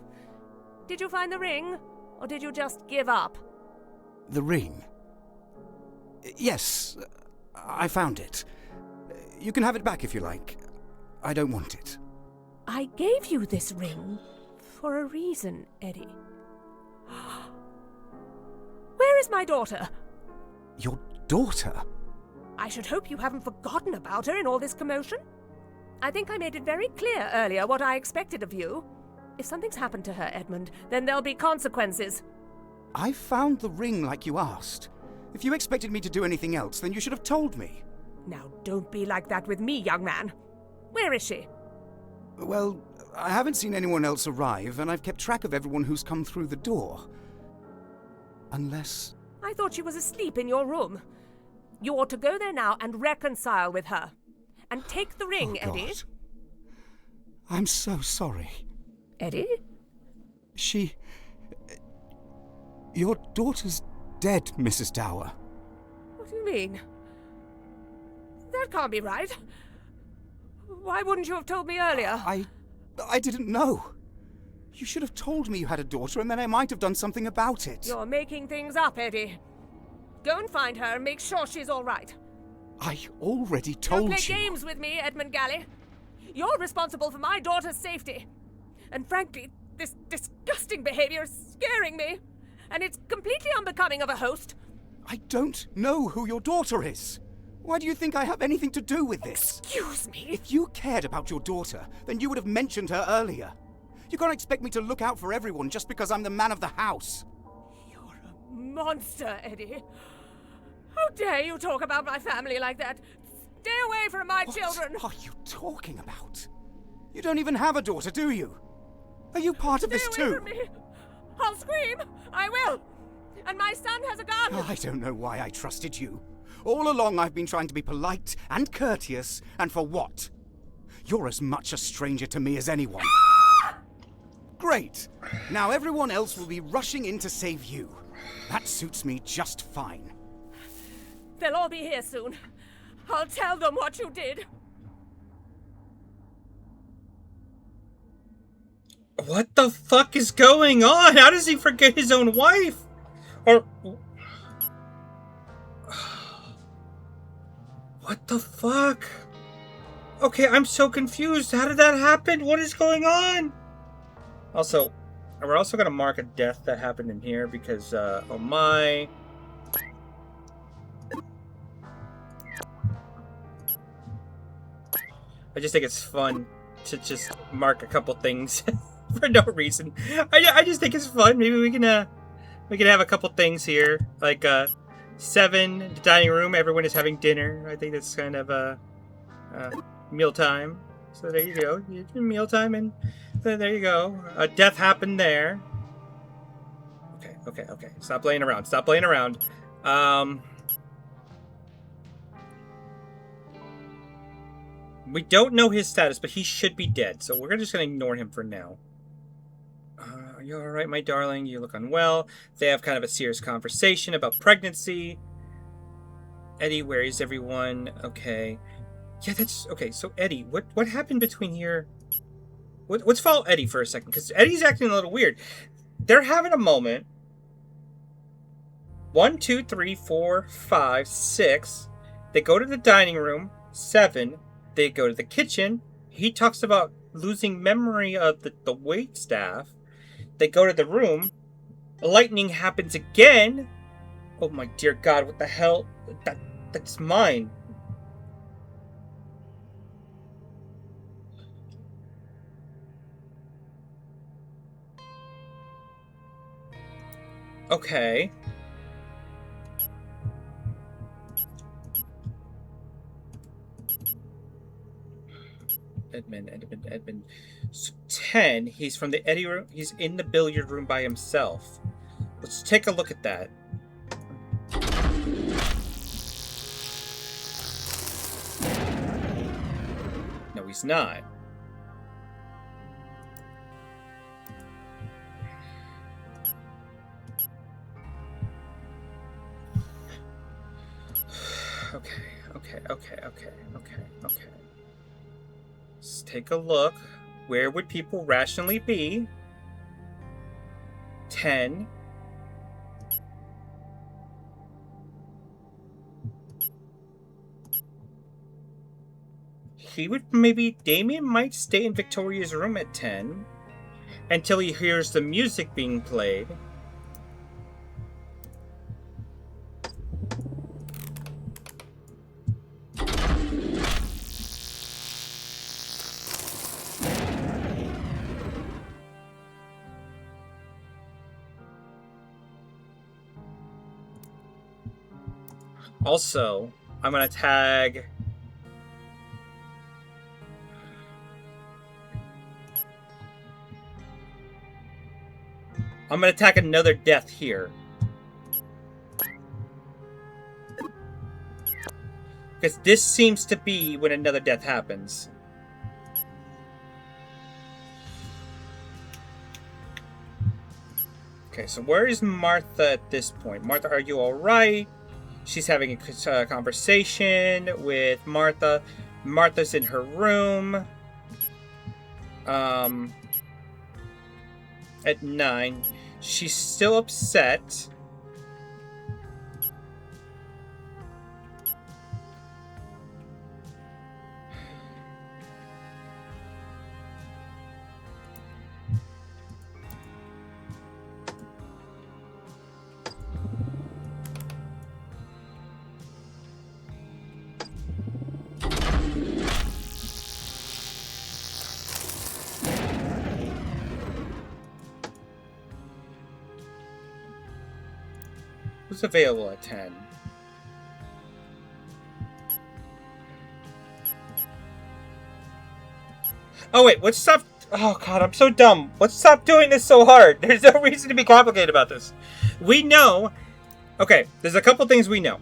Did you find the ring, or did you just give up? The ring? Yes, I found it. You can have it back if you like. I don't want it. I gave you this ring for a reason, Eddie. Where is my daughter? Your daughter? I should hope you haven't forgotten about her in all this commotion. I think I made it very clear earlier what I expected of you. If something's happened to her, Edmund, then there'll be consequences. I found the ring like you asked. If you expected me to do anything else, then you should have told me. Now, don't be like that with me, young man. Where is she? Well, I haven't seen anyone else arrive, and I've kept track of everyone who's come through the door. Unless... I thought she was asleep in your room. You ought to go there now and reconcile with her. And take the ring, Oh, Eddie. God. I'm so sorry. Eddie? She... Your daughter's dead, Mrs. Dower. What do you mean? That can't be right. Why wouldn't you have told me earlier? I didn't know. You should have told me you had a daughter, and then I might have done something about it. You're making things up, Eddie. Go and find her and make sure she's all right. I already told you. Don't play games with me, Edmund Galley. You're responsible for my daughter's safety. And frankly, this disgusting behavior is scaring me. And it's completely unbecoming of a host. I don't know who your daughter is. Why do you think I have anything to do with this? Excuse me. If you cared about your daughter, then you would have mentioned her earlier. You can't expect me to look out for everyone just because I'm the man of the house. You're a monster, Eddie. How dare you talk about my family like that? Stay away from my children! What are you talking about? You don't even have a daughter, do you? Are you part of this Stay away too? from me! I'll scream! I will! And my son has a gun! I don't know why I trusted you. All along I've been trying to be polite and courteous, and for what? You're as much a stranger to me as anyone. Great! Now everyone else will be rushing in to save you. That suits me just fine. They'll all be here soon. I'll tell them what you did. What the fuck is going on? How does he forget his own wife? Or... What the fuck? Okay, I'm so confused. How did that happen? What is going on? Also, we're also going to mark a death that happened in here because, oh my... I just think it's fun to just mark a couple things for no reason. I just think it's fun. Maybe we can have a couple things here, like 7, the dining room. Everyone is having dinner. I think that's kind of mealtime. So there you go, mealtime, and there you go. A death happened there. Okay. Stop playing around. Stop playing around. We don't know his status, but he should be dead, so we're just going to ignore him for now. Are you alright, my darling? You look unwell. They have kind of a serious conversation about pregnancy. Eddie, where is everyone? Okay. Yeah, that's... Okay, so Eddie, what happened between here? Let's follow Eddie for a second, because Eddie's acting a little weird. They're having a moment. 1, 2, 3, 4, 5, 6. They go to the dining room. 7. They go to the kitchen. He talks about losing memory of the wait staff. They go to the room. Lightning happens again. Oh my dear God, what the hell? That's mine. Okay. Edmund. So 10, he's from the Eddie room. He's in the billiard room by himself. Let's take a look at that. No, he's not. Okay. Let's take a look. Where would people rationally be? 10. Damien might stay in Victoria's room at 10 until he hears the music being played. Also, I'm going to tag... I'm going to tag another death here. Because this seems to be when another death happens. Okay, so where is Martha at this point? Martha, are you alright? She's having a conversation with Martha. Martha's in her room. At 9. She's still upset. Who's available at 10? Oh wait, let's stop. Oh god, I'm so dumb. Let's stop doing this so hard. There's no reason to be complicated about this. We know. Okay, there's a couple things we know.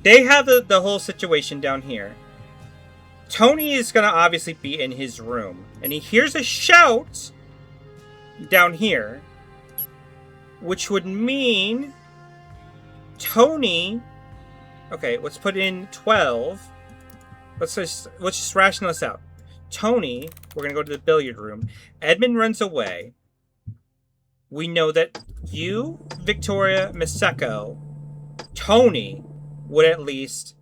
They have the whole situation down here. Tony is gonna obviously be in his room, and he hears a shout down here, which would mean Tony. Okay, let's put in 12. Let's just ration this out. Tony, we're gonna go to the billiard room. Edmund runs away. We know that you, Victoria, Miseko, Tony would at least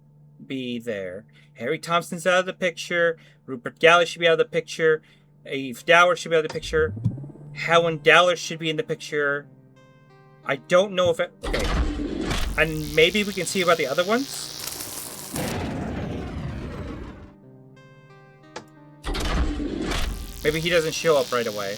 be there. Harry Thompson's out of the picture. Rupert Galley should be out of the picture. Eve Dower should be out of the picture. Helen Dowler should be in the picture. I don't know if it... Okay. And maybe we can see about the other ones? Maybe he doesn't show up right away.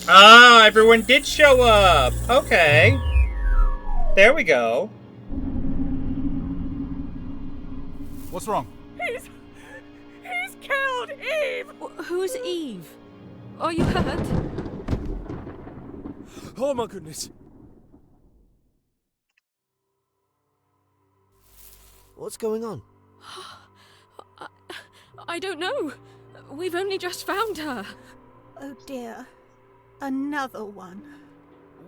Ah, everyone did show up. Okay. There we go. What's wrong? He's killed Eve! Who's Eve? Are you hurt? Oh my goodness. What's going on? I don't know. We've only just found her. Oh dear. Another one.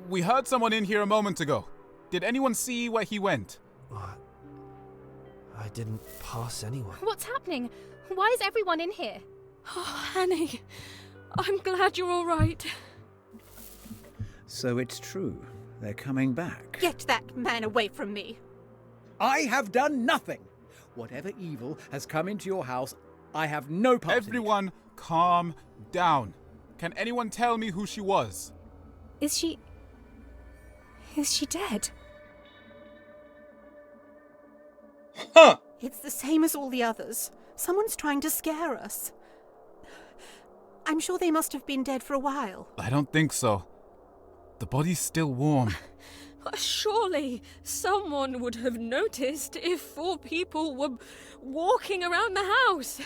We heard someone in here a moment ago. Did anyone see where he went? What? I didn't pass anyone. What's happening? Why is everyone in here? Oh, Annie, I'm glad you're all right. So it's true. They're coming back. Get that man away from me. I have done nothing. Whatever evil has come into your house, I have no part in it. Everyone, calm down. Can anyone tell me who she was? Is she dead? Huh. It's the same as all the others. Someone's trying to scare us. I'm sure they must have been dead for a while. I don't think so. The body's still warm. Surely someone would have noticed if 4 people were walking around the house.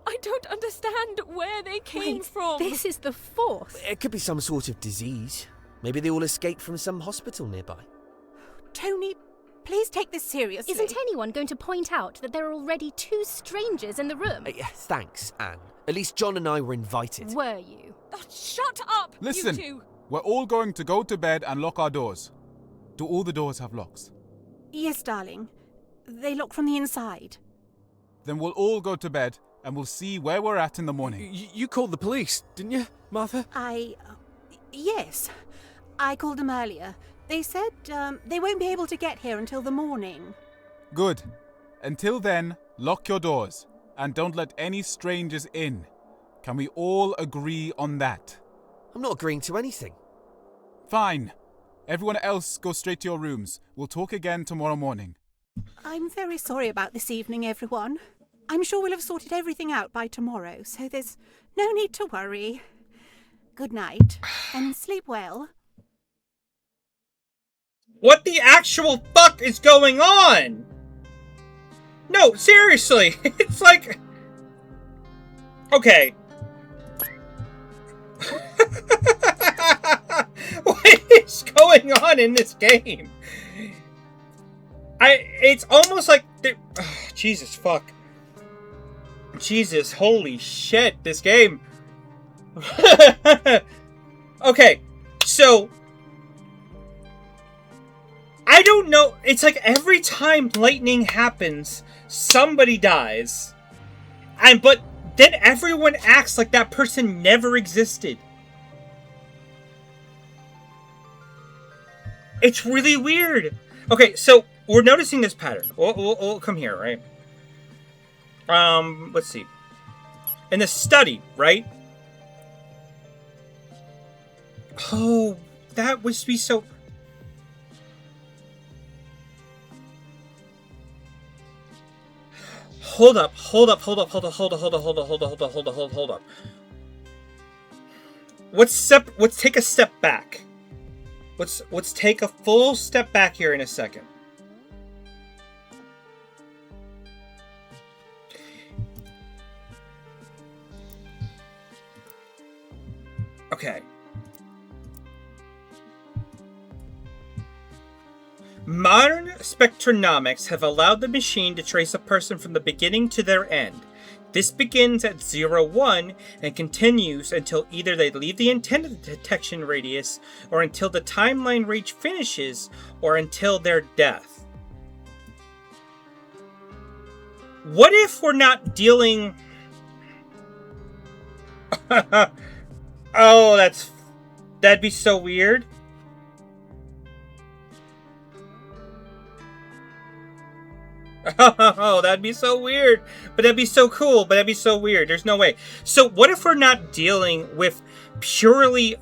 I don't understand where they came from. This is the 4th. It could be some sort of disease. Maybe they all escaped from some hospital nearby. Tony, please take this seriously. Isn't anyone going to point out that there are already 2 strangers in the room? Thanks, Anne. At least John and I were invited. Were you? Oh, shut up, Listen, you two. we're all going to go to bed and lock our doors. Do all the doors have locks? Yes, darling. They lock from the inside. Then we'll all go to bed and we'll see where we're at in the morning. You called the police, didn't you, Martha? Yes. I called them earlier. They said they won't be able to get here until the morning. Good. Until then, lock your doors and don't let any strangers in. Can we all agree on that? I'm not agreeing to anything. Fine. Everyone else go straight to your rooms. We'll talk again tomorrow morning. I'm very sorry about this evening, everyone. I'm sure we'll have sorted everything out by tomorrow, so there's no need to worry. Good night, and sleep well. What the actual fuck is going on? No, seriously. It's like... Okay. What is going on in this game? It's almost like... Jesus, fuck. Jesus, holy shit, this game. Okay, so... I don't know, it's like every time lightning happens, somebody dies. But then everyone acts like that person never existed. It's really weird. Okay, so we're noticing this pattern. We'll come here, right? Let's see. In the study, right? Oh, that would be so... Hold up. Let's take a step back. Let's take a full step back here in a second. Okay. Modern spectronomics have allowed the machine to trace a person from the beginning to their end. This begins at 0-1 and continues until either they leave the intended detection radius, or until the timeline reach finishes, or until their death. What if we're not dealing... Oh, that'd be so weird. Oh, that'd be so weird. But that'd be so cool. But that'd be so weird. There's no way. So what if we're not dealing with purely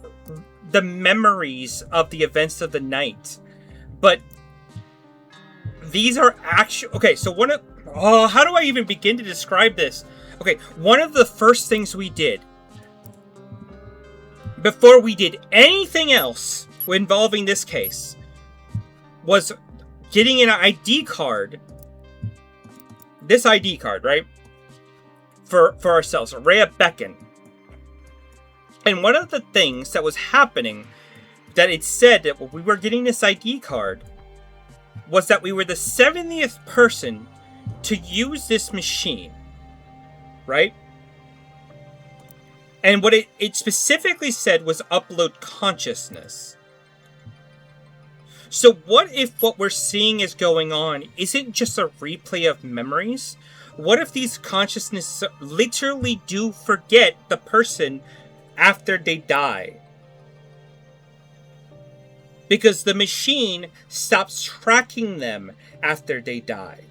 the memories of the events of the night? But these are actual... Okay, so how do I even begin to describe this? Okay, one of the first things we did, before we did anything else involving this case, was getting an ID card. This ID card, right? For ourselves, Rhea Beckon. And one of the things that was happening, that it said that when we were getting this ID card, was that we were the 70th person to use this machine. Right? And what it specifically said was upload consciousness. So what if what we're seeing is going on isn't just a replay of memories? What if these consciousnesses literally do forget the person after they die? Because the machine stops tracking them after they die.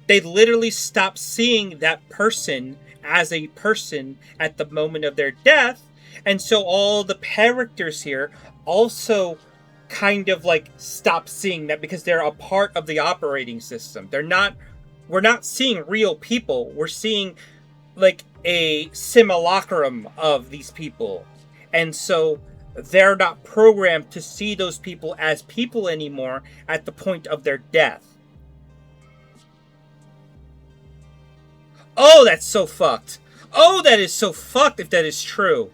They literally stop seeing that person as a person at the moment of their death. And so all the characters here also kind of like stop seeing that, because they're a part of the operating system. We're not seeing real people. We're seeing like a simulacrum of these people. And so they're not programmed to see those people as people anymore at the point of their death. Oh, that's so fucked. Oh, that is so fucked if that is true.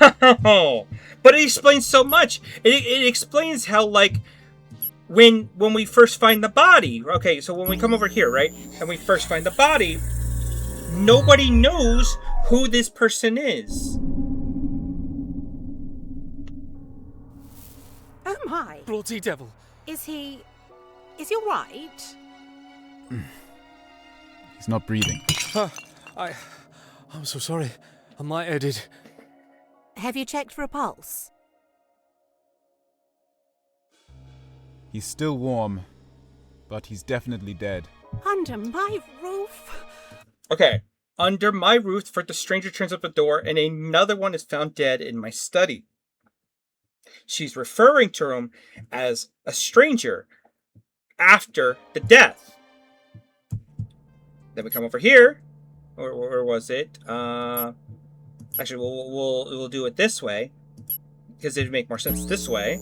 But it explains so much. It explains how, like, when we first find the body. Okay, so when we come over here, right? And we first find the body, nobody knows who this person is. Oh my. Bloody devil. Is he alright? He's not breathing. I'm so sorry. I'm lightheaded. Have you checked for a pulse? He's still warm, but he's definitely dead. Under my roof? Okay. Under my roof, for the stranger turns up the door, and another one is found dead in my study. She's referring to him as a stranger after the death. Then we come over here, or was it? Actually, we'll do it this way, because it'd make more sense this way.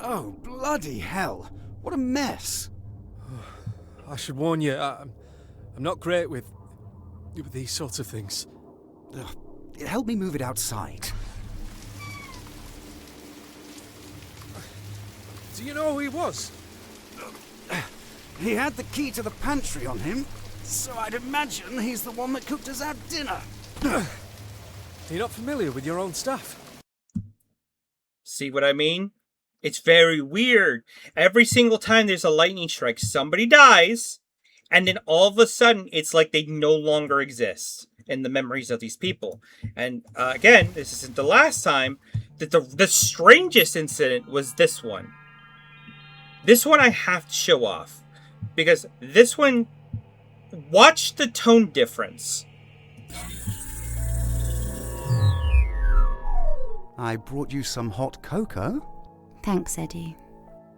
Oh, bloody hell. What a mess. I should warn you, I'm not great with these sorts of things. Help me move it outside. Do you know who he was? He had the key to the pantry on him, so I'd imagine he's the one that cooked us our dinner. You're not familiar with your own stuff. See what I mean? It's very weird. Every single time there's a lightning strike, somebody dies, and then all of a sudden, it's like they no longer exist. in the memories of these people. And again, this isn't the last time. That the strangest incident was this one. This one I have to show off. Because this one, watch the tone difference. I brought you some hot cocoa. Thanks, Eddie.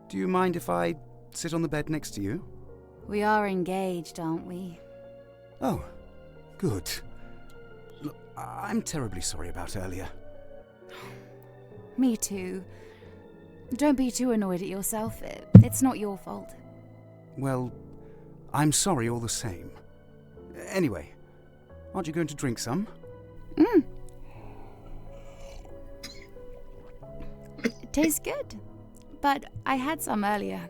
Do you mind if I sit on the bed next to you? We are engaged, aren't we? Oh, good. Look, I'm terribly sorry about earlier. Me too. Don't be too annoyed at yourself. It's not your fault. Well, I'm sorry all the same. Anyway, aren't you going to drink some? It tastes good. But I had some earlier.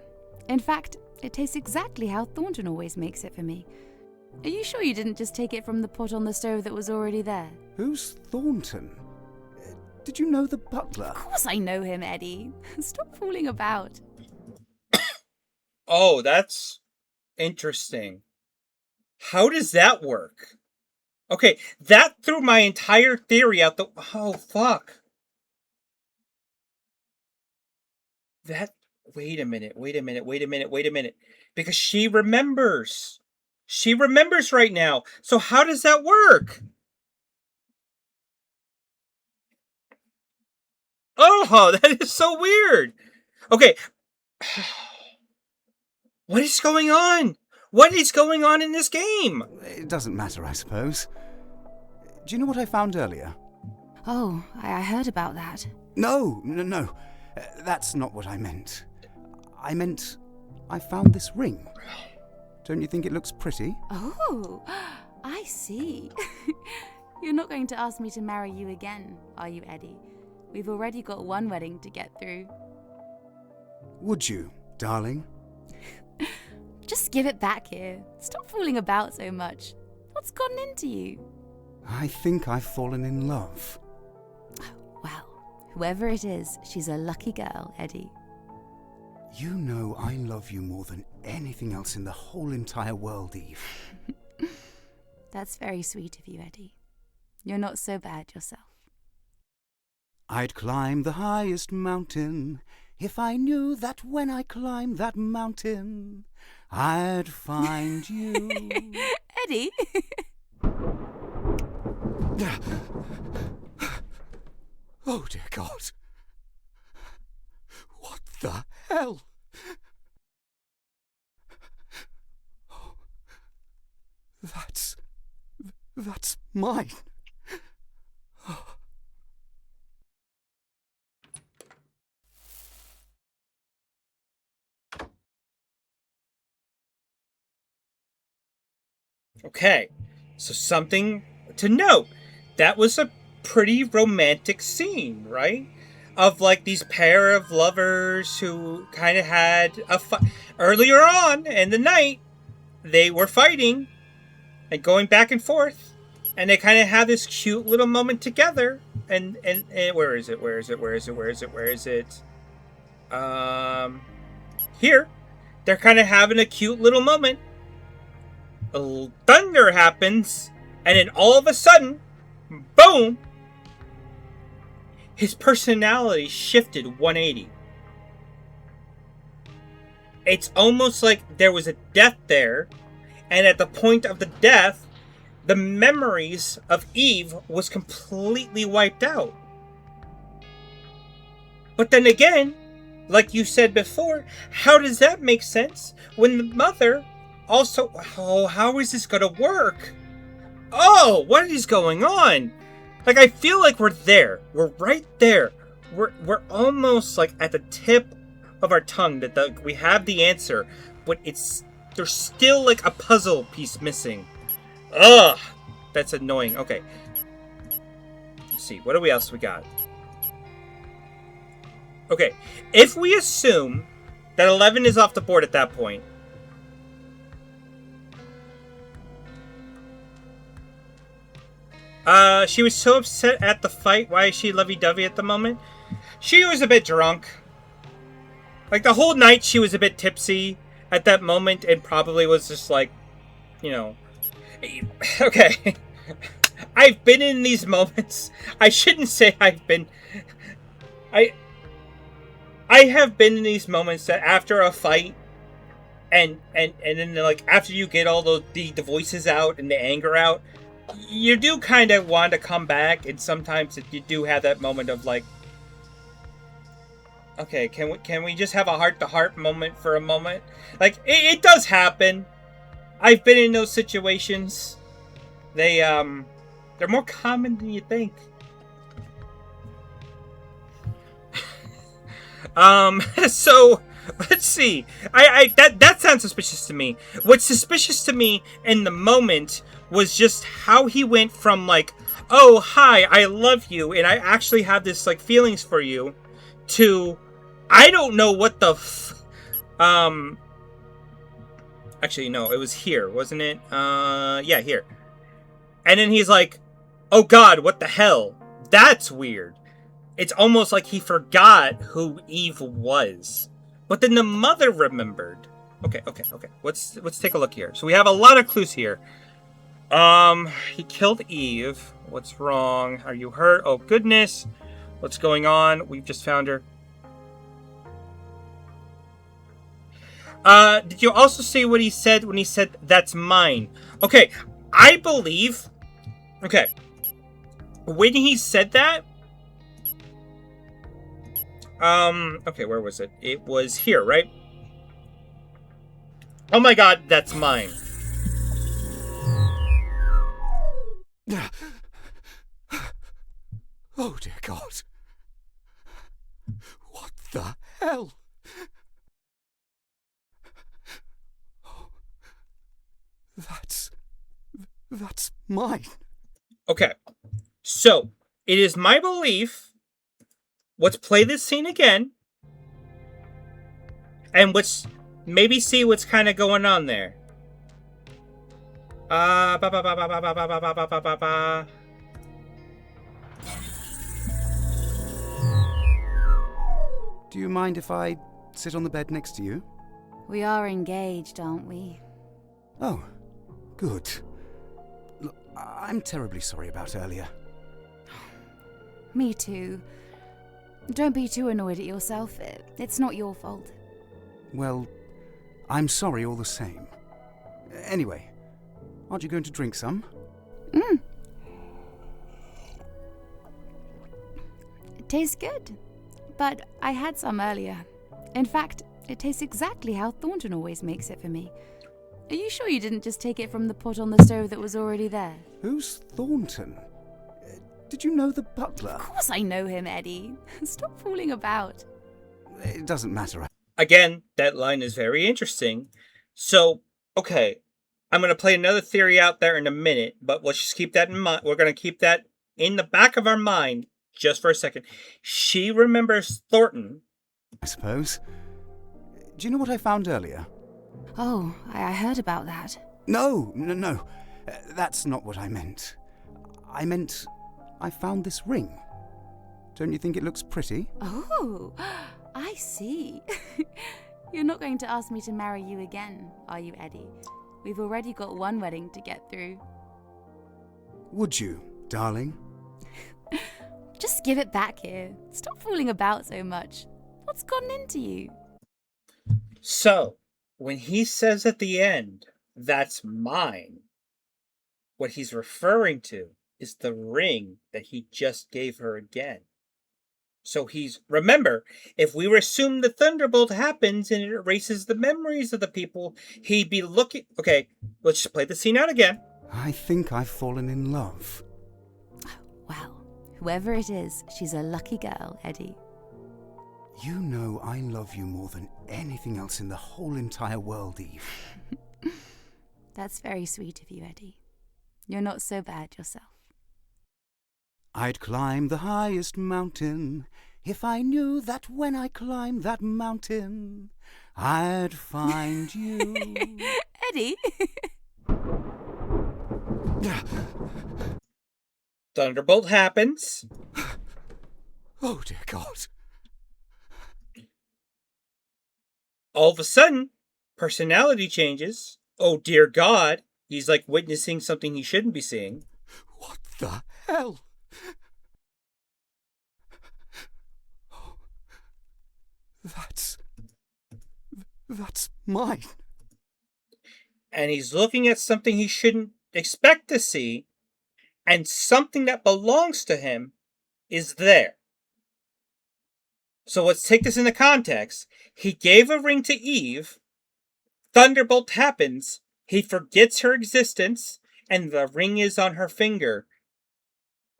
In fact, it tastes exactly how Thornton always makes it for me. Are you sure you didn't just take it from the pot on the stove that was already there? Who's Thornton? Did you know the butler? Of course I know him, Eddie. Stop fooling about. Oh, that's interesting. How does that work? Okay, that threw my entire theory out the... Oh, fuck. That... Wait a minute. Because she remembers. She remembers right now. So how does that work? Oh, that is so weird. Okay. What is going on? What is going on in this game? It doesn't matter, I suppose. Do you know what I found earlier? Oh, I heard about that. No. That's not what I meant. I meant I found this ring. Don't you think it looks pretty? Oh, I see. You're not going to ask me to marry you again, are you, Eddie? We've already got one wedding to get through. Would you, darling? Just give it back here. Stop fooling about so much. What's gotten into you? I think I've fallen in love. Well, whoever it is, she's a lucky girl, Eddie. You know I love you more than anything else in the whole entire world, Eve. That's very sweet of you, Eddie. You're not so bad yourself. I'd climb the highest mountain if I knew that when I climbed that mountain, I'd find you. Eddie? Oh, dear God. What the hell? Oh, that's mine. Oh. Okay, so something to note. That was a pretty romantic scene, right? Of like these pair of lovers who kind of had a fight. Earlier on in the night, they were fighting and going back and forth. And they kind of have this cute little moment together. And where is it? Here. They're kind of having a cute little moment. Thunder happens, and then all of a sudden, boom, his personality shifted 180. It's almost like there was a death there, and at the point of the death, the memories of Eve was completely wiped out. But then again, like you said before, how does that make sense when the mother also... Oh, how is this gonna work? Oh, what is going on? Like, I feel like we're there. We're right there. We're almost like at the tip of our tongue that we have the answer, but there's still like a puzzle piece missing. Ugh, that's annoying. Okay, let's see. What else we got? Okay, if we assume that 11 is off the board at that point, she was so upset at the fight. Why is she lovey-dovey at the moment? She was a bit drunk. Like, the whole night she was a bit tipsy at that moment and probably was just like, you know... Okay. I've been in these moments. I shouldn't say I've been. I have been in these moments that after a fight, and then like after you get all the voices out and the anger out, you do kind of want to come back, and sometimes you do have that moment of like, okay, can we just have a heart-to-heart moment for a moment? Like, it does happen. I've been in those situations. They're more common than you think. So let's see. That sounds suspicious to me. What's suspicious to me in the moment was just how he went from like, oh hi, I love you, and I actually have this like feelings for you, to I don't know what the actually no, it was here, wasn't it? Yeah, here. And then he's like, oh god, what the hell? That's weird. It's almost like he forgot who Eve was. But then the mother remembered. Okay. Let's take a look here. So we have a lot of clues here. He killed Eve. What's wrong? Are you hurt? Oh goodness. What's going on? We've just found her. Did you also see what he said when he said, that's mine? Okay, I believe... Okay. When he said that... Okay, where was it? It was here, right? Oh my god, that's mine. Oh dear God. What the hell? That's mine. Okay, so it is my belief. Let's play this scene again, and let's maybe see what's kind of going on there. Do you mind if I sit on the bed next to you? We are engaged, aren't we? Oh, good. Look, I'm terribly sorry about earlier. Me too. Don't be too annoyed at yourself. It's not your fault. Well, I'm sorry all the same. Anyway, aren't you going to drink some? It tastes good. But I had some earlier. In fact, it tastes exactly how Thornton always makes it for me. Are you sure you didn't just take it from the pot on the stove that was already there? Who's Thornton? Did you know the butler? Of course I know him, Eddie. Stop fooling about. It doesn't matter. Again, that line is very interesting. So, okay, I'm going to play another theory out there in a minute, but let's just keep that in mind. We're going to keep that in the back of our mind just for a second. She remembers Thornton. I suppose. Do you know what I found earlier? Oh, I heard about that. No. That's not what I meant. I meant I found this ring. Don't you think it looks pretty? Oh, I see. You're not going to ask me to marry you again, are you, Eddie? We've already got one wedding to get through. Would you, darling? Just give it back here. Stop fooling about so much. What's gotten into you? So, when he says at the end, that's mine, what he's referring to is the ring that he just gave her again. So remember, if we assume the thunderbolt happens and it erases the memories of the people, he'd be looking... Okay, let's just play the scene out again. I think I've fallen in love. Well, whoever it is, she's a lucky girl, Eddie. You know I love you more than anything else in the whole entire world, Eve. That's very sweet of you, Eddie. You're not so bad yourself. I'd climb the highest mountain if I knew that when I climbed that mountain, I'd find you. Eddie! Thunderbolt happens. Oh, dear God. All of a sudden, personality changes. Oh, dear God. He's like witnessing something he shouldn't be seeing. What the hell? That's mine. And he's looking at something he shouldn't expect to see, and something that belongs to him is there. So let's take this into context. He gave a ring to Eve. Thunderbolt happens. He forgets her existence, and the ring is on her finger.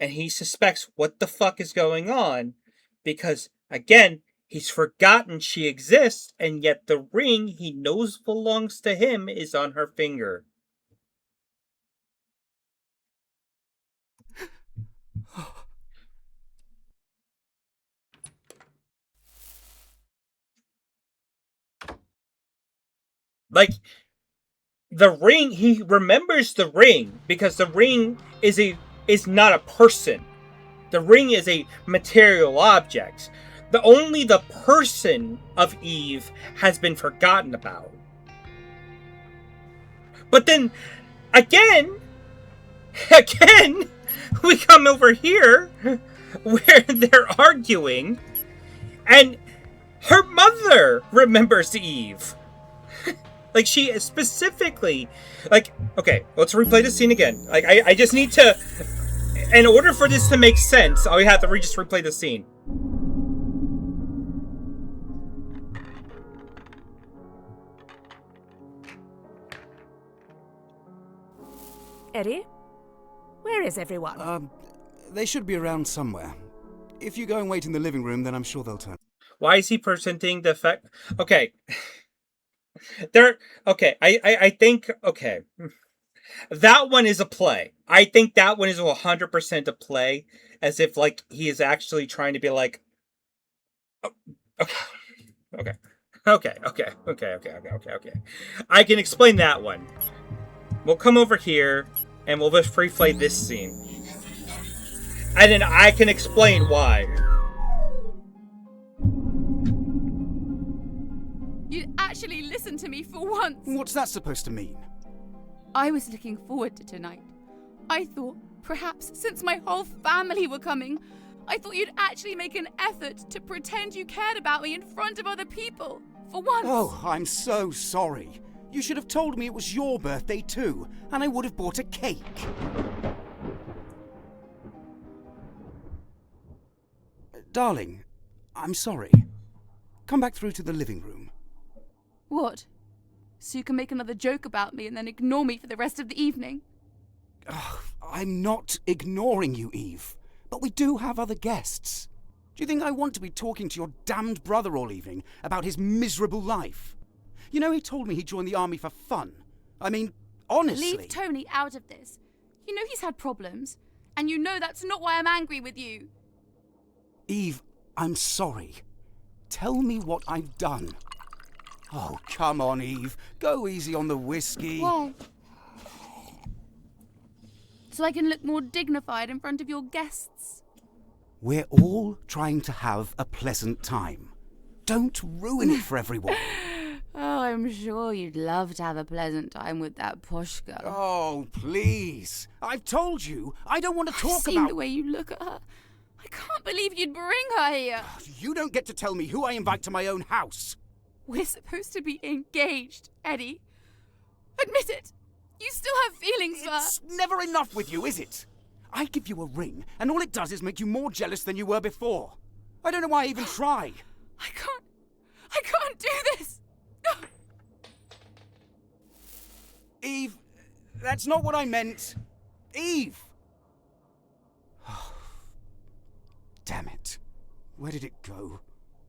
And he suspects what the fuck is going on, because, again, he's forgotten she exists, and yet the ring he knows belongs to him is on her finger. Like, the ring, he remembers the ring because the ring is not a person. The ring is a material object. Only the person of Eve has been forgotten about. But then, again, we come over here where they're arguing, and her mother remembers Eve. Like, she specifically, like, okay, let's replay the scene again. Like, I just need to, in order for this to make sense, I have to just replay the scene. Eddie? Where is everyone? They should be around somewhere. If you go and wait in the living room, then I'm sure they'll turn. Why is he presenting the fact? Okay. I think, okay. That one is a play. I think that one is 100% a play, as if, like, he is actually trying to be like, oh, okay. I can explain that one. We'll come over here, and we'll just replay this scene. And then I can explain why. You'd actually listen to me for once. What's that supposed to mean? I was looking forward to tonight. I thought, perhaps, since my whole family were coming, I thought you'd actually make an effort to pretend you cared about me in front of other people. For once. Oh, I'm so sorry. You should have told me it was your birthday too, and I would have bought a cake. Darling, I'm sorry. Come back through to the living room. What? So you can make another joke about me and then ignore me for the rest of the evening? I'm not ignoring you, Eve. But we do have other guests. Do you think I want to be talking to your damned brother all evening about his miserable life? You know, he told me he joined the army for fun. I mean, honestly... Leave Tony out of this. You know he's had problems. And you know that's not why I'm angry with you. Eve, I'm sorry. Tell me what I've done. Oh, come on, Eve. Go easy on the whiskey. Why? So I can look more dignified in front of your guests. We're all trying to have a pleasant time. Don't ruin it for everyone. Oh, I'm sure you'd love to have a pleasant time with that posh girl. Oh, please. I've told you, I don't want to talk I've seen about... the way you look at her. I can't believe you'd bring her here. You don't get to tell me who I invite to my own house. We're supposed to be engaged, Eddie. Admit it. You still have feelings for her. It's never enough with you, is it? I give you a ring, and all it does is make you more jealous than you were before. I don't know why I even try. I can't do this. Eve, that's not what I meant. Eve! Damn it. Where did it go?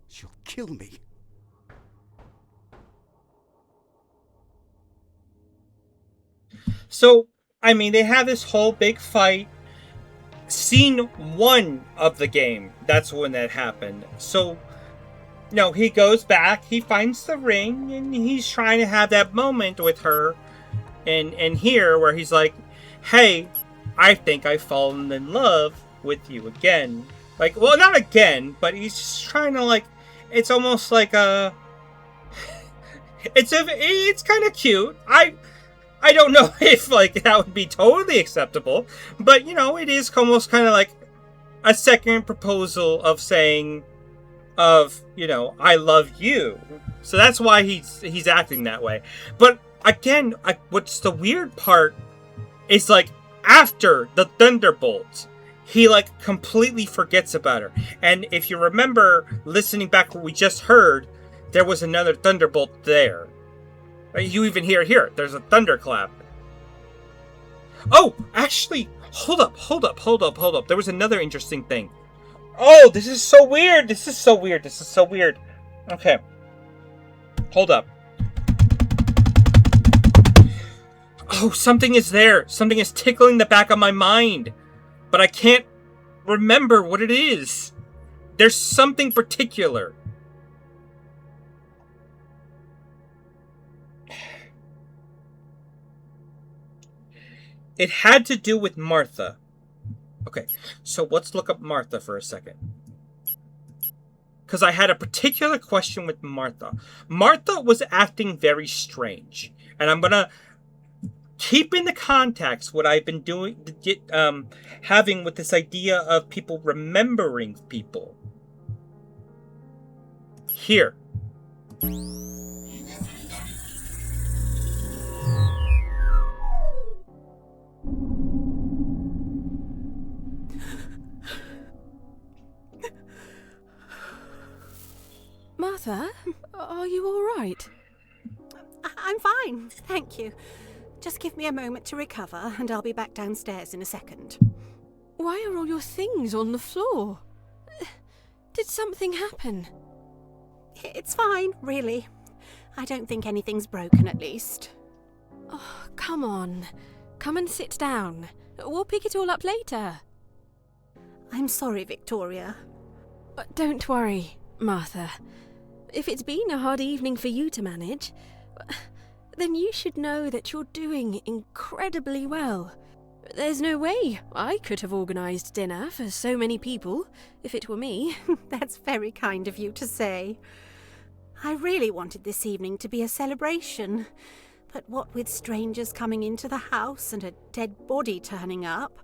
She'll kill me. So, I mean, they have this whole big fight. Scene 1 of the game, that's when that happened. So, no, he goes back, he finds the ring, and he's trying to have that moment with her. And here, where he's like, hey, I think I've fallen in love with you again. Like, well, not again, but he's just trying to, like, it's almost like a... It's kind of cute. I don't know if, like, that would be totally acceptable, but, you know, it is almost kind of like a second proposal of saying, you know, I love you. So that's why he's acting that way. But again, what's the weird part is, like, after the thunderbolt, he, like, completely forgets about her. And if you remember listening back what we just heard, there was another thunderbolt there. You even hear, there's a thunderclap. Oh, actually, hold up. There was another interesting thing. Oh, this is so weird. Okay. Hold up. Oh, something is there. Something is tickling the back of my mind. But I can't remember what it is. There's something particular. It had to do with Martha. Okay, so let's look up Martha for a second. Because I had a particular question with Martha. Martha was acting very strange. And I'm going to keep in the context what I've been doing, having with this idea of people remembering people. Here. Martha, are you all right? I'm fine, thank you. Just give me a moment to recover, and I'll be back downstairs in a second. Why are all your things on the floor? Did something happen? It's fine, really. I don't think anything's broken, at least. Oh, come on. Come and sit down. We'll pick it all up later. I'm sorry, Victoria. Don't worry, Martha. If it's been a hard evening for you to manage, then you should know that you're doing incredibly well. There's no way I could have organised dinner for so many people if it were me. That's very kind of you to say. I really wanted this evening to be a celebration, but what with strangers coming into the house and a dead body turning up,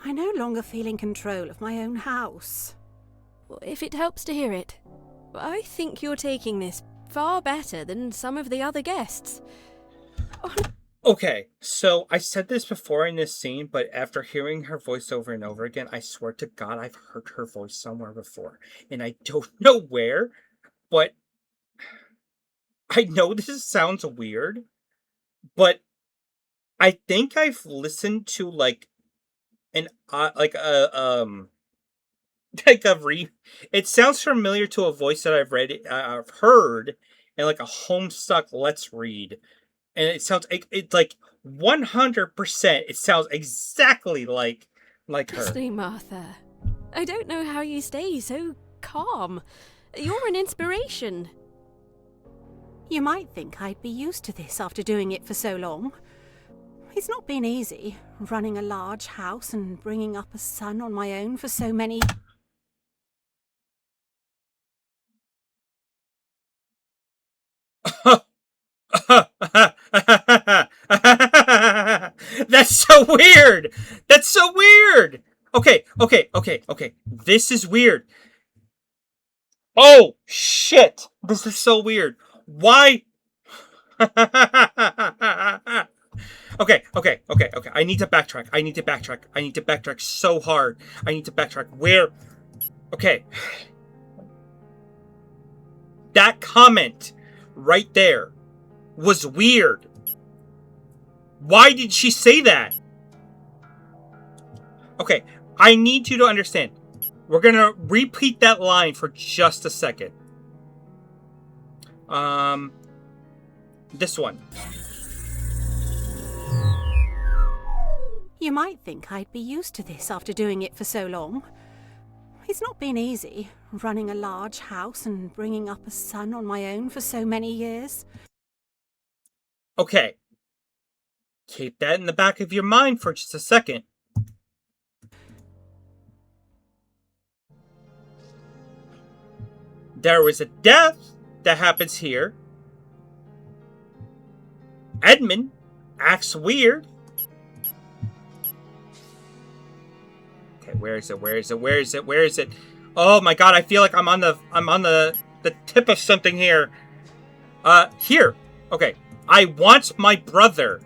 I no longer feel in control of my own house. If it helps to hear it, I think you're taking this far better than some of the other guests. Okay, so I said this before in this scene, but after hearing her voice over and over again, I swear to God I've heard her voice somewhere before. And I don't know where, but I know this sounds weird, but I think I've listened to like an like a it sounds familiar to a voice that I've heard in like a Homestuck Let's Read. And it sounds it's like 100%. It sounds exactly like her. Honestly, Martha, I don't know how you stay so calm. You're an inspiration. You might think I'd be used to this after doing it for so long. It's not been easy, running a large house and bringing up a son on my own for so many... That's so weird. That's so weird. Okay. This is weird. Oh, shit. This is so weird. Why? Okay. I need to backtrack so hard. Where? Okay. That comment right there was weird. Why did she say that? Okay, I need you to understand. We're gonna repeat that line for just a second. This one. You might think I'd be used to this after doing it for so long. It's not been easy, running a large house and bringing up a son on my own for so many years. Okay. Keep that in the back of your mind for just a second. There was a death that happens here. Edmund acts weird. Okay, where is it? Where is it? Where is it? Where is it? Oh my god, I feel like I'm on the tip of something here. Here. Okay. I want my brother.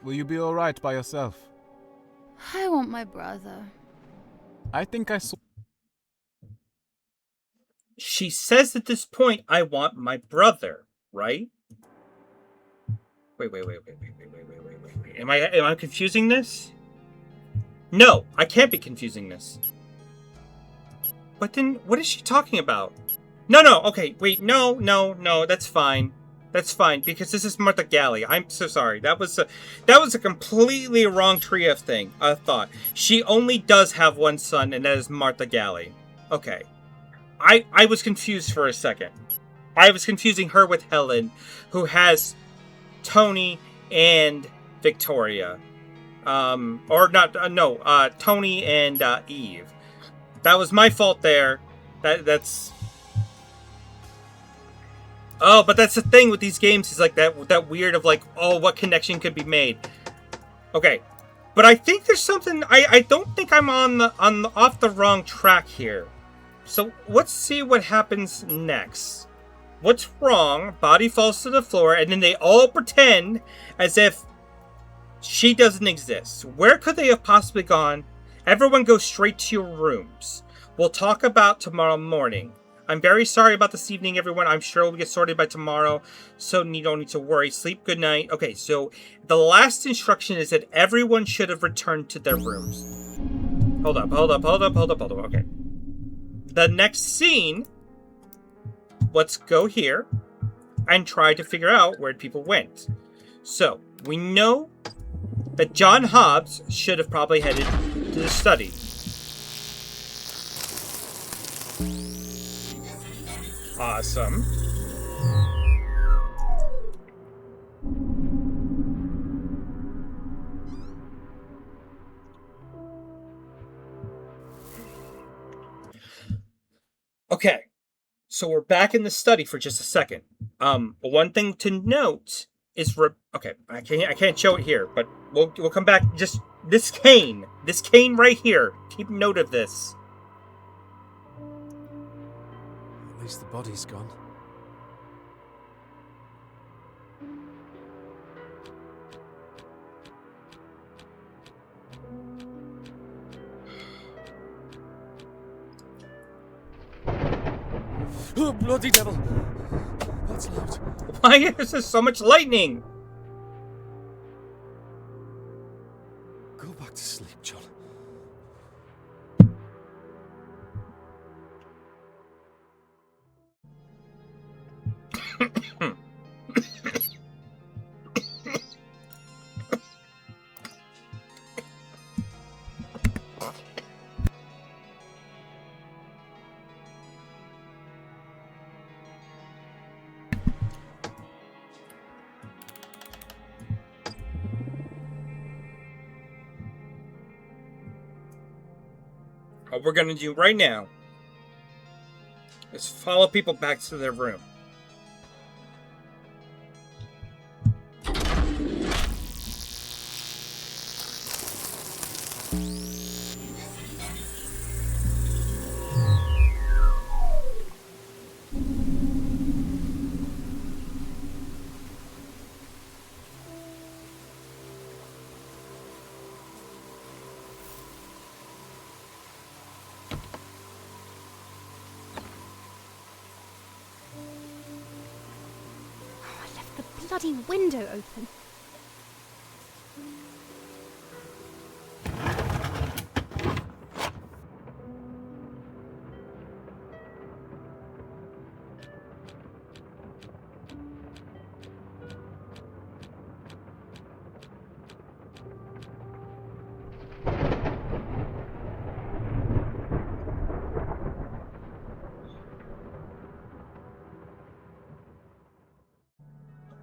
Will you be alright by yourself? I want my brother. I think I saw. She says at this point, I want my brother, right? Wait. Am I confusing this? No, I can't be confusing this. But then, what is she talking about? No, okay, wait, no, that's fine. That's fine, because this is Martha Galley. I'm so sorry. That was a completely wrong tree of thought. She only does have one son, and that is Martha Galley. Okay. I was confused for a second. I was confusing her with Helen, who has Tony and Victoria. Tony and Eve. That was my fault there. That's... Oh, but that's the thing with these games, is like that weird of like, oh, what connection could be made. Okay. But I think there's something... I don't think I'm off the wrong track here. So let's see what happens next. What's wrong? Body falls to the floor, and then they all pretend as if she doesn't exist. Where could they have possibly gone? Everyone go straight to your rooms. We'll talk about tomorrow morning. I'm very sorry about this evening, everyone. I'm sure we'll get sorted by tomorrow, so you don't need to worry. Sleep good night. Okay, so the last instruction is that everyone should have returned to their rooms. Hold up. Okay. The next scene, let's go here and try to figure out where people went. So, we know that John Hobbs should have probably headed to the study. Awesome. Okay, so we're back in the study for just a second. One thing to note is okay, I can't show it here, but we'll come back. Just this cane right here. Keep note of this. At least the body's gone. Oh, bloody devil! That's loud. Why is there so much lightning? Go back to sleep, John. What we're gonna do right now is follow people back to their room. Bloody window open.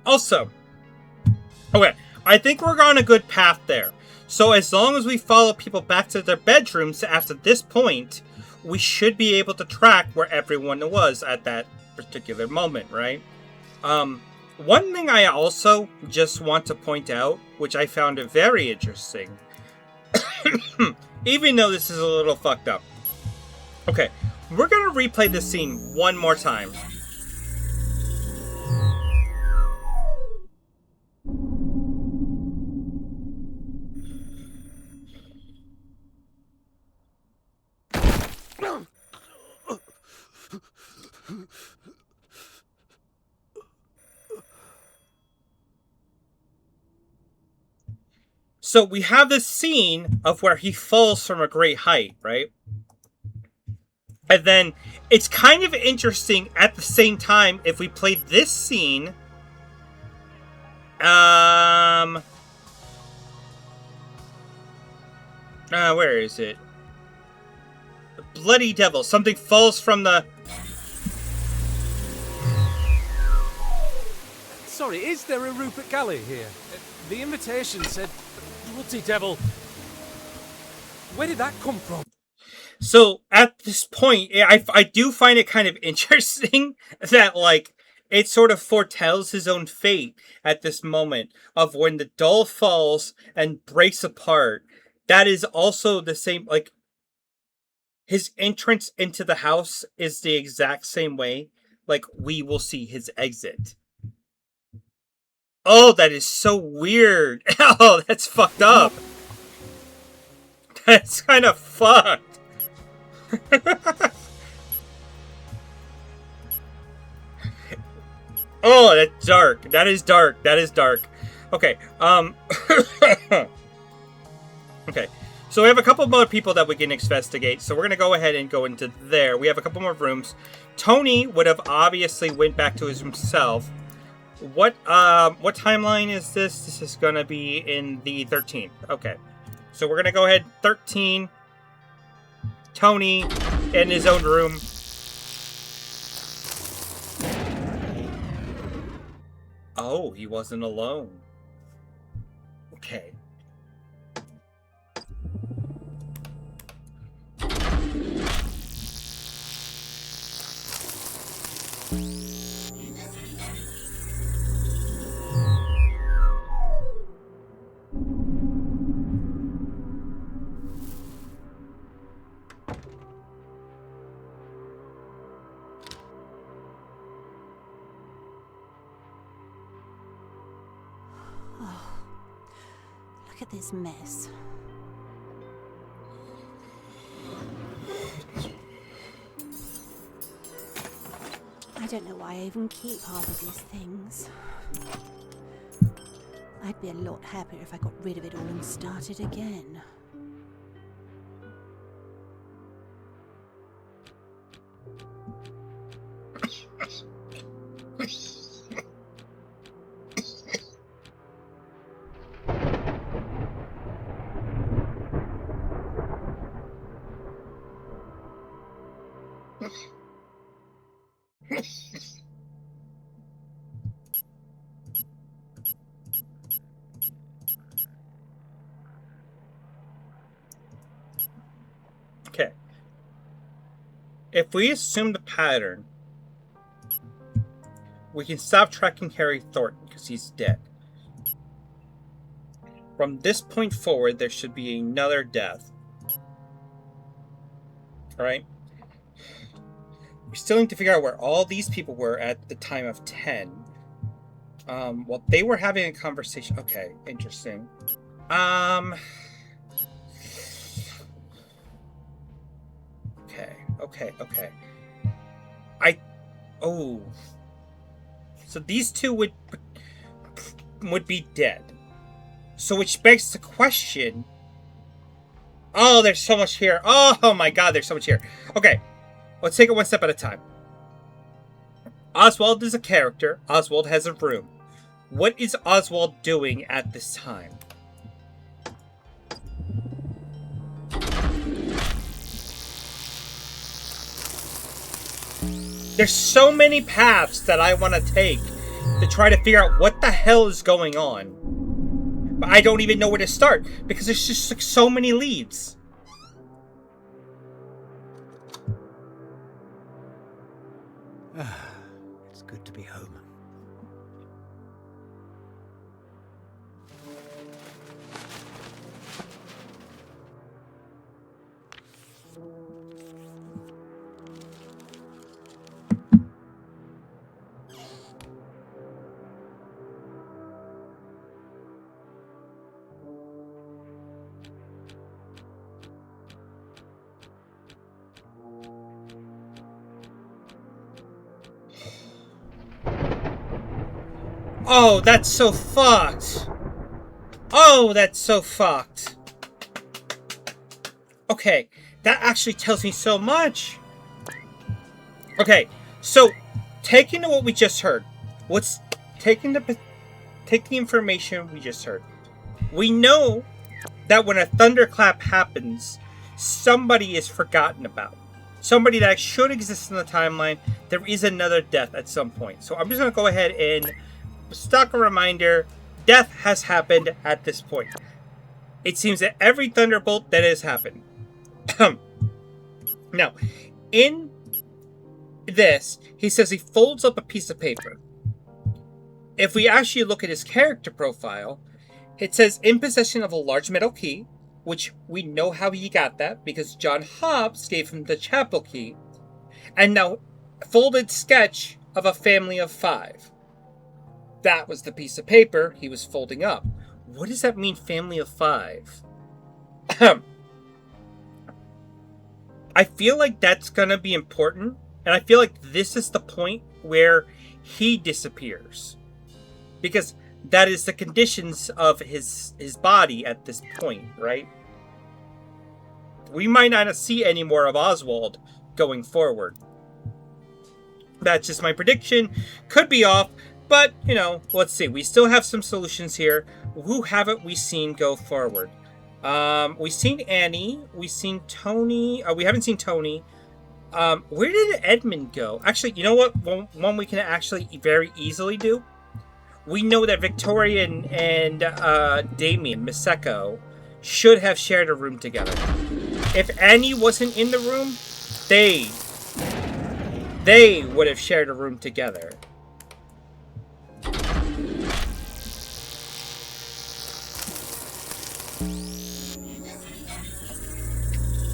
Also, okay, I think we're on a good path there. So as long as we follow people back to their bedrooms after this point, we should be able to track where everyone was at that particular moment, right? One thing I also just want to point out, which I found it very interesting, even though this is a little fucked up. Okay, we're gonna replay this scene one more time. So we have this scene of where he falls from a great height, right? And then it's kind of interesting at the same time if we played this scene. Where is it? The bloody devil. Something falls from the... Sorry, is there a Rupert Galley here? The invitation said... Bloody devil. Where did that come from? So, at this point, I do find it kind of interesting that, like, it sort of foretells his own fate at this moment of when the doll falls and breaks apart. That is also the same, like, his entrance into the house is the exact same way. Like, we will see his exit. Oh, that is so weird. Oh, that's fucked up. That's kind of fucked. Oh, that's dark. That is dark. That is dark. Okay. Okay. So we have a couple more people that we can investigate. So we're going to go ahead and go into there. We have a couple more rooms. Tony would have obviously went back to himself. What timeline is this? This is going to be in the 13th. Okay. So we're going to go ahead. 13. Tony in his own room. Oh, he wasn't alone. Okay. Look at this mess. I don't know why I even keep half of these things. I'd be a lot happier if I got rid of it all and started again. Okay. If we assume the pattern, we can stop tracking Harry Thornton because he's dead. From this point forward, there should be another death. Alright? We still need to figure out where all these people were at the time of 10. Well, they were having a conversation. Okay, interesting. Okay. Oh. So these two would be dead. So which begs the question. Oh, there's so much here. Oh my god, there's so much here. Okay. Let's take it one step at a time. Oswald is a character. Oswald has a room. What is Oswald doing at this time? There's so many paths that I want to take to try to figure out what the hell is going on. But I don't even know where to start because there's just like so many leads. It's good to be home. Oh, that's so fucked. Oh, that's so fucked. Okay, that actually tells me so much. Okay, so taking what we just heard, take the information we just heard. We know that when a thunderclap happens, somebody is forgotten about. Somebody that should exist in the timeline. There is another death at some point. So I'm just going to go ahead and stock a reminder. Death has happened at this point. It seems that every thunderbolt that has happened. Now, in this, he says he folds up a piece of paper. If we actually look at his character profile, it says in possession of a large metal key, which we know how he got that because John Hobbs gave him the chapel key, and now folded sketch of a family of 5. That was the piece of paper he was folding up. What does that mean, family of 5? I feel like that's going to be important, and I feel like this is the point where he disappears. Because that is the conditions of his body at this point, right? We might not see any more of Oswald going forward. That's just my prediction. Could be off, but, let's see. We still have some solutions here. Who haven't we seen go forward? We've seen Annie. We've seen Tony. We haven't seen Tony. Where did Edmund go? Actually, you know what? One we can actually very easily do. We know that Victoria and Damien Miseko should have shared a room together. If Annie wasn't in the room, they would have shared a room together.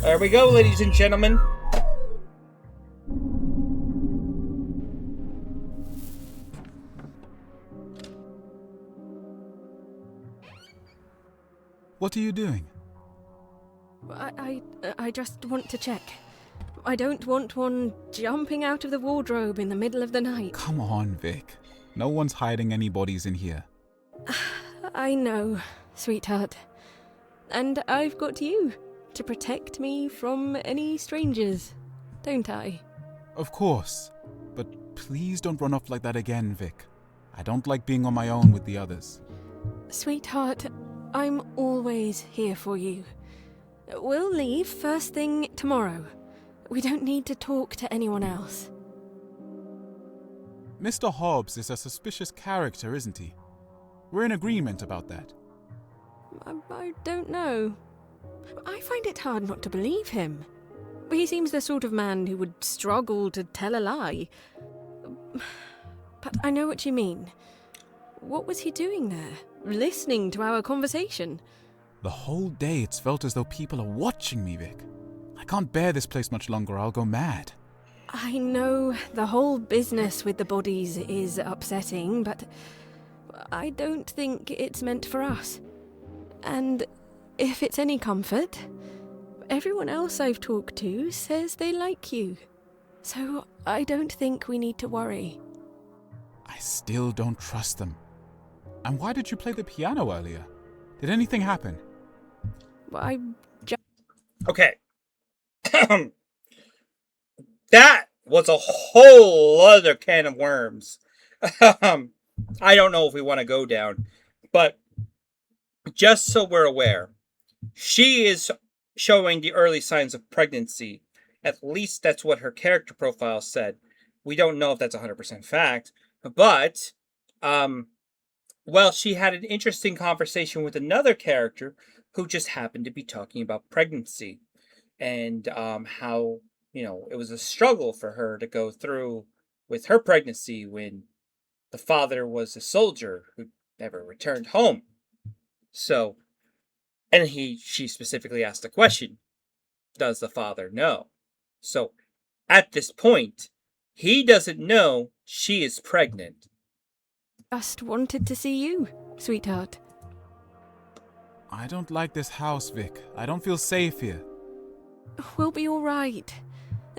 There we go, ladies and gentlemen. What are you doing? I just want to check. I don't want one jumping out of the wardrobe in the middle of the night. Come on, Vic. No one's hiding any bodies in here. I know, sweetheart. And I've got you to protect me from any strangers, don't I? Of course. But please don't run off like that again, Vic. I don't like being on my own with the others. Sweetheart, I'm always here for you. We'll leave first thing tomorrow. We don't need to talk to anyone else. Mr. Hobbs is a suspicious character, isn't he? We're in agreement about that. I don't know. I find it hard not to believe him. He seems the sort of man who would struggle to tell a lie. But I know what you mean. What was he doing there? Listening to our conversation? The whole day it's felt as though people are watching me, Vic. I can't bear this place much longer, I'll go mad. I know the whole business with the bodies is upsetting, but I don't think it's meant for us. And if it's any comfort, everyone else I've talked to says they like you. So I don't think we need to worry. I still don't trust them. And why did you play the piano earlier? Did anything happen? Okay. That was a whole other can of worms. I don't know if we want to go down, but just so we're aware, she is showing the early signs of pregnancy. At least that's what her character profile said. We don't know if that's 100% fact, but Well, she had an interesting conversation with another character who just happened to be talking about pregnancy and how, it was a struggle for her to go through with her pregnancy when the father was a soldier who never returned home. So, and she specifically asked the question, does the father know? So, at this point, he doesn't know she is pregnant. Just wanted to see you, sweetheart. I don't like this house, Vic. I don't feel safe here. We'll be all right.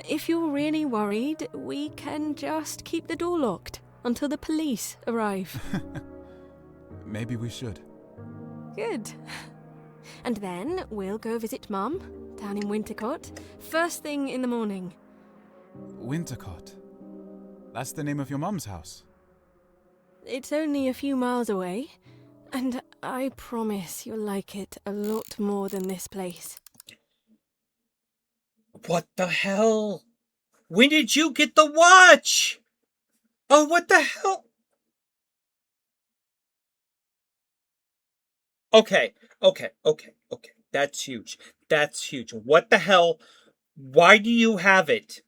If you're really worried, we can just keep the door locked until the police arrive. Maybe we should. Good. And then we'll go visit Mum down in Wintercott first thing in the morning. Wintercott? That's the name of your mum's house? It's only a few miles away, and I promise you'll like it a lot more than this place. What the hell? When did you get the watch? Oh, what the hell? Okay. That's huge. What the hell? Why do you have it?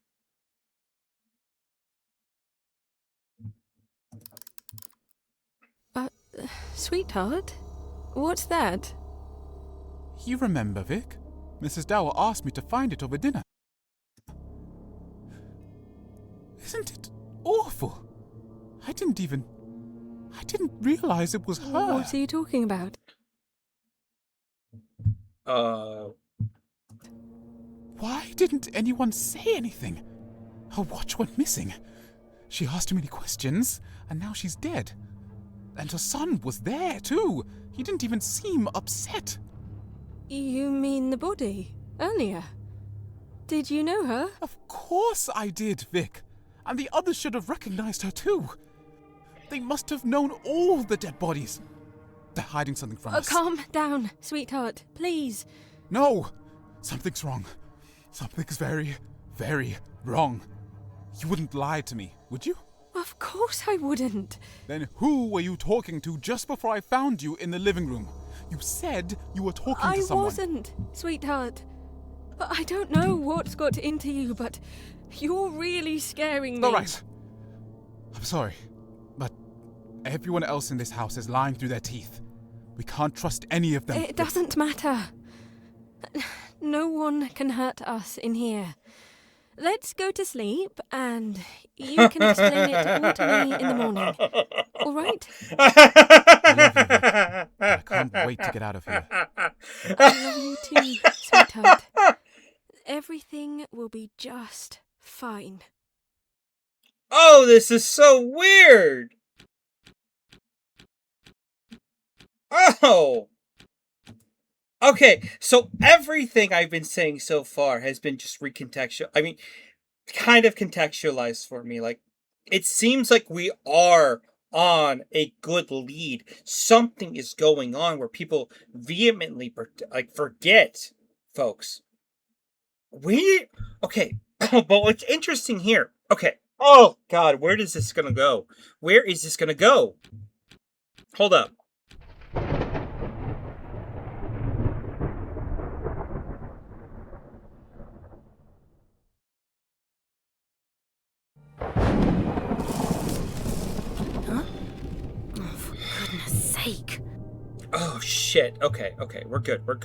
Sweetheart? What's that? You remember, Vic? Mrs. Dower asked me to find it over dinner. Isn't it awful? I didn't realize it was her. What are you talking about? Why didn't anyone say anything? Her watch went missing. She asked too many questions, and now she's dead. And her son was there, too. He didn't even seem upset. You mean the body? Earlier? Did you know her? Of course I did, Vic. And the others should have recognized her, too. They must have known all the dead bodies. They're hiding something from us. Calm down, sweetheart, please. No! Something's wrong. Something's very, very wrong. You wouldn't lie to me, would you? Of course I wouldn't. Then who were you talking to just before I found you in the living room? You said you were talking to someone. I wasn't, sweetheart. I don't know what's got into you, but you're really scaring me. All right. I'm sorry, but everyone else in this house is lying through their teeth. We can't trust any of them. It doesn't matter. No one can hurt us in here. Let's go to sleep, and you can explain it all to me in the morning. All right? I love you, Vic. I can't wait to get out of here. I love you too, sweetheart. Everything will be just fine. Oh, this is so weird. Oh. Okay, so everything I've been saying so far has been just kind of contextualized for me. Like, it seems like we are on a good lead. Something is going on where people vehemently forget, folks. Okay, but what's interesting here? Okay, oh God, where is this gonna go? Where is this gonna go? Hold up. Oh shit. Okay. We're good. We'll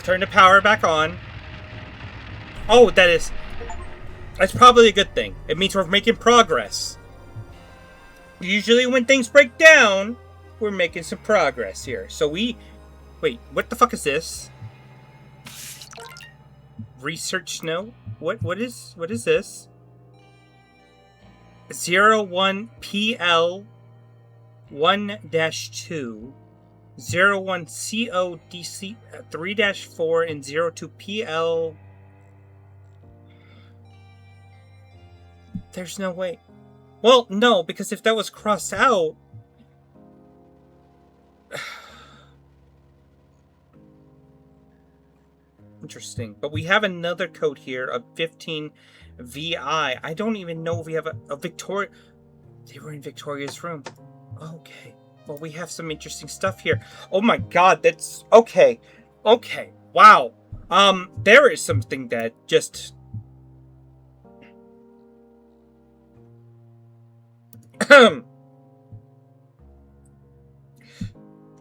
turn the power back on. Oh, that's probably a good thing. It means we're making progress. Usually when things break down, we're making some progress here. So wait, what the fuck is this? Research note? What is this? 01PL 1-2 01CODC 3-4 and 02PL. There's no way. Well, no, because if that was crossed out, interesting. But we have another code here of 15 VI. I don't even know if we have a Victoria. They were in Victoria's room. Okay. Well, we have some interesting stuff here. Oh my god, that's... Okay. Okay. Wow. There is something that just...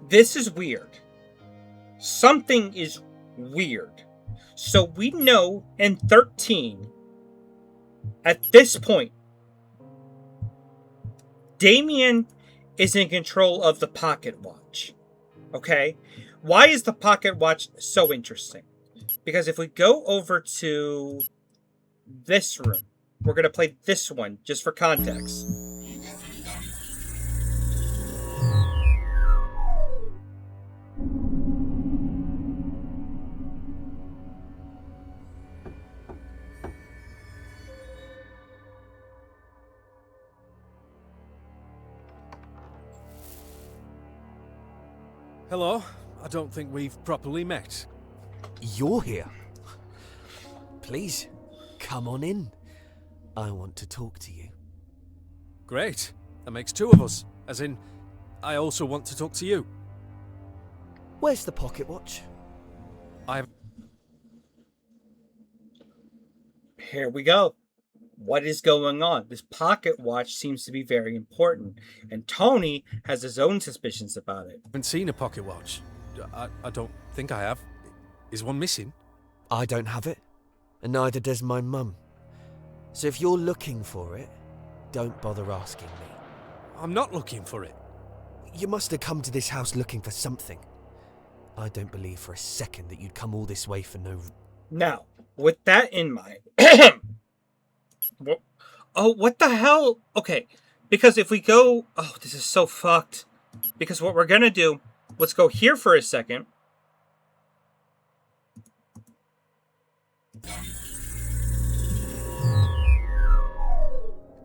This is weird. Something is weird. So we know in 13, at this point, Damien is in control of the pocket watch. Okay? Why is the pocket watch so interesting? Because if we go over to this room, we're going to play this one just for context. Hello. I don't think we've properly met. You're here. Please, come on in. I want to talk to you. Great. That makes two of us. As in, I also want to talk to you. Where's the pocket watch? Here we go. What is going on? This pocket watch seems to be very important, and Tony has his own suspicions about it. I haven't seen a pocket watch. I don't think I have. Is one missing? I don't have it, and neither does my mum. So if you're looking for it, don't bother asking me. I'm not looking for it. You must have come to this house looking for something. I don't believe for a second that you'd come all this way for no... Now, with that in mind... what the hell? Okay, because if we go... Oh, this is so fucked. Because what we're gonna do... Let's go here for a second.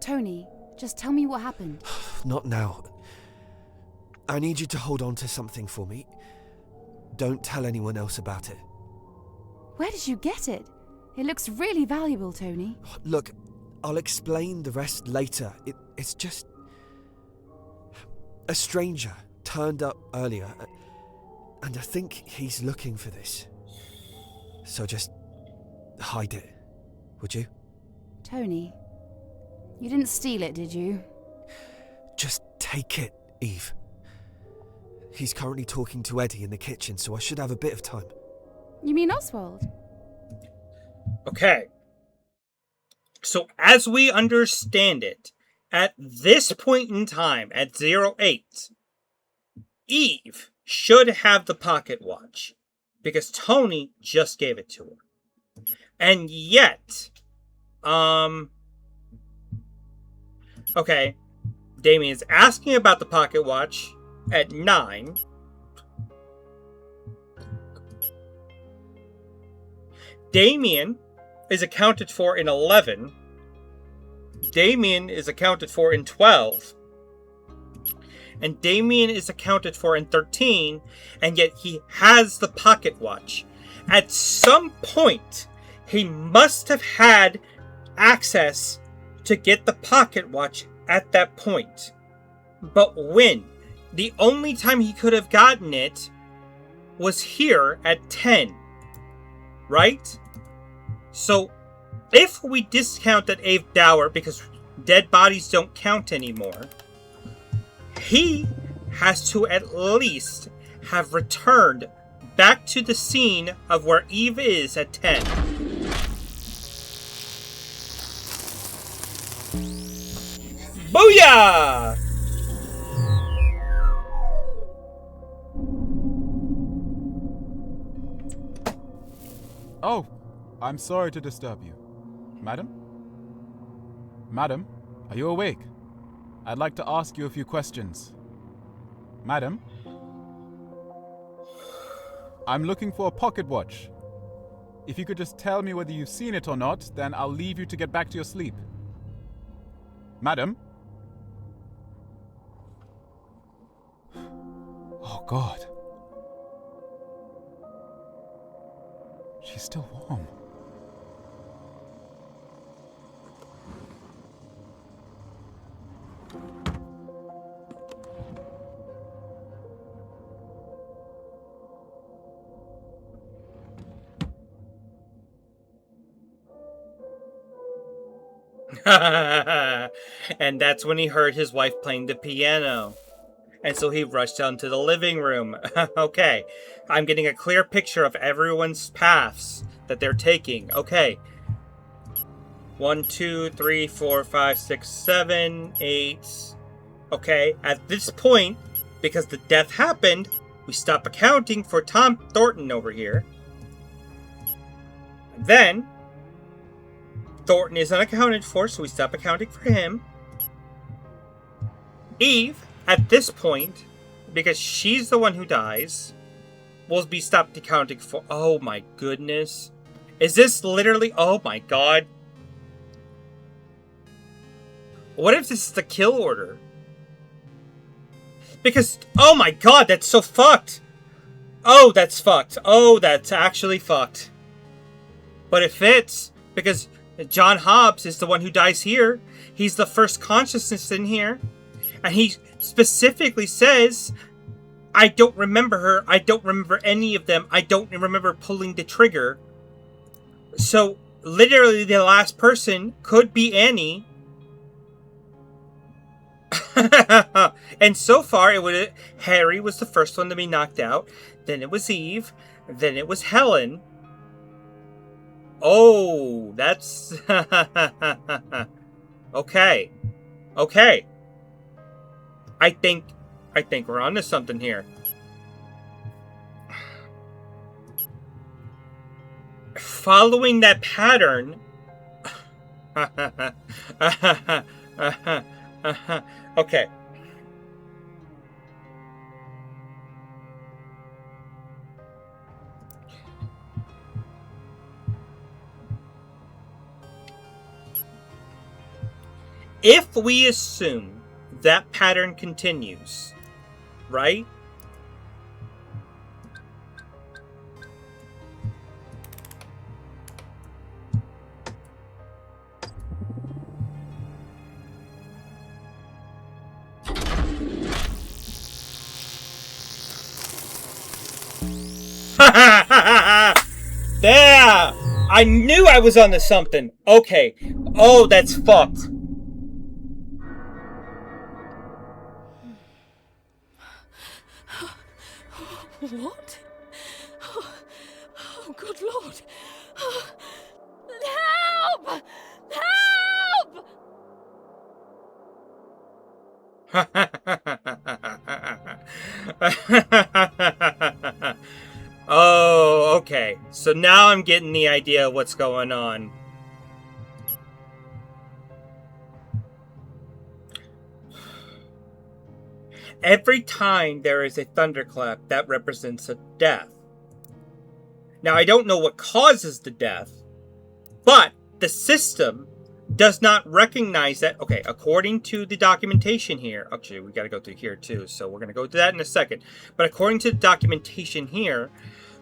Tony, just tell me what happened. Not now. I need you to hold on to something for me. Don't tell anyone else about it. Where did you get it? It looks really valuable, Tony. Look, I'll explain the rest later. It's just... A stranger turned up earlier, and I think he's looking for this. So just hide it, would you? Tony, you didn't steal it, did you? Just take it, Eve. He's currently talking to Eddie in the kitchen, so I should have a bit of time. You mean Oswald? Okay. So as we understand it, at this point in time, at 08, Eve should have the pocket watch because Tony just gave it to her. And yet, okay, Damien is asking about the pocket watch at 9. Damien is accounted for in 11. Damien is accounted for in 12. And Damien is accounted for in 13. And yet he has the pocket watch. At some point, he must have had access to get the pocket watch at that point. But when? The only time he could have gotten it was here at 10. Right? So, if we discounted Ave Dower because dead bodies don't count anymore, he has to at least have returned back to the scene of where Eve is at 10. Booyah! Oh, I'm sorry to disturb you. Madam? Madam, are you awake? I'd like to ask you a few questions. Madam? I'm looking for a pocket watch. If you could just tell me whether you've seen it or not, then I'll leave you to get back to your sleep. Madam? Oh, God. She's still warm. And that's when he heard his wife playing the piano. And so he rushed down to the living room. Okay, I'm getting a clear picture of everyone's paths that they're taking. Okay. 1, 2, 3, 4, 5, 6, 7, 8. Okay, at this point, because the death happened, we stop accounting for Tom Thornton over here. Then, Thornton is unaccounted for, so we stop accounting for him. Eve, at this point, because she's the one who dies, will be stopped accounting for. Oh my goodness. Is this literally... Oh my god. What if this is the kill order? Because... Oh my god, that's so fucked. Oh, that's fucked. Oh, that's actually fucked. But it fits, because John Hobbs is the one who dies here. He's the first consciousness in here. And he specifically says, I don't remember her. I don't remember any of them. I don't remember pulling the trigger. So, literally the last person could be Annie. And so far, Harry was the first one to be knocked out. Then it was Eve. Then it was Helen. Oh, that's... Okay. Okay. I think we're onto something here. Following that pattern... Okay. If we assume that pattern continues, right? There! I knew I was onto something. Okay. Oh, that's fucked. What? Oh, good Lord. Help! Help! Oh, okay. So now I'm getting the idea of what's going on. Every time there is a thunderclap, that represents a death. Now, I don't know what causes the death, but the system does not recognize that. Okay, according to the documentation here, actually, we got to go through here too, so we're going to go to that in a second. But according to the documentation here,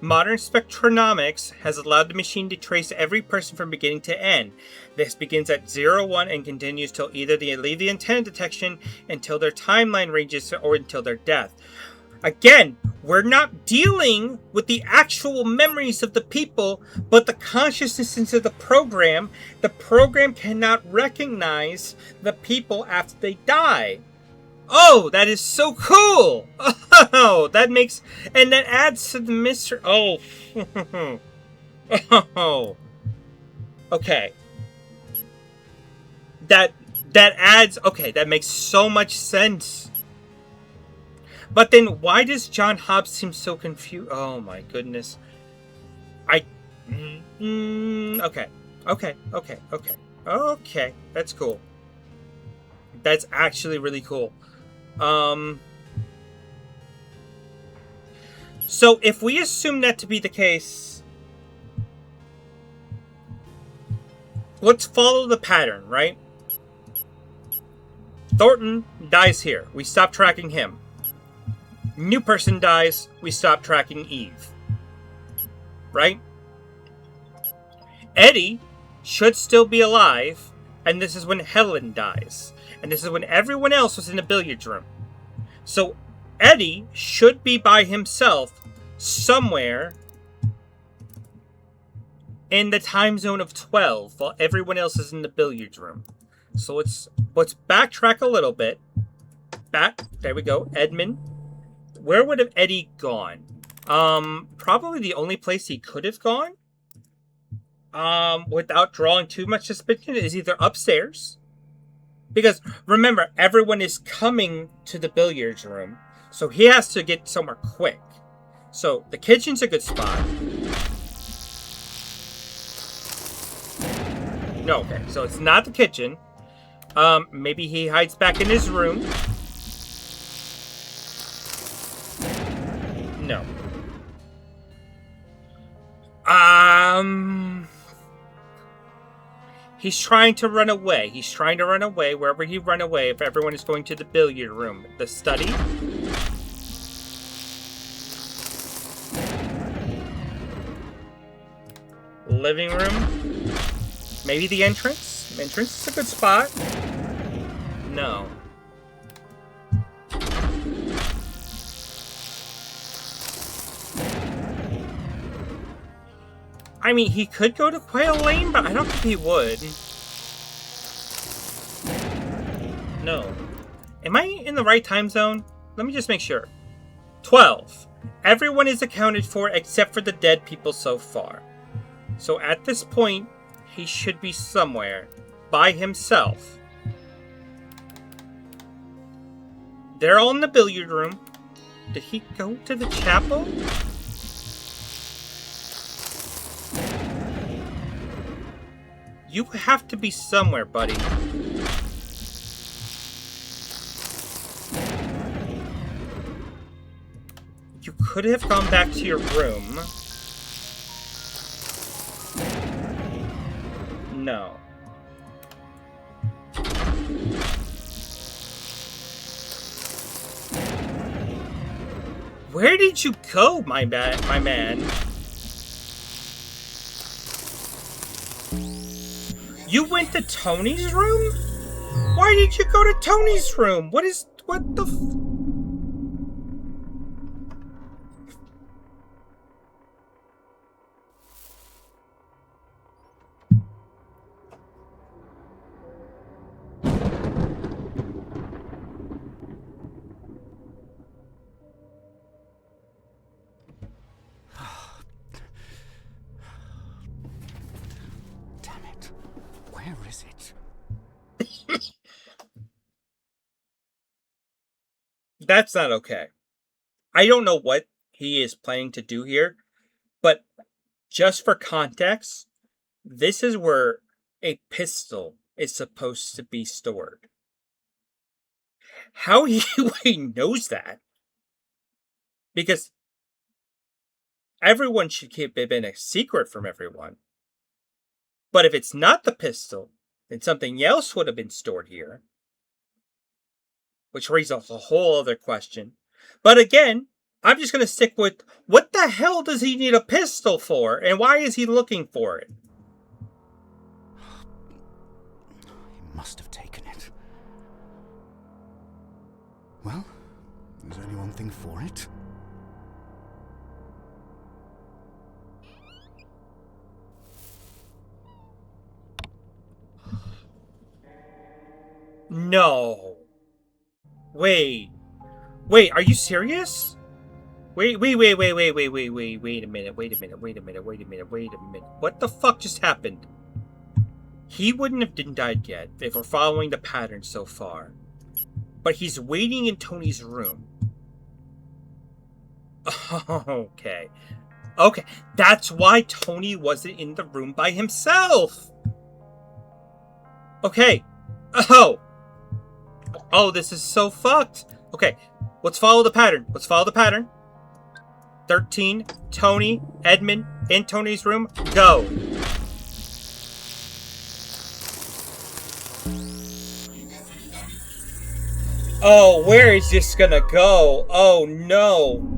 modern spectronomics has allowed the machine to trace every person from beginning to end. This begins at 0-1 and continues till either they leave the antenna detection, until their timeline ranges, or until their death. Again, we're not dealing with the actual memories of the people, but the consciousness of the program. The program cannot recognize the people after they die. Oh, that is so cool! Oh, that makes... And that adds to the mystery... Oh. Oh. Okay. That adds... Okay, that makes so much sense. But then, why does John Hobbs seem so confused? Oh my goodness. Okay. Okay, that's cool. That's actually really cool. So if we assume that to be the case, let's follow the pattern, right? Thornton dies here. We stop tracking him. New person dies. We stop tracking Eve. Right? Eddie should still be alive, and this is when Helen dies. And this is when everyone else was in the billiards room. So Eddie should be by himself somewhere in the time zone of 12 while everyone else is in the billiards room. So let's backtrack a little bit. There we go. Edmund. Where would have Eddie gone? Probably the only place he could have gone, without drawing too much suspicion, is either upstairs. Because, remember, everyone is coming to the billiards room, so he has to get somewhere quick. So, the kitchen's a good spot. No, okay, so it's not the kitchen. Maybe he hides back in his room. No. He's trying to run away. He's trying to run away. Wherever he run away, if everyone is going to the billiard room. The study. Living room. Maybe the entrance. Entrance is a good spot. No. I mean, he could go to Quail Lane, but I don't think he would. No. Am I in the right time zone? Let me just make sure. 12. Everyone is accounted for except for the dead people so far. So at this point, he should be somewhere by himself. They're all in the billiard room. Did he go to the chapel? You have to be somewhere, buddy. You could have gone back to your room. No. Where did you go, my man? You went to Tony's room? Why did you go to Tony's room? What the Where is it? That's not okay. I don't know what he is planning to do here, but just for context, this is where a pistol is supposed to be stored. How he knows that? Because everyone should keep it in a secret from everyone. But if it's not the pistol, then something else would have been stored here. Which raises a whole other question. But again, I'm just going to stick with, what the hell does he need a pistol for? And why is he looking for it? He must have taken it. Well, there's only one thing for it. No. Wait, are you serious? Wait a minute. What the fuck just happened? He wouldn't have died yet if we're following the pattern so far. But he's waiting in Tony's room. Okay. That's why Tony wasn't in the room by himself. Okay. Oh, this is so fucked. Okay, let's follow the pattern. 13, Tony, Edmund, in Tony's room, go. Oh, where is this gonna go? Oh, no.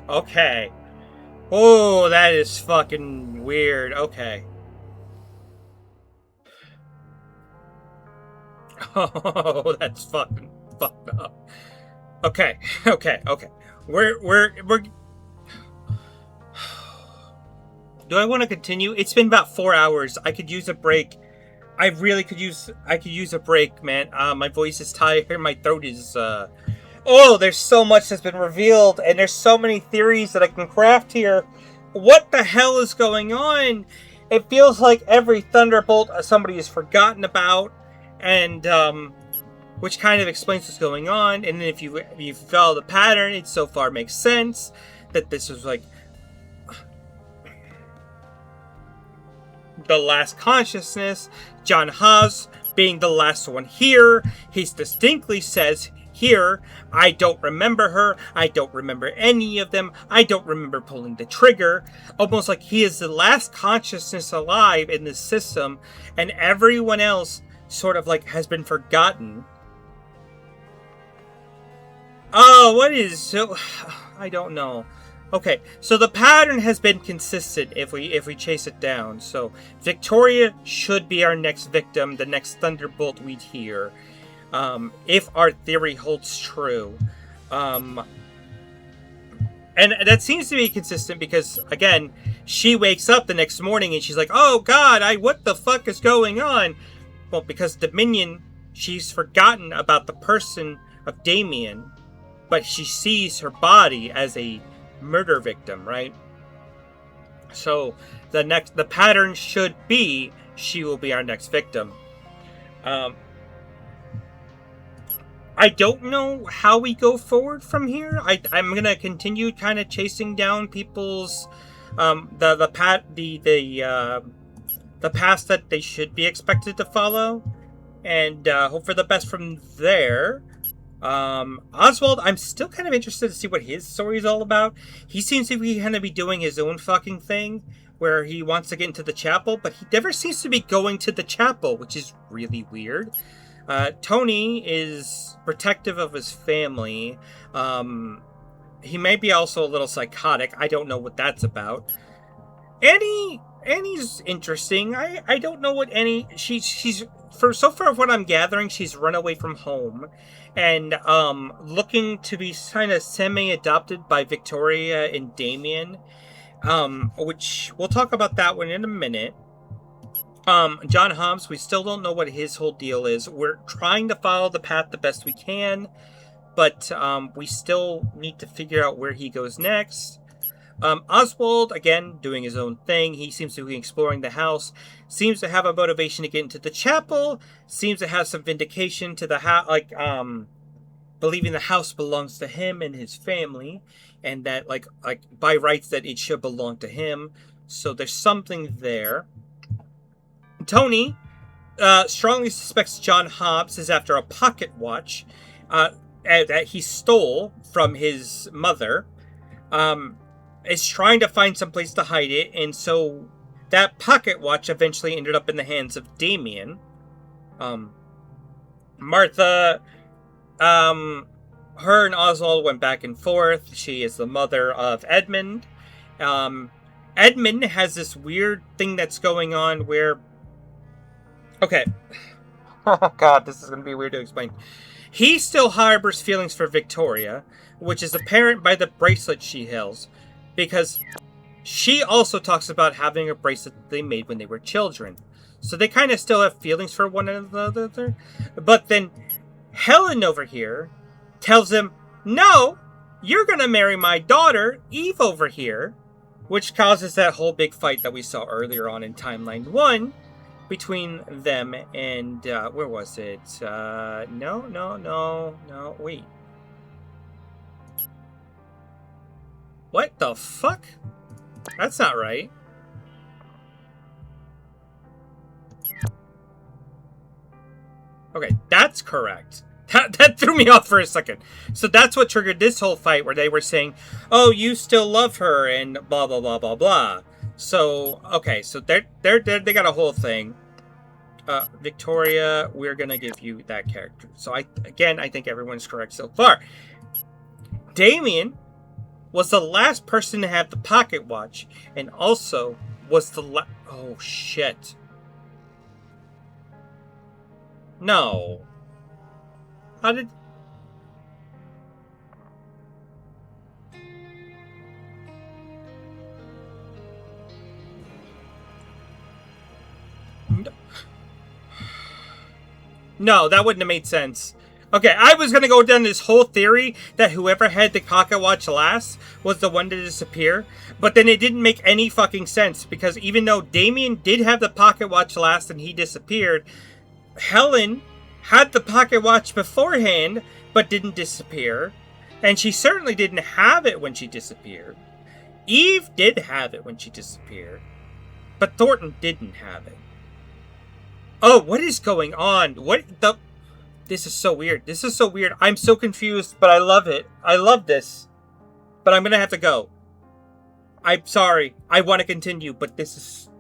Okay. Oh, that is fucking weird. Okay. Oh, that's fucking fucked up. Okay. We're Do I want to continue? It's been about 4 hours. I could use a break. I could use a break, man. My voice is tired. My throat is Oh, there's so much that's been revealed, and there's so many theories that I can craft here. What the hell is going on? It feels like every Thunderbolt somebody has forgotten about, and which kind of explains what's going on. And then if you follow the pattern, it so far makes sense that this was like the last consciousness. John Haas being the last one here, he distinctly says here, I don't remember her, I don't remember any of them, I don't remember pulling the trigger. Almost like he is the last consciousness alive in this system, and everyone else sort of like has been forgotten. Oh, what is so? I don't know. Okay, so the pattern has been consistent if we chase it down. So Victoria should be our next victim, the next Thunderbolt we'd hear. If our theory holds true. And that seems to be consistent because, again, she wakes up the next morning and she's like, oh god, what the fuck is going on? Well, because Dominion, she's forgotten about the person of Damien, but she sees her body as a murder victim, right? So the pattern should be she will be our next victim. I don't know how we go forward from here. I'm gonna continue kind of chasing down people's the path that they should be expected to follow, and hope for the best from there. Oswald, I'm still kind of interested to see what his story is all about. He seems to be kind of be doing his own fucking thing, where he wants to get into the chapel, but he never seems to be going to the chapel, which is really weird. Tony is protective of his family. He may be also a little psychotic. I don't know what that's about. Annie's interesting. I don't know what Annie... She's so far of what I'm gathering, she's run away from home. And looking to be kind of semi-adopted by Victoria and Damien. Which, we'll talk about that one in a minute. John Hobbs, we still don't know what his whole deal is. We're trying to follow the path the best we can, but we still need to figure out where he goes next. Oswald, again, doing his own thing. He seems to be exploring the house, seems to have a motivation to get into the chapel, seems to have some vindication to the house, believing the house belongs to him and his family, and that, like by rights, that it should belong to him. So there's something there. Tony strongly suspects John Hobbs is after a pocket watch that he stole from his mother. Is trying to find some place to hide it, and so that pocket watch eventually ended up in the hands of Damien. Martha, her and Oswald went back and forth. She is the mother of Edmund. Edmund has this weird thing that's going on where... Okay. Oh god, this is going to be weird to explain. He still harbors feelings for Victoria, which is apparent by the bracelet she holds, because she also talks about having a bracelet that they made when they were children. So they kind of still have feelings for one another. But then Helen over here tells him, no, you're going to marry my daughter, Eve, over here, which causes that whole big fight that we saw earlier on in Timeline 1 between them and, where was it? No, wait. What the fuck? That's not right. Okay, that's correct. That threw me off for a second. So that's what triggered this whole fight where they were saying, oh, you still love her and blah, blah, blah, blah, blah. So, okay, so they got a whole thing. Victoria, we're gonna give you that character. So I think everyone's correct so far. Damien was the last person to have the pocket watch, and also was the oh shit. No. How did... No, that wouldn't have made sense. Okay, I was gonna go down this whole theory that whoever had the pocket watch last was the one to disappear, but then it didn't make any fucking sense, because even though Damien did have the pocket watch last and he disappeared, Helen had the pocket watch beforehand but didn't disappear, and she certainly didn't have it when she disappeared. Eve did have it when she disappeared, but Thornton didn't have it. Oh, what is going on? What the... This is so weird. This is so weird. I'm so confused, but I love it. I love this. But I'm gonna have to go. I'm sorry. I want to continue, but this is...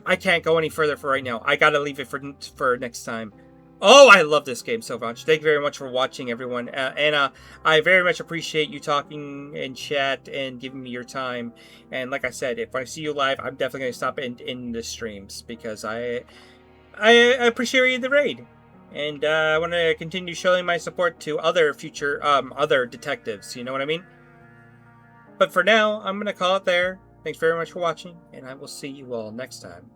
I can't go any further for right now. I gotta leave it for next time. Oh, I love this game so much. Thank you very much for watching, everyone. And I very much appreciate you talking in chat and giving me your time. And like I said, if I see you live, I'm definitely going to stop in the streams, because I appreciate the raid. And I want to continue showing my support to other future, other detectives. You know what I mean? But for now, I'm going to call it there. Thanks very much for watching, and I will see you all next time.